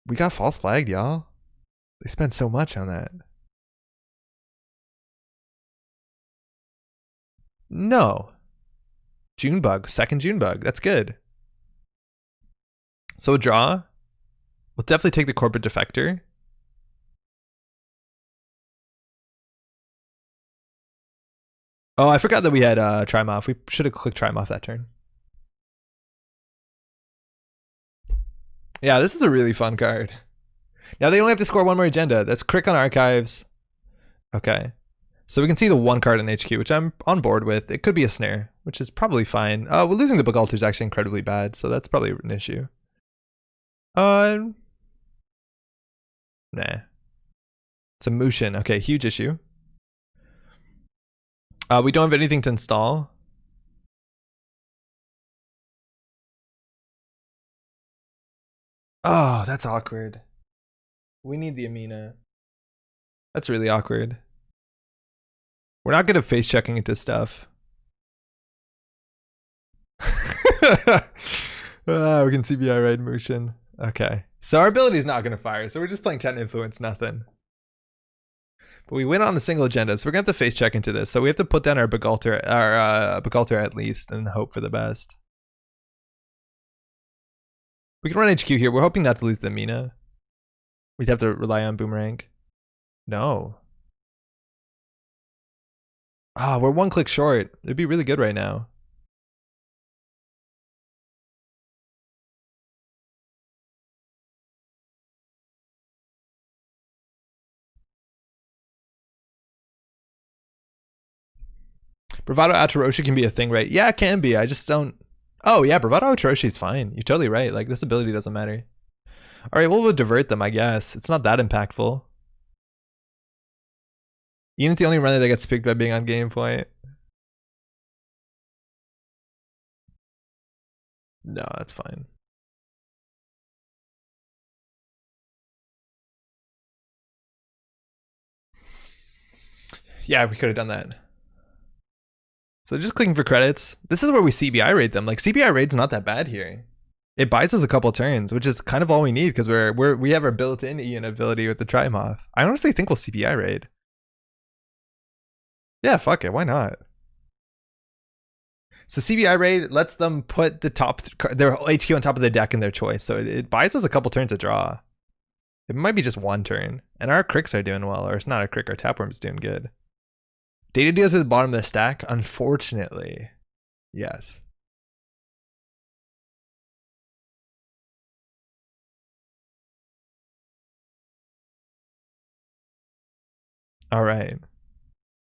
We got false flagged, y'all. They spent so much on that. No. June bug. Second June bug. That's good. So a draw. We'll definitely take the corporate defector. Oh, I forgot that we had Trim off. We should have clicked Trim off that turn. Yeah, this is a really fun card. Now they only have to score one more agenda. That's Crick on Archives. Okay. So we can see the one card in HQ, which I'm on board with. It could be a snare, which is probably fine. We're losing the Book Altar is actually incredibly bad, so that's probably an issue. Nah. It's a Mushin. Okay, huge issue. We don't have anything to install. Oh, that's awkward. We need the Amina. That's really awkward. We're not good at face checking into stuff. We can CBI right motion. Okay. So our ability is not going to fire. So we're just playing 10 influence, nothing. But we win on a single agenda. So we're going to have to face check into this. So we have to put down our Begalter, at least, and hope for the best. We can run HQ here. We're hoping not to lose the Mina. We'd have to rely on Boomerang. No. Ah, we're one click short. It'd be really good right now. Bravado Atroroshi can be a thing, right? Yeah, it can be. I just don't. Oh, yeah, Bravado Atroroshi is fine. You're totally right. Like, this ability doesn't matter. All right, well, we'll divert them, I guess. It's not that impactful. Ian's the only runner that gets picked by being on game point. No, that's fine. Yeah, we could have done that. So just clicking for credits. This is where we CBI rate them. Like, CBI rate's not that bad here. It buys us a couple turns, which is kind of all we need because we have our built-in Ian ability with the Trimoff. I honestly think we'll CBI raid. Yeah, fuck it. Why not? So CBI raid lets them put their HQ on top of the deck in their choice. So it buys us a couple turns to draw. It might be just one turn. And our Cricks are doing well. Or it's not a Crick, our Tapeworm's doing good. Data deals at the bottom of the stack, unfortunately. Yes. All right.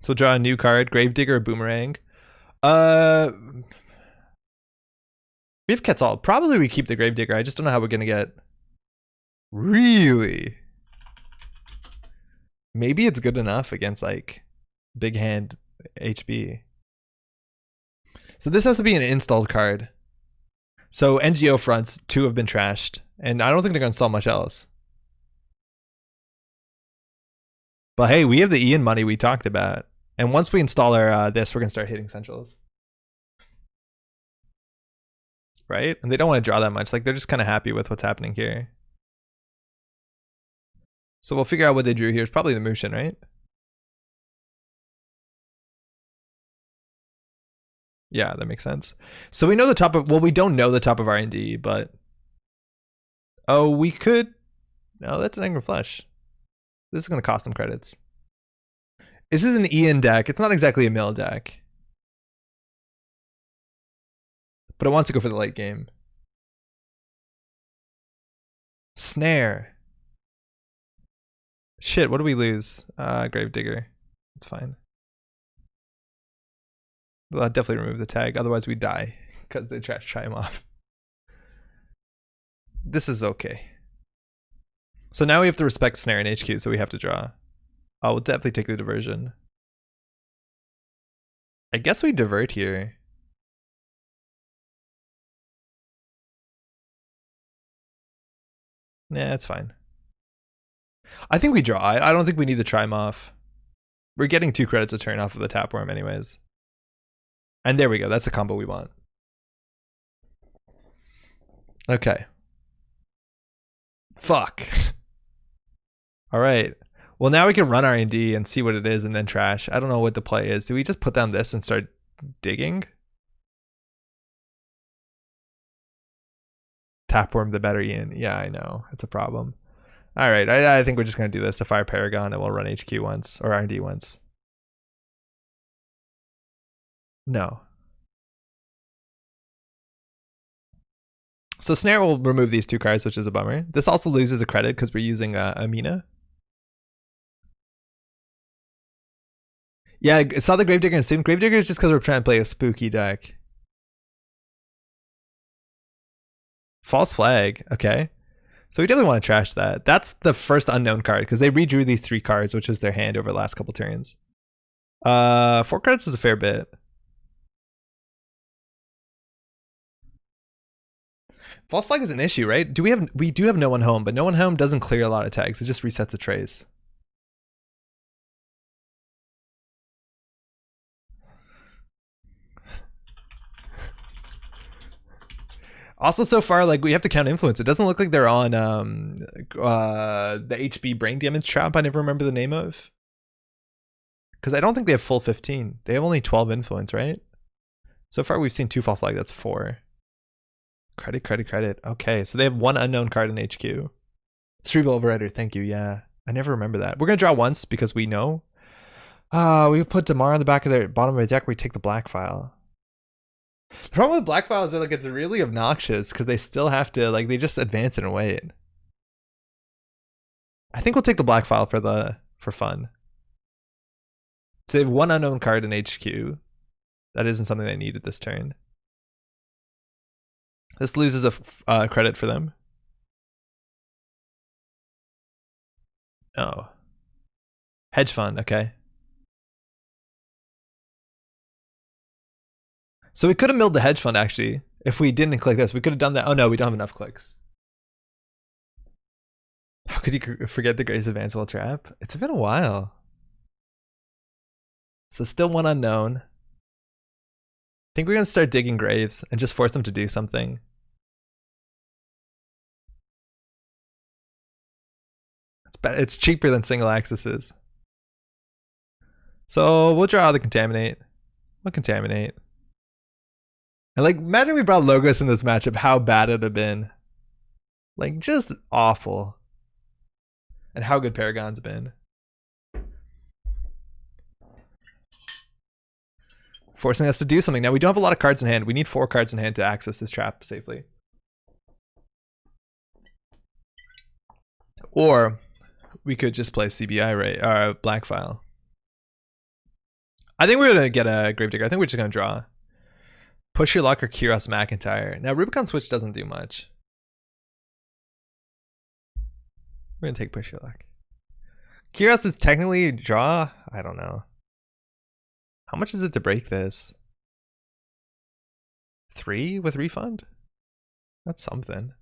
So we'll draw a new card, Gravedigger or Boomerang. We have Quetzal. Probably we keep the Gravedigger. I just don't know how we're gonna get. Really? Maybe it's good enough against like big hand HB. So this has to be an installed card. So NGO fronts, 2 have been trashed. And I don't think they're gonna install much else. But hey, we have the Ian money we talked about. And once we install our this, we're gonna start hitting centrals. Right? And they don't want to draw that much. Like, they're just kind of happy with what's happening here. So we'll figure out what they drew here. It's probably the Mushin, right? Yeah, that makes sense. So we know the top of, well, we don't know the top of R&D, but oh, we could. No, that's an Angry Flush. This is going to cost them credits. This is an Ian deck. It's not exactly a mill deck, but it wants to go for the late game. Snare. Shit, what do we lose? Gravedigger. It's fine. We'll definitely remove the tag, otherwise we die because they try him off. This is okay. So now we have to respect Snare and HQ, so we have to draw. We'll definitely take the diversion. I guess we divert here. Nah, it's fine. I think we draw. I don't think we need to try him off. We're getting 2 credits a turn off of the Tapworm anyways. And there we go. That's the combo we want. Okay. Fuck. All right. Well, now we can run R&D and see what it is and then trash. I don't know what the play is. Do we just put down this and start digging? Tapworm the better Ian. Yeah, I know. It's a problem. All right. I think we're just going to do this to fire Paragon and we'll run HQ once or R&D once. No. So Snare will remove these 2 cards, which is a bummer. This also loses a credit because we're using Amina. Yeah, I saw the Gravedigger and assumed Gravedigger is just because we're trying to play a spooky deck. False Flag, okay. So we definitely want to trash that. That's the first unknown card because they redrew these 3 cards, which was their hand over the last couple turns. 4 cards is a fair bit. False Flag is an issue, right? We do have No One Home, but No One Home doesn't clear a lot of tags. It just resets a trace. Also, so far, like we have to count influence. It doesn't look like they're on the HB Brain Damage Trap. I never remember the name of. Because I don't think they have full 15. They have only 12 influence, right? So far, we've seen 2 false flag. That's 4. Credit. Okay, so they have 1 unknown card in HQ. Cerebral Overrider, thank you. Yeah, I never remember that. We're gonna draw once because we know. We put Damar on the back of their bottom of the deck. We take the black file. The problem with black file is that like it's really obnoxious because they still have to like they just advance it and wait. I think we'll take the black file for fun. So they have 1 unknown card in HQ. That isn't something they needed this turn. This loses a credit for them. Oh. Hedge fund, okay. So we could have milled the hedge fund actually. If we didn't click this, we could have done that. Oh no, we don't have enough clicks. How could you forget the Grace Advanceable Trap? It's been a while. So still 1 unknown. I think we're gonna start digging graves and just force them to do something. It's cheaper than single accesses. So we'll draw the Contaminate. We'll Contaminate. And like, imagine we brought Logos in this matchup, how bad it'd have been. Like, just awful. And how good Paragon's been. Forcing us to do something. Now, we don't have a lot of cards in hand. We need 4 cards in hand to access this trap safely. Or we could just play CBI right, black file. I think we're gonna get a Gravedigger. I think we're just gonna draw. Push Your Luck or Kiros McIntyre. Now Rubicon Switch doesn't do much. We're gonna take Push Your Luck. Kiros is technically draw. I don't know. How much is it to break this? 3 with refund? That's something.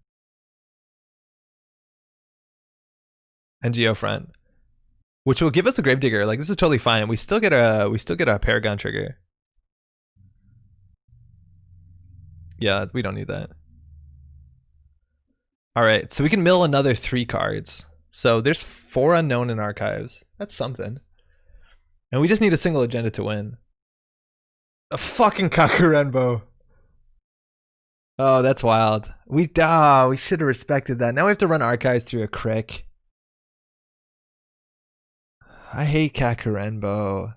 And Geofront, which will give us a Gravedigger. Like this is totally fine. We still get a Paragon trigger. Yeah, we don't need that. All right, so we can mill another 3 cards. So there's 4 unknown in archives. That's something. And we just need a single agenda to win. A fucking Kakurenbo. Oh, that's wild. We should have respected that. Now we have to run archives through a crick. I hate Kakurenbo.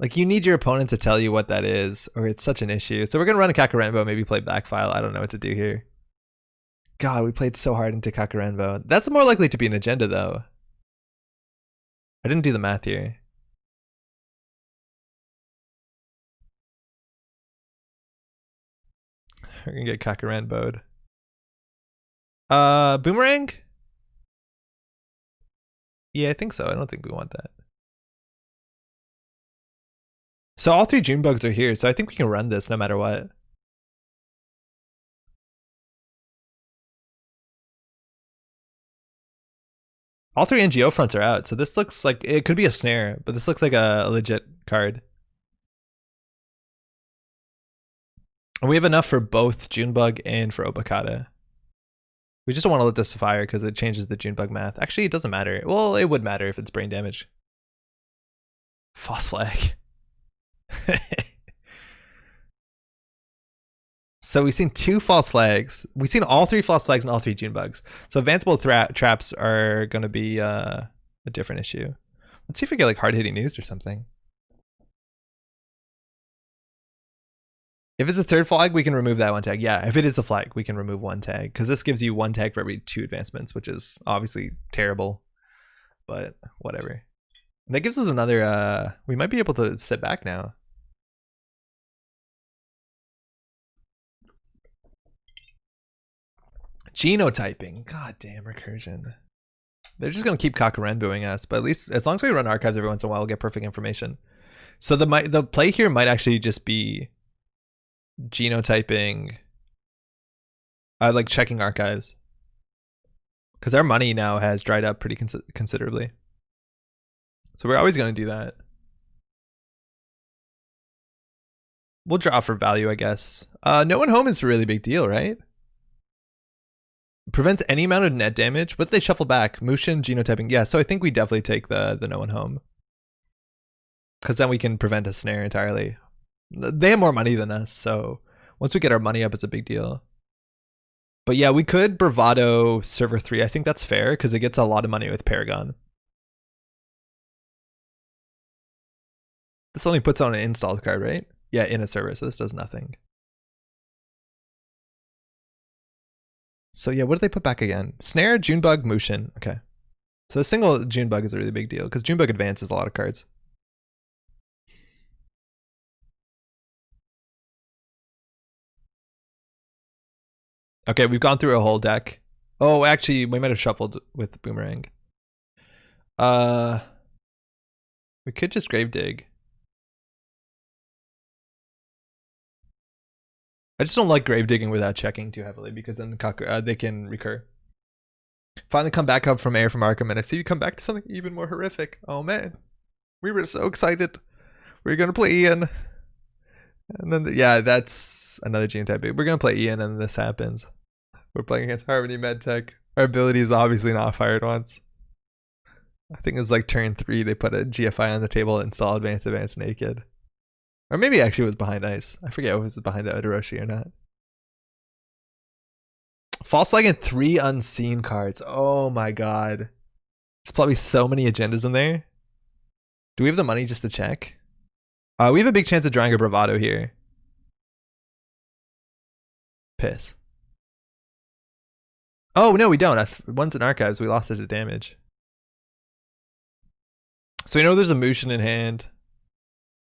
Like, you need your opponent to tell you what that is, or it's such an issue. So we're going to run a Kakurenbo, maybe play Backfile. I don't know what to do here. God, we played so hard into Kakurenbo. That's more likely to be an agenda, though. I didn't do the math here. We're going to get Kakurenbo'd. Boomerang? Yeah, I think so. I don't think we want that. So all 3 June bugs are here, so I think we can run this no matter what. All three NGO fronts are out, so this looks like it could be a snare, but this looks like a legit card. And we have enough for both Junebug and for Obakata. We just don't want to let this fire because it changes the Junebug math. Actually, it doesn't matter. Well, it would matter if it's brain damage. False flag. So we've seen 2 false flags. We've seen all 3 false flags and all 3 Junebugs. So advanceable traps are going to be a different issue. Let's see if we get like hard-hitting news or something. If it's a 3rd flag, we can remove that 1 tag. Yeah, if it is a flag, we can remove 1 tag. Because this gives you 1 tag for every 2 advancements, which is obviously terrible. But whatever. That gives us another... we might be able to sit back now. Genotyping. God damn recursion. They're just going to keep Kakarenbuing us. But at least as long as we run archives every once in a while, we'll get perfect information. So the play here might actually just be genotyping, like checking archives, because our money now has dried up pretty considerably. So we're always going to do that. We'll draw for value, I guess. No one home is a really big deal, right? Prevents any amount of net damage. What did they shuffle back? Mushin, genotyping. Yeah, so I think we definitely take the no one home, because then we can prevent a snare entirely. They have more money than us, so once we get our money up, it's a big deal. But yeah, we could Bravado Server 3. I think that's fair because it gets a lot of money with Paragon. This only puts on an installed card, right? Yeah, in a server, so this does nothing. So yeah, what did they put back again? Snare, Junebug, Mushin. Okay. So a single Junebug is a really big deal because Junebug advances a lot of cards. Okay, we've gone through a whole deck. Oh, actually, we might have shuffled with Boomerang. We could just Grave Dig. I just don't like Grave Digging without checking too heavily because then they can recur. Finally come back up from Air from Arkham, and I see you come back to something even more horrific. Oh man. We were so excited. We were going to play Ian. And then, yeah, that's another genotype. We're going to play Ian and this happens. We're playing against Harmony Medtech. Our ability is obviously not fired once. I think it's like turn 3. They put a GFI on the table and saw advance naked. Or maybe actually it was behind ice. I forget if it was behind Odoroshi or not. False flag and 3 unseen cards. Oh my god. There's probably so many agendas in there. Do we have the money just to check? We have a big chance of drawing a Bravado here. Piss. Oh, no, we don't. One's in archives. We lost it to damage. So we know there's a Mushin in hand.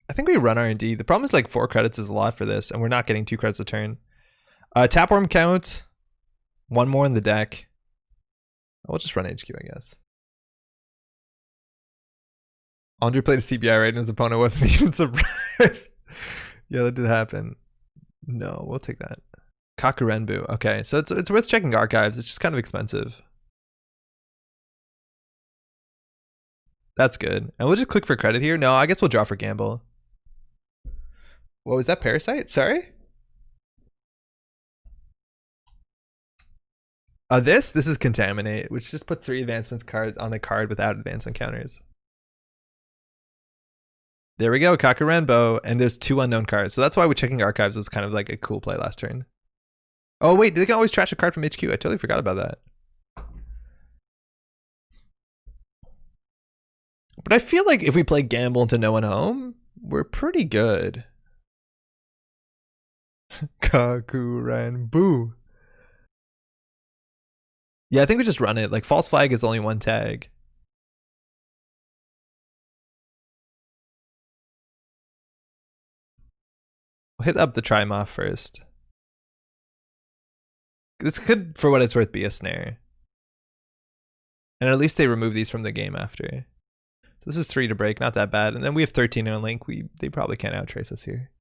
I think we run R&D. The problem is like 4 credits is a lot for this, and we're not getting 2 credits a turn. Tapeworm count. 1 more in the deck. We'll just run HQ, I guess. Andre played a CBI, right? And his opponent wasn't even surprised. Yeah, that did happen. No, we'll take that. Kakarenbu. Okay, so it's worth checking archives. It's just kind of expensive. That's good. And we'll just click for credit here. No, I guess we'll draw for gamble. What was that? Parasite? Sorry? This is Contaminate, which just puts 3 advancements cards on a card without advancement counters. There we go, Kakarenbo, and there's 2 unknown cards. So that's why we're checking archives was kind of like a cool play last turn. Oh wait, they can always trash a card from HQ. I totally forgot about that. But I feel like if we play gamble into no one home, we're pretty good. Kakurenbu. Yeah, I think we just run it. Like false flag is only 1 tag. We'll hit up the Trimorph first. This could, for what it's worth, be a snare. And at least they remove these from the game after. So this is 3 to break, not that bad. And then we have 13 in link. They probably can't outtrace us here.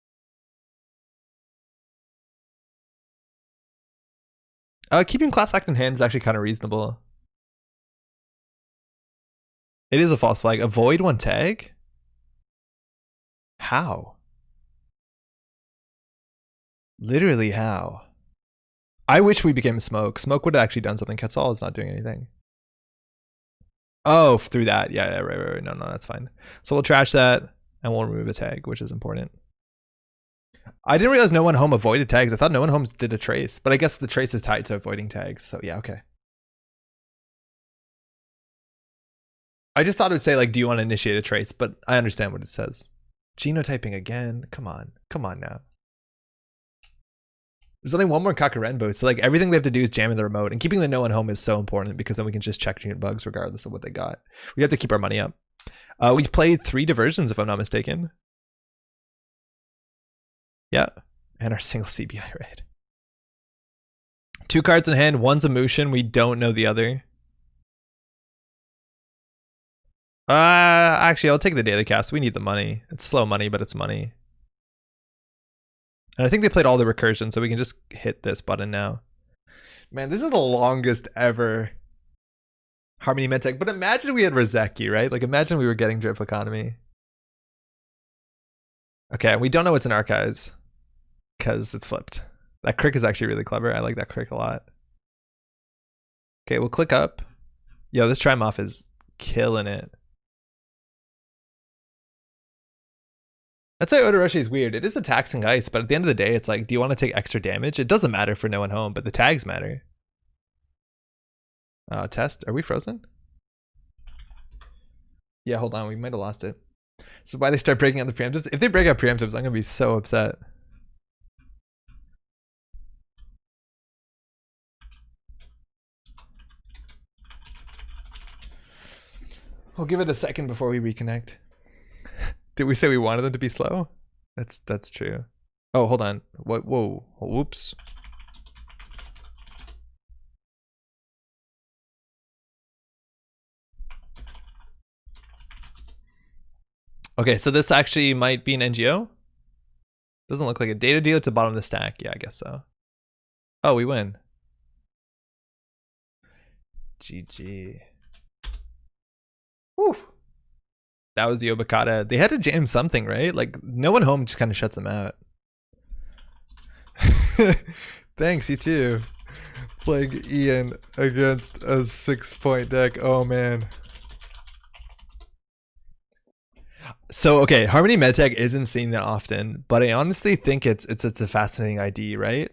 Keeping class act in hand is actually kind of reasonable. It is a false flag. Avoid one tag? How? Literally how? I wish we became Smoke. Smoke would have actually done something. Quetzal is not doing anything. Oh, through that. Yeah, right. No, that's fine. So we'll trash that and we'll remove a tag, which is important. I didn't realize no one home avoided tags. I thought no one home did a trace, but I guess the trace is tied to avoiding tags. So yeah, okay. I just thought it would say like, do you want to initiate a trace? But I understand what it says. Genotyping again. Come on now. There's only one more Kakarenbo, so like everything they have to do is jam in the remote, and keeping the no one home is so important because then we can just check unit bugs regardless of what they got. We have to keep our money up. We played 3 diversions if I'm not mistaken. Yeah, and our single CBI raid. 2 cards in hand, one's a motion, we don't know the other. Actually, I'll take the daily cast. We need the money. It's slow money, but it's money. And I think they played all the recursion, so we can just hit this button now. Man, this is the longest ever Harmony Medtech. But imagine we had Rozeki, right? Like, imagine we were getting Drip Economy. Okay, we don't know what's in Archives because it's flipped. That crick is actually really clever. I like that crick a lot. Okay, we'll click up. Yo, this Trimoff is killing it. That's why Odoroshi is weird. It is a taxing ice, but at the end of the day, it's like, do you want to take extra damage? It doesn't matter for no one home, but the tags matter. Test. Are we frozen? Yeah, hold on. We might have lost it. So why they start breaking out the preemptives? If they break out preemptives, I'm going to be so upset. We'll give it a second before we reconnect. Did we say we wanted them to be slow? That's true. Oh, hold on. What? Whoa. Whoops. Okay, so this actually might be an NGO. Doesn't look like a data dealer to the bottom of the stack. Yeah, I guess so. Oh, we win. GG. Whew. That was the Obokata. They had to jam something, right? Like, no one home just kind of shuts them out. Thanks, you too. Playing Ian against a 6-point deck. Oh, man. So, okay, Harmony Medtech isn't seen that often, but I honestly think it's a fascinating ID, right?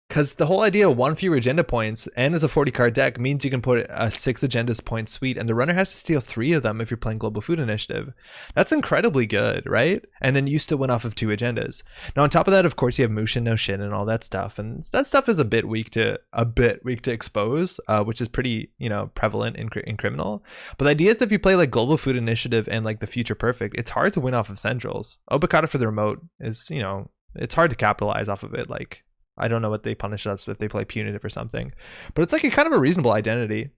Because the whole idea of 1 fewer agenda points and as a 40 card deck means you can put a 6 agendas point suite and the runner has to steal 3 of them if you're playing Global Food Initiative. That's incredibly good, right? And then you still win off of 2 agendas. Now on top of that, of course, you have Mushin, no Shin, and all that stuff. And that stuff is a bit weak to expose, which is pretty, prevalent in Criminal. But the idea is that if you play like Global Food Initiative and like the Future Perfect, it's hard to win off of Centrals. Obokata for the remote is, it's hard to capitalize off of it. Like, I don't know what they punish us if they play punitive or something, but it's like a kind of a reasonable identity.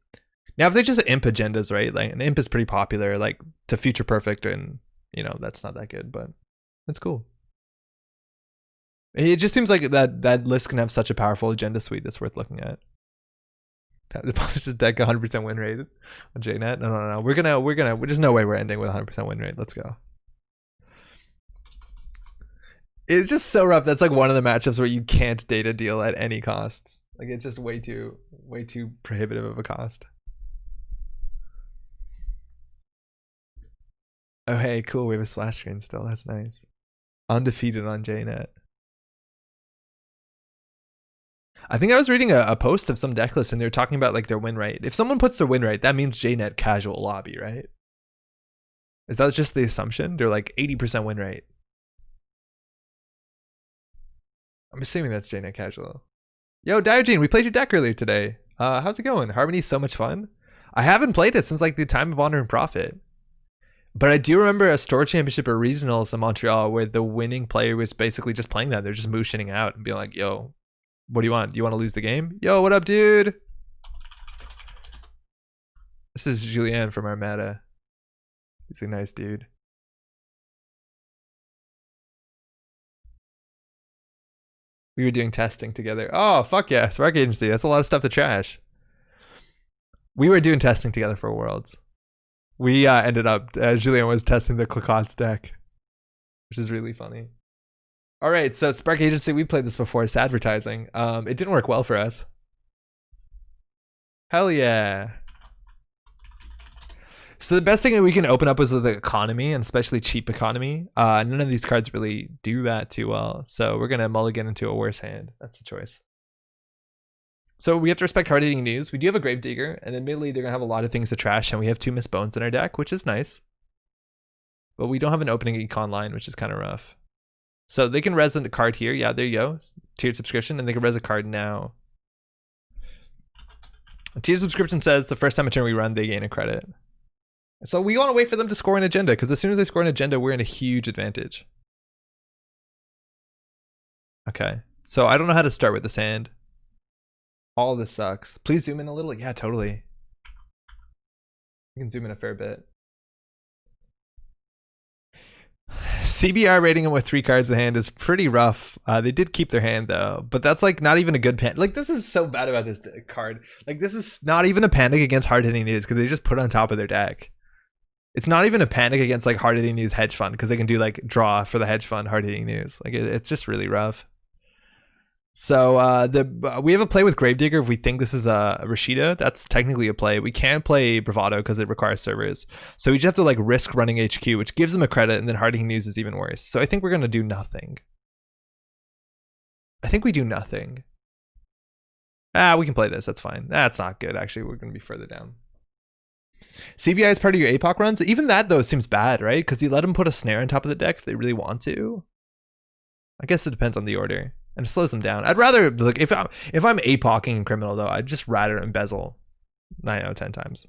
Now, if they just imp agendas, right? Like an imp is pretty popular, like to Future Perfect, and that's not that good, but it's cool. It just seems like that list can have such a powerful agenda suite that's worth looking at. The published deck 100% win rate on JNet. No. We're gonna. There's no way we're ending with 100% win rate. Let's go. It's just so rough. That's like one of the matchups where you can't data deal at any costs. Like it's just way too prohibitive of a cost. Oh hey, cool. We have a splash screen still. That's nice. Undefeated on JNet. I think I was reading a post of some deck list and they were talking about like their win rate. If someone puts their win rate, that means JNet casual lobby, right? Is that just the assumption? They're like 80% win rate. I'm assuming that's JNet casual. Yo, Diogene, we played your deck earlier today. How's it going? Harmony's so much fun. I haven't played it since like the time of Honor and Profit. But I do remember a store championship or regionals in Montreal where the winning player was basically just playing that. They're just mooshing out and being like, yo, what do you want? Do you want to lose the game? Yo, what up, dude? This is Julien from Armada. He's a nice dude. We were doing testing together. Oh, fuck yeah. Spark Agency. That's a lot of stuff to trash. We were doing testing together for Worlds. We ended up, Julian was testing the Clacots deck, which is really funny. All right, so Spark Agency, we played this before. It's advertising. It didn't work well for us. Hell yeah. So the best thing that we can open up is the economy, and especially cheap economy. None of these cards really do that too well. So we're going to mulligan into a worse hand. That's the choice. So we have to respect hard-hitting news. We do have a Gravedigger, and admittedly they're going to have a lot of things to trash, and we have 2 Miss Bones in our deck, which is nice. But we don't have an opening econ line, which is kind of rough. So they can res a card here. Yeah, there you go. Tiered subscription, and they can res a card now. A tiered subscription says the first time a turn we run, they gain a credit. So we want to wait for them to score an agenda, because as soon as they score an agenda, we're in a huge advantage. Okay, so I don't know how to start with this hand. All this sucks. Please zoom in a little. Yeah, totally. You can zoom in a fair bit. CBR rating them with 3 cards in hand is pretty rough. They did keep their hand though, but that's like not even a good pan. Like this is so bad about this card. Like this is not even a panic against hard hitting news because they just put it on top of their deck. It's not even a panic against like hard hitting news hedge fund because they can do like draw for the hedge fund hard hitting news. Like it's just really rough. So we have a play with Gravedigger if we think this is a Rashida. That's technically a play. We can't play Bravado because it requires servers. So we just have to like risk running HQ, which gives them a credit, and then Harding News is even worse. So I think we're going to do nothing. I think we do nothing. We can play this. That's fine. That's not good, actually. We're going to be further down. CBI is part of your APOC runs. Even that, though, seems bad, right? Because you let them put a snare on top of the deck if they really want to. I guess it depends on the order. And it slows them down. I'd rather, like, if I'm APOCing in criminal, though, I'd just rather embezzle 9 out of 10 times.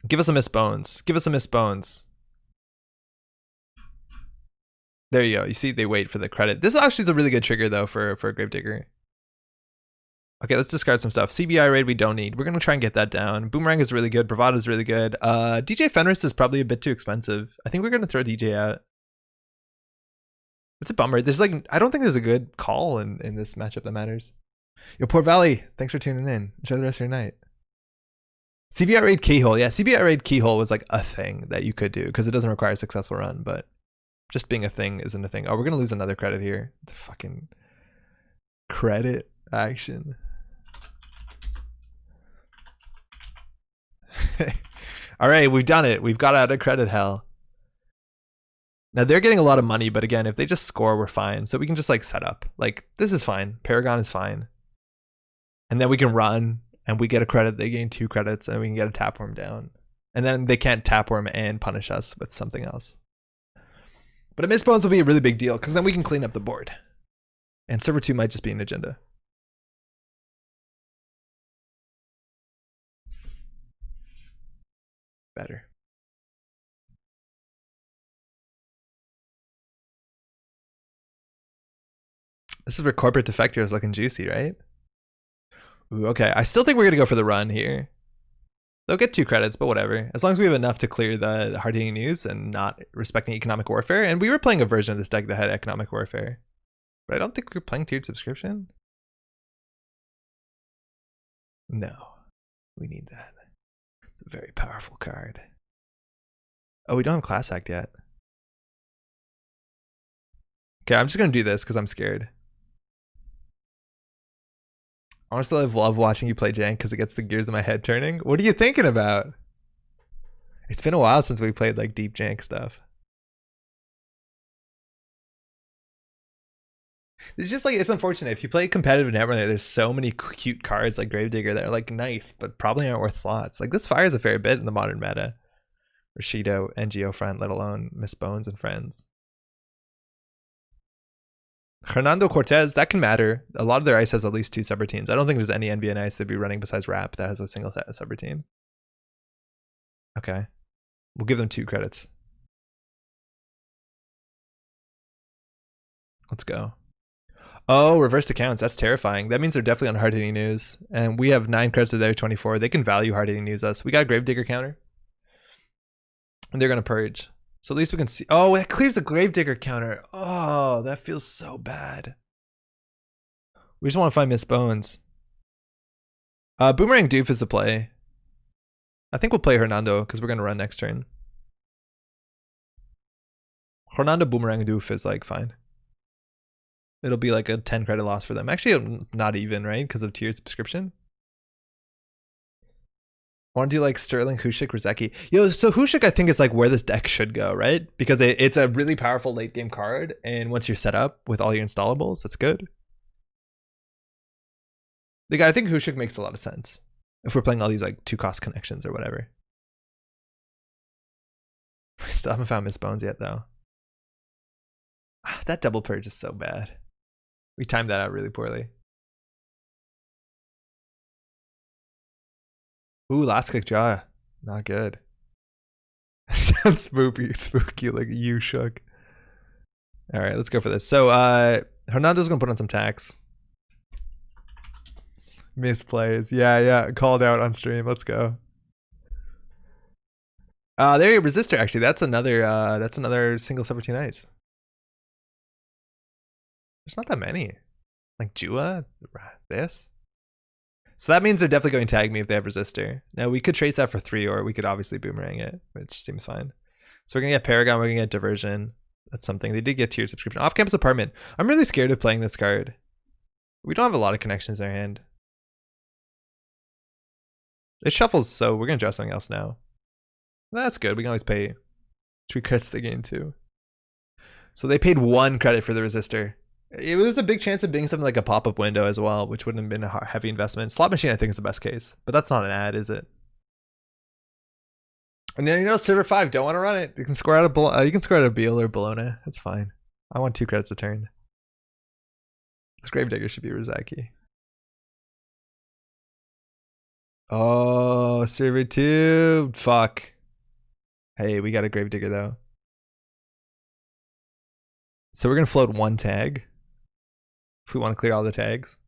Give us a Miss Bones. Give us a Miss Bones. There you go. You see, they wait for the credit. This actually is a really good trigger, though, for a Gravedigger. Okay, let's discard some stuff. CBI raid we don't need. We're going to try and get that down. Boomerang is really good. Bravado is really good. DJ Fenris is probably a bit too expensive. I think we're going to throw DJ out. It's a bummer. There's like, I don't think there's a good call in this matchup that matters. Yo, Port Valley, thanks for tuning in. Enjoy the rest of your night. CBR raid keyhole. Yeah, CBR raid keyhole was like a thing that you could do because it doesn't require a successful run, but just being a thing isn't a thing. Oh, we're going to lose another credit here. The fucking credit action. All right, we've done it. We've got out of credit hell. Now they're getting a lot of money, but again, if they just score, we're fine. So we can just like set up. Like this is fine. Paragon is fine. And then we can run and we get a credit. They gain 2 credits and we can get a tapeworm down. And then they can't tapeworm and punish us with something else. But a Miss Bones will be a really big deal because then we can clean up the board. And server 2 might just be an agenda. Better. This is where corporate defector is looking juicy, right? Ooh, okay. I still think we're going to go for the run here. They'll get 2 credits, but whatever. As long as we have enough to clear the hard-hitting news and not respecting economic warfare. And we were playing a version of this deck that had economic warfare. But I don't think we're playing tiered subscription. No. We need that. It's a very powerful card. Oh, we don't have Class Act yet. Okay, I'm just going to do this because I'm scared. Honestly, I love watching you play Jank because it gets the gears in my head turning. What are you thinking about? It's been a while since we played like deep Jank stuff. It's just like, it's unfortunate. If you play competitive Netrunner, there's so many cute cards like Gravedigger that are like nice, but probably aren't worth slots. Like this fires a fair bit in the modern meta. Rashido, NGO friend, let alone Miss Bones and friends. Hernando Cortez, that can matter. A lot of their ice has at least 2 subroutines. I don't think there's any NBN ice they'd be running besides Rap that has a single subroutine. Okay. We'll give them 2 credits. Let's go. Oh, reversed accounts. That's terrifying. That means they're definitely on hard-hitting news. And we have 9 credits to their 24. They can value hard-hitting news us. We got a Gravedigger counter. And they're going to purge. So at least we can see. Oh, it clears the Gravedigger counter. Oh, that feels so bad. We just want to find Miss Bones. Boomerang Doof is a play. I think we'll play Hernando because we're gonna run next turn. Hernando Boomerang Doof is like fine. It'll be like a 10 credit loss for them. Actually, not even, right? Because of tiered subscription. I want to do like Sterling, Hushik, Rizeki. Yo, so Hushik I think is like where this deck should go, right? Because it's a really powerful late game card, and once you're set up with all your installables, that's good. Like, I think Hushik makes a lot of sense if we're playing all these like 2-cost connections or whatever. I still haven't found Miss Bones yet though. That double purge is so bad. We timed that out really poorly. Ooh, last click draw. Not good. Sounds spooky like you shook. All right, let's go for this. So Hernando's gonna put on some tax. Misplays. Yeah, called out on stream. Let's go. There you go, Resistor. Actually, that's another single 17 ice. There's not that many. Like Jua, this. So that means they're definitely going to tag me if they have Resistor. Now we could trace that for 3, or we could obviously boomerang it, which seems fine. So we're gonna get Paragon, we're gonna get Diversion. That's something. They did get tiered subscription. Off-campus apartment. I'm really scared of playing this card. We don't have a lot of connections in our hand. It shuffles, so we're gonna draw something else now. That's good. We can always pay 3 credits to the game too. So they paid 1 credit for the Resistor. It was a big chance of being something like a pop-up window as well, which wouldn't have been a heavy investment. Slot machine, I think, is the best case, but that's not an ad, is it? And then Server 5, don't want to run it. You can score out a Beal or Bologna. That's fine. I want 2 credits a turn. This Gravedigger should be Rizeki. Oh, Server 2, fuck. Hey, we got a Gravedigger though. So we're gonna float 1 tag. If we want to clear all the tags.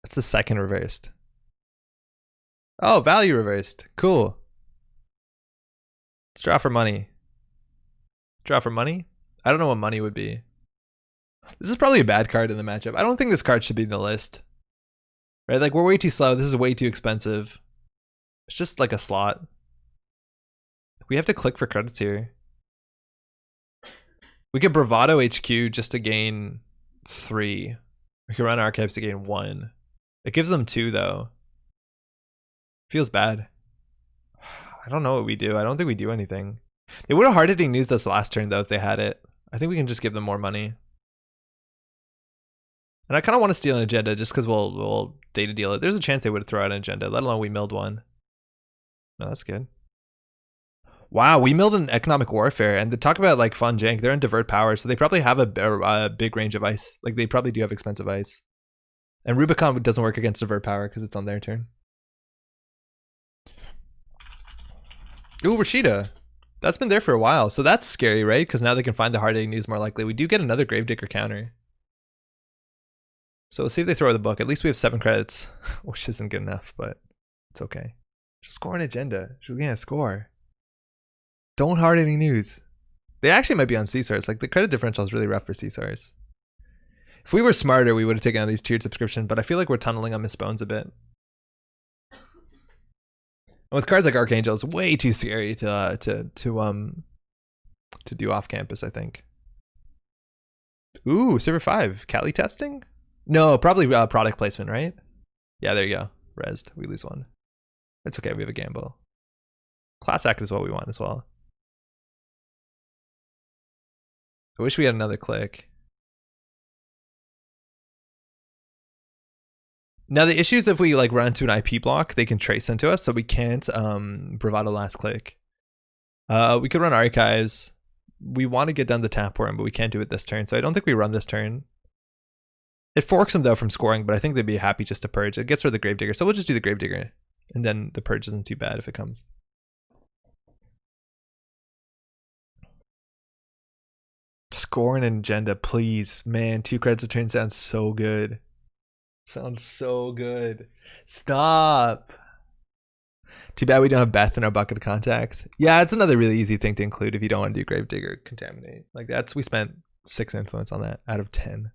That's the second reversed. Oh, value reversed. Cool. Let's draw for money. Draw for money? I don't know what money would be. This is probably a bad card in the matchup. I don't think this card should be in the list. Right? Like, we're way too slow. This is way too expensive. It's just like a slot. We have to click for credits here. We could Bravado HQ just to gain 3. We could run Archives to gain 1. It gives them 2 though. Feels bad. I don't know what we do. I don't think we do anything. They would have hard-hitting news us last turn though if they had it. I think we can just give them more money. And I kind of want to steal an agenda just because we'll data deal it. There's a chance they would throw out an agenda, let alone we milled 1. No, that's good. Wow, we milled an economic warfare, and to talk about like fun jank, they're in divert power, so they probably have a big range of ice. Like they probably do have expensive ice. And Rubicon doesn't work against divert power because it's on their turn. Ooh, Rashida. That's been there for a while, so that's scary, right? Because now they can find the hard-hitting news more likely. We do get another Gravedigger counter. So we'll see if they throw the book. At least we have 7 credits, which isn't good enough, but it's okay. Just score an agenda. Julien, score. Don't hard any news. They actually might be on CSARs. Like the credit differential is really rough for CSARs. If we were smarter, we would have taken on these tiered subscription, but I feel like we're tunneling on Miss Bones a bit. And with cards like Archangel, it's way too scary to do off campus, I think. Ooh, Server 5. Cali testing? No, probably product placement, right? Yeah, there you go. Rezzed. We lose 1. It's okay, we have a gamble. Class act is what we want as well. I wish we had another click. Now the issue is if we like run into an IP block, they can trace into us, so we can't bravado last click. We could run archives. We want to get down the tap worm, but we can't do it this turn, so I don't think we run this turn. It forks them though from scoring, but I think they'd be happy just to purge. It gets rid of the Gravedigger, so we'll just do the Gravedigger, and then the purge isn't too bad if it comes. Score an agenda, please. Man, 2 credits a turn sounds so good. Sounds so good. Stop. Too bad we don't have Beth in our bucket of contacts. Yeah, it's another really easy thing to include if you don't want to do Gravedigger Contaminate. Like we spent 6 influence on that out of 10.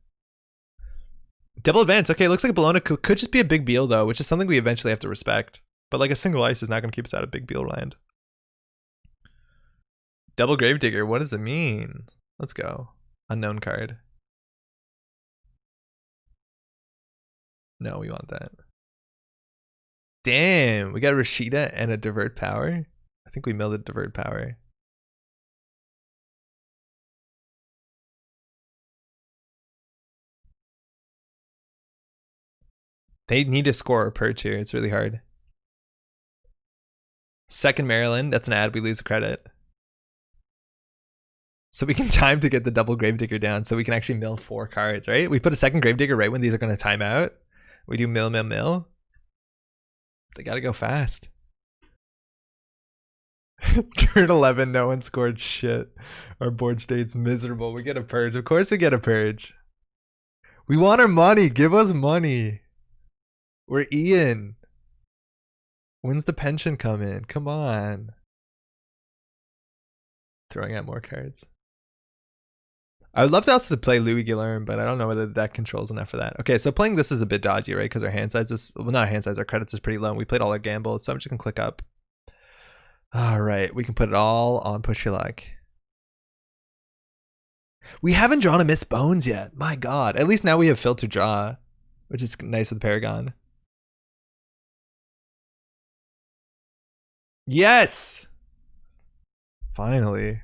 Double advance. Okay, looks like Bologna could just be a big Beal though, which is something we eventually have to respect. But like a single ice is not going to keep us out of big Beal land. Double Gravedigger, what does it mean? Let's go. Unknown card. No, we want that. Damn, we got Rashida and a Divert Power. I think we milled a Divert Power. They need to score a purge here. It's really hard. Second Maryland, that's an ad. We lose a credit. So we can time to get the double Gravedigger down so we can actually mill 4 cards, right? We put a second Gravedigger right when these are going to time out. We do mill, mill, mill. They got to go fast. Turn 11, no one scored shit. Our board state's miserable. We get a purge. Of course we get a purge. We want our money. Give us money. We're Ian. When's the pension come in? Come on. Throwing out more cards. I would love to also play Louis Guilherme, but I don't know whether that controls enough for that. Okay, so playing this is a bit dodgy, right? Because our hand size is, well, not our hand size, our credits is pretty low. We played all our gambles, so I'm just going to click up. All right, we can put it all on Push Your Luck. We haven't drawn a Miss Bones yet. My God. At least now we have filter draw, which is nice with Paragon. Yes! Finally.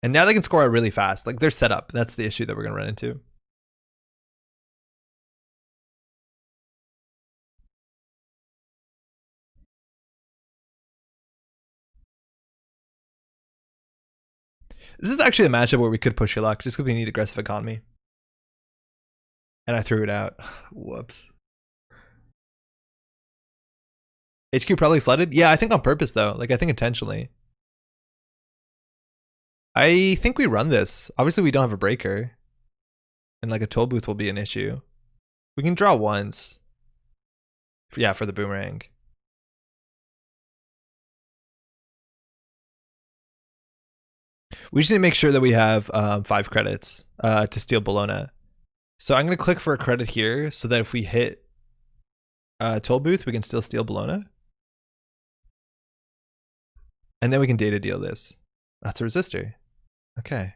And now they can score out really fast. Like, they're set up. That's the issue that we're going to run into. This is actually a matchup where we could push your luck just because we need aggressive economy. And I threw it out. Whoops. HQ probably flooded? Yeah, I think on purpose, though. Like, I think intentionally. I think we run this. Obviously, we don't have a breaker. And, like, a toll booth will be an issue. We can draw once. Yeah, for the boomerang. We just need to make sure that we have 5 credits to steal Bologna. So I'm going to click for a credit here so that if we hit toll booth, we can still steal Bologna. And then we can data deal this. That's a resistor. Okay.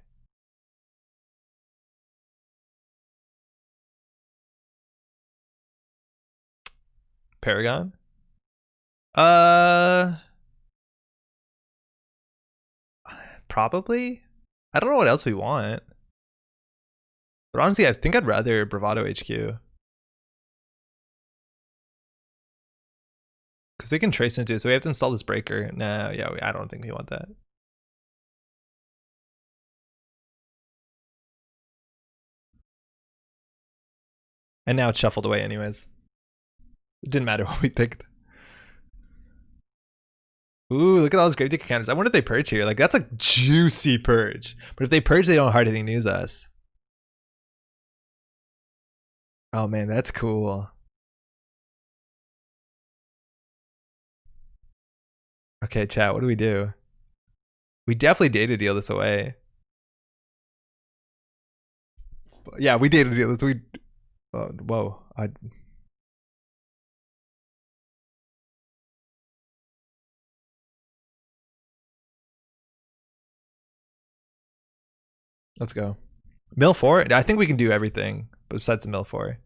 Paragon? Probably. I don't know what else we want. But honestly, I think I'd rather Bravado HQ. Because they can trace into it, so we have to install this breaker. No, yeah, I don't think we want that. And now it's shuffled away anyways. It didn't matter what we picked. Ooh, look at all those Gravedigger counters. I wonder if they purge here. Like, that's a juicy purge. But if they purge, they don't hard hitting news us. Oh man, that's cool. Okay, chat, what do we do? We definitely data deal this away. Yeah, we data deal this. Whoa. Let's go. Mill 4? I think we can do everything besides the mill 4.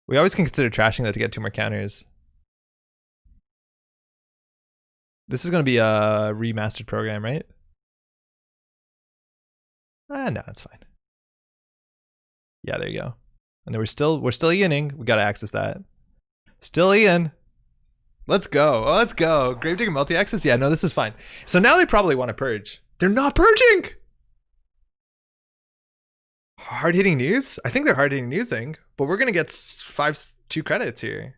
We always can consider trashing that to get 2 more counters. This is going to be a remastered program, right? No, it's fine. Yeah, there you go. And then we're still Ianing. We got to access that. Still Ian. Let's go. Oh, let's go. Gravedigger multi-access? Yeah, no, this is fine. So now they probably want to purge. They're not purging! Hard-hitting news? I think they're hard-hitting newsing, but we're going to get 2 credits here.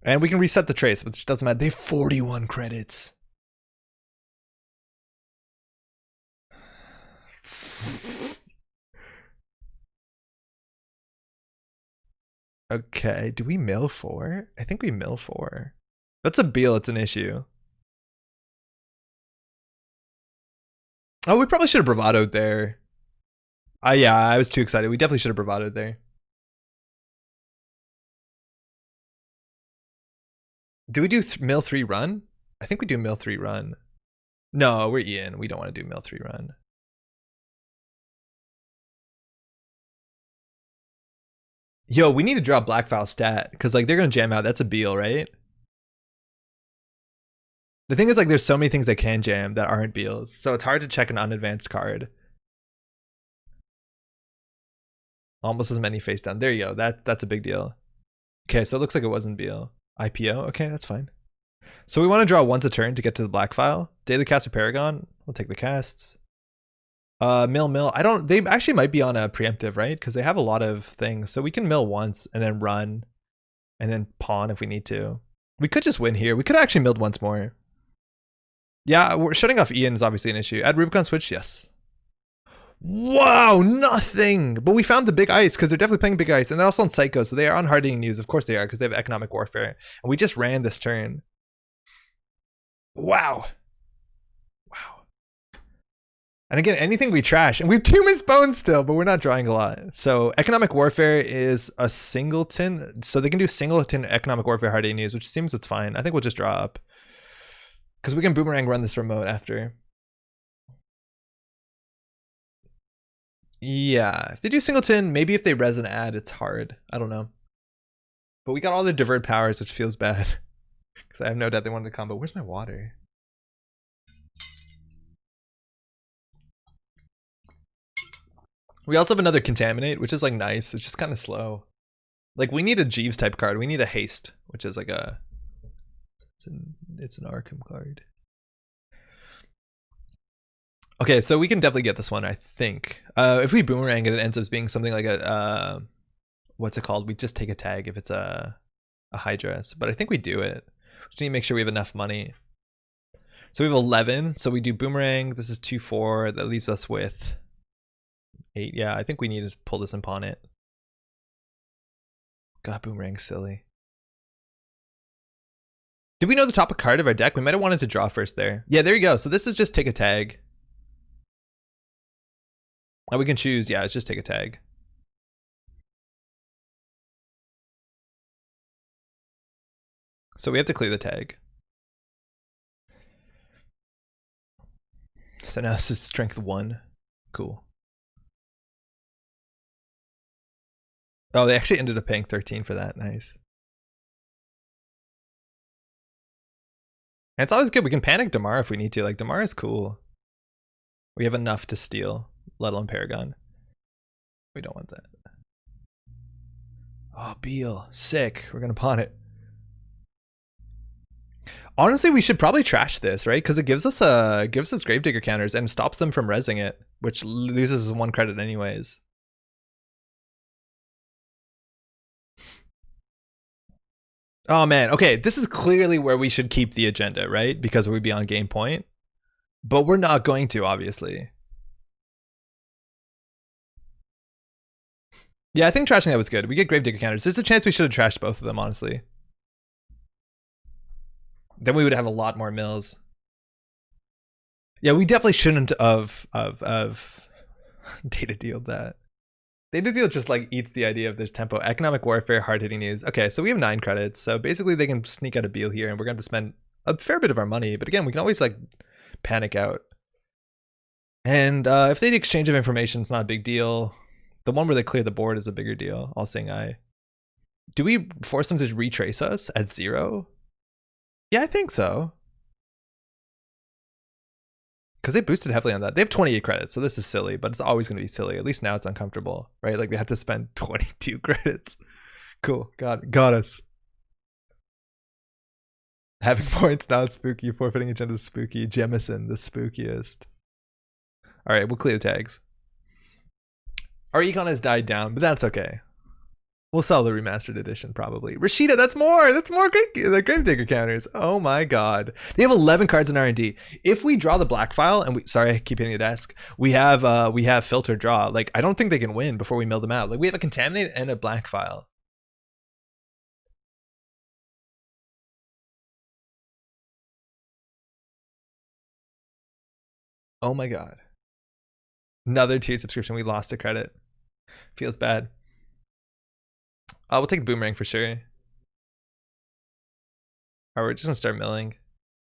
And we can reset the trace, which doesn't matter. They have 41 credits. Okay, do we mill 4? I think we mill 4. That's a Beal, it's an issue. Oh, we probably should have bravadoed there. Yeah, I was too excited. We definitely should have bravadoed there. Do we do mill 3 run? I think we do mill 3 run. No, we're Ian. We don't want to do mill 3 run. Yo, we need to draw black file stat because like they're gonna jam out. That's a Beal, right? The thing is like there's so many things that can jam that aren't Beals, so it's hard to check an unadvanced card. Almost as many face down. There you go. That's a big deal. Okay, so it looks like it wasn't Beal. IPO. Okay, that's fine. So we want to draw once a turn to get to the black file. Daily cast of Paragon. We'll take the casts. Mill. I don't. They actually might be on a preemptive, right? Because they have a lot of things. So we can mill once and then run, and then pawn if we need to. We could just win here. We could actually milled once more. Yeah, we're shutting off Ian is obviously an issue. Add Rubicon switch, yes. Wow, nothing. But we found the big ice because they're definitely playing big ice, and they're also on Psycho, so they are on Hardening News. Of course they are because they have economic warfare, and we just ran this turn. Wow. And again, anything we trash, and we have 2 missed bones still, but we're not drawing a lot. So economic warfare is a singleton, so they can do singleton economic warfare Hardening News, which seems it's fine. I think we'll just draw up because we can boomerang run this remote after. Yeah, if they do singleton, maybe if they res and add, it's hard. I don't know. But we got all the divert powers, which feels bad because I have no doubt they wanted to combo. Where's my water? We also have another Contaminate, which is like nice. It's just kind of slow. Like we need a Jeeves type card. We need a Haste, which is like a... It's an Arkham card. Okay, so we can definitely get this one, I think. If we boomerang it, it ends up being something like a... what's it called? We just take a tag if it's a Hydra. But I think we do it. We just need to make sure we have enough money. So we have 11. So we do boomerang. This is 2-4. That leaves us with 8. Yeah, I think we need to pull this and pawn it. God, boomerang's silly. Did we know the top of card of our deck? We might have wanted to draw first there. Yeah, there you go. So this is just take a tag. Oh, we can choose. Yeah, it's just take a tag. So we have to clear the tag. So now this is strength 1. Cool. Oh, they actually ended up paying 13 for that. Nice. And it's always good. We can panic Damar if we need to. Like, Damar is cool. We have enough to steal, let alone Paragon. We don't want that. Oh, Beal. Sick. We're going to pawn it. Honestly, we should probably trash this, right? Because it gives us Gravedigger counters and stops them from rezzing it, which loses 1 credit anyways. Oh man, okay, this is clearly where we should keep the agenda, right? Because we'd be on game point. But we're not going to, obviously. Yeah, I think trashing that was good. We get Gravedigger counters. There's a chance we should have trashed both of them, honestly. Then we would have a lot more mills. Yeah, we definitely shouldn't have data dealed that. Data deal just like eats the idea of there's tempo. Economic warfare, hard hitting news. Okay, so we have 9 credits. So basically they can sneak out a Beal here and we're going to spend a fair bit of our money. But again, we can always like panic out. And if they do exchange of information, it's not a big deal. The one where they clear the board is a bigger deal. All seeing eye. Do we force them to retrace us at 0? Yeah, I think so. Because they boosted heavily on that. They have 28 credits, so this is silly, but it's always going to be silly. At least now it's uncomfortable, right? Like they have to spend 22 credits. Cool. Got us. Having points not spooky. Forfeiting agenda spooky. Jemison, the spookiest. All right, we'll clear the tags. Our econ has died down, but that's okay. We'll sell the remastered edition probably. Rashida, that's more. That's more the Gravedigger counters. Oh my god. They have 11 cards in R&D. If we draw the black file and sorry, I keep hitting the desk. We have filter draw. Like I don't think they can win before we mill them out. Like we have a contaminate and a black file. Oh my god. Another tiered subscription. We lost a credit. Feels bad. We'll take the boomerang for sure. Alright, we're just gonna start milling.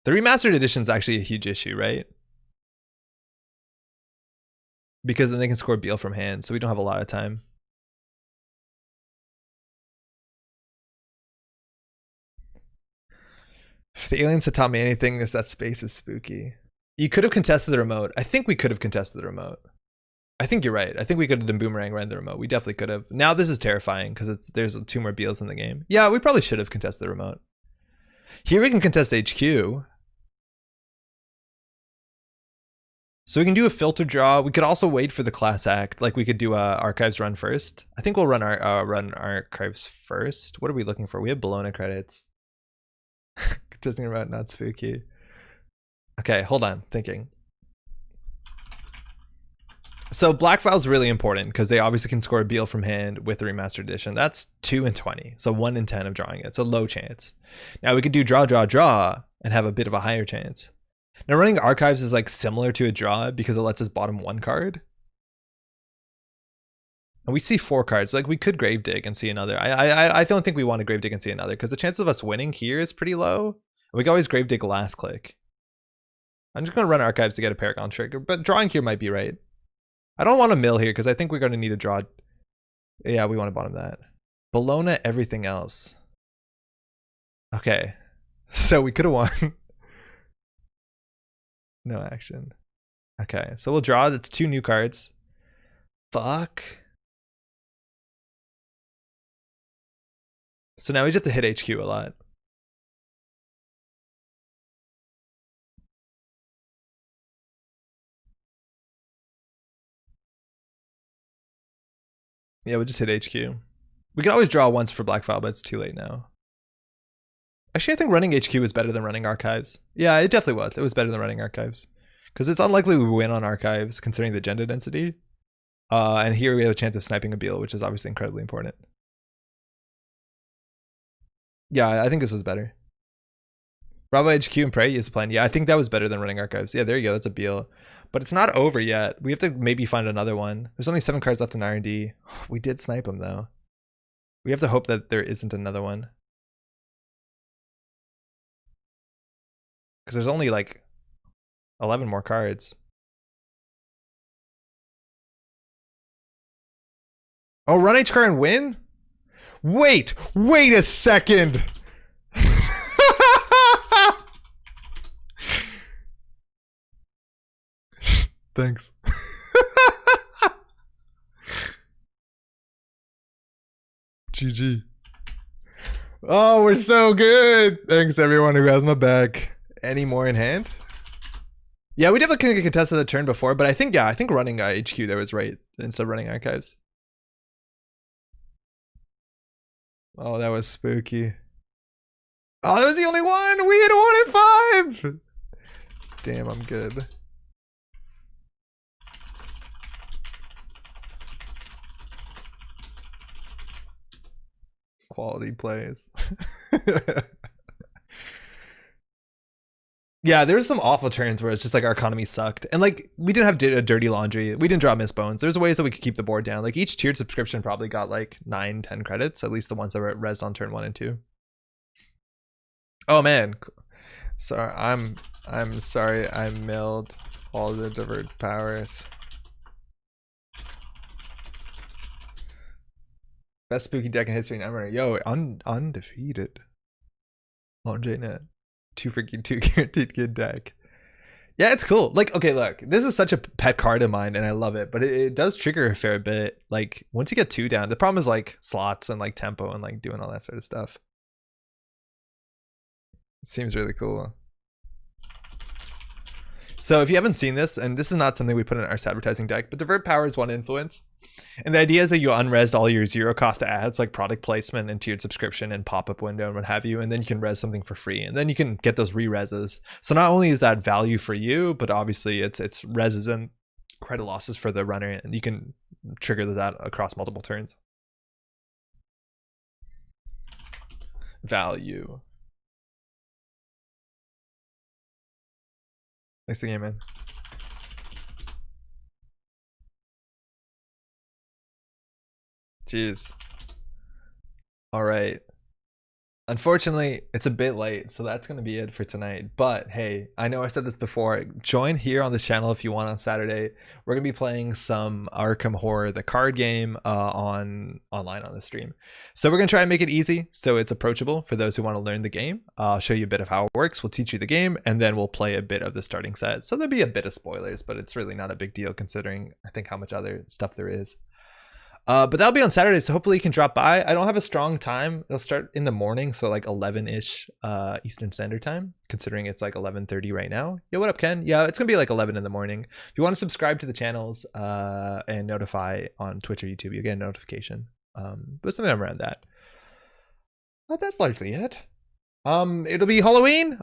The remastered edition is actually a huge issue, right? Because then they can score Beal from hand, so we don't have a lot of time. If the aliens had taught me anything, is that space is spooky. You could have contested the remote. I think we could have contested the remote. I think you're right. I think we could have done boomerang right in the remote. We definitely could have. Now this is terrifying because there's 2 more Beals in the game. Yeah, we probably should have contested the remote. Here we can contest HQ. So we can do a filter draw. We could also wait for the class act. Like we could do a archives run first. I think we'll run our run archives first. What are we looking for? We have Bologna credits. Contesting about not spooky. Okay, hold on. Thinking. So black file is really important because they obviously can score a Beal from hand with the remastered edition. That's 2 in 20. So 1 in 10 of drawing it. It's a low chance. Now we could do draw, draw, draw and have a bit of a higher chance. Now running archives is like similar to a draw because it lets us bottom 1 card. And we see 4 cards. Like we could grave dig and see another. I don't think we want to grave dig and see another because the chance of us winning here is pretty low. We can always grave dig last click. I'm just going to run archives to get a Paragon trigger, but drawing here might be right. I don't want to mill here because I think we're going to need a draw. Yeah, we want to bottom that. Bologna, everything else. Okay. So we could have won. No action. Okay, so we'll draw. That's 2 new cards. Fuck. So now we just have to hit HQ a lot. Yeah, we'll just hit HQ. We can always draw once for black file, but it's too late now. Actually, I think running HQ is better than running archives. Yeah, it definitely was. It was better than running archives. Because it's unlikely we win on archives considering the gender density. And here we have a chance of sniping a Beal, which is obviously incredibly important. Yeah, I think this was better. Bravo HQ and Prey is playing. Yeah, I think that was better than running archives. Yeah, there you go. That's a Beal. But it's not over yet. We have to maybe find another one. There's only 7 cards left in R&D. We did snipe him though. We have to hope that there isn't another one. Because there's only like 11 more cards. Oh, run HCR and win? Wait a second. Thanks. GG. Oh, we're so good. Thanks everyone who has my back. Any more in hand? Yeah, we definitely couldn't get contested the turn before, but I think, yeah, I think running HQ there was right instead of running archives. Oh, that was spooky. Oh, that was the only one. We had a 1 in 5. Damn, I'm good. Quality plays. Yeah, there was some awful turns where it's just like our economy sucked. And like we didn't have a dirty laundry. We didn't draw miss bones. There's ways that we could keep the board down. Like each tiered subscription probably got like 9-10 credits, at least the ones that were res on turn 1 and 2. Oh man. Sorry, I'm sorry I milled all the divert powers. Best spooky deck in history, Netrunner. Yo, undefeated on JNet. 2 freaking 2 guaranteed good deck. Yeah, it's cool. Like, okay, look, this is such a pet card of mine and I love it, but it does trigger a fair bit. Like once you get 2 down, the problem is like slots and like tempo and like doing all that sort of stuff. It seems really cool. So if you haven't seen this, and this is not something we put in our advertising deck, but divert power is 1 influence. And the idea is that you unres all your 0 cost ads like product placement and tiered subscription and pop-up window and what have you, and then you can res something for free, and then you can get those re-reses. So not only is that value for you, but obviously it's reses and credit losses for the runner, and you can trigger those out across multiple turns. Value. Thanks for the game, man. Jeez. All right. Unfortunately, it's a bit late, so that's going to be it for tonight. But hey, I know I said this before. Join here on this channel if you want on Saturday. We're going to be playing some Arkham Horror, the card game, on online on the stream. So we're going to try and make it easy so it's approachable for those who want to learn the game. I'll show you a bit of how it works. We'll teach you the game, and then we'll play a bit of the starting set. So there'll be a bit of spoilers, but it's really not a big deal considering I think how much other stuff there is. But that'll be on Saturday, so hopefully you can drop by. I don't have a strong time. It'll start in the morning, so like 11-ish Eastern Standard Time, considering it's like 11:30 right now. Yo, what up, Ken? Yeah, it's gonna be like 11 in the morning. If you want to subscribe to the channels and notify on Twitch or YouTube, you'll get a notification. But something around that. But that's largely it. It'll be Halloween.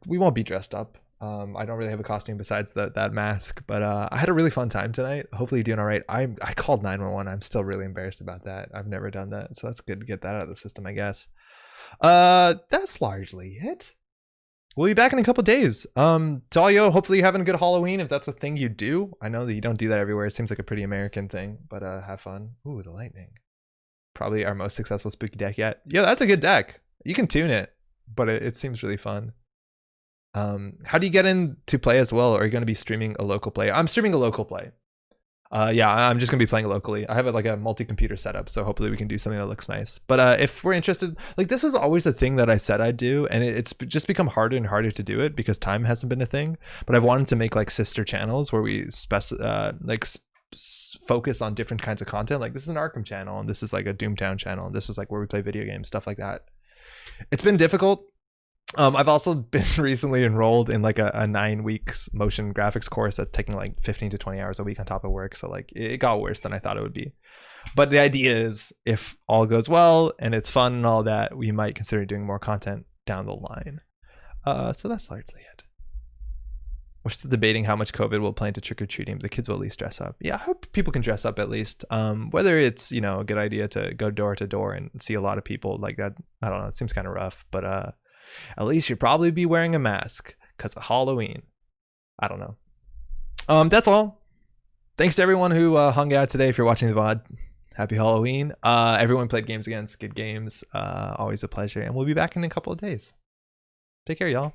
We won't be dressed up. I don't really have a costume besides that mask, but I had a really fun time tonight. Hopefully you're doing all right. I called 911. I'm still really embarrassed about that. I've never done that, so that's good to get that out of the system, I guess. That's largely it. We'll be back in a couple days. Talio, hopefully you're having a good Halloween if that's a thing you do. I know that you don't do that everywhere. It seems like a pretty American thing, but have fun. Ooh, the lightning. Probably our most successful spooky deck yet. Yo, that's a good deck. You can tune it, but it seems really fun. How do you get in to play as well? Or are you going to be streaming a local play? I'm streaming a local play. Yeah, I'm just going to be playing locally. I have like a multi-computer setup, so hopefully we can do something that looks nice. But if we're interested, like this was always the thing that I said I'd do, and it's just become harder and harder to do it because time hasn't been a thing. But I've wanted to make like sister channels where we focus on different kinds of content. Like this is an Arkham channel, and this is like a Doomtown channel, and this is like where we play video games, stuff like that. It's been difficult. I've also been recently enrolled in like a 9 weeks motion graphics course that's taking like 15 to 20 hours a week on top of work. So like it got worse than I thought it would be. But the idea is if all goes well and it's fun and all that, we might consider doing more content down the line. So that's largely it. We're still debating how much COVID will play into trick-or-treating, but the kids will at least dress up. Yeah, I hope people can dress up at least. Whether it's, you know, a good idea to go door to door and see a lot of people like that, I don't know, it seems kind of rough, but at least you'd probably be wearing a mask because of Halloween. I don't know. That's all. Thanks to everyone who hung out today. If you're watching the VOD, happy Halloween. Everyone played games against good games. Always a pleasure. And we'll be back in a couple of days. Take care, y'all.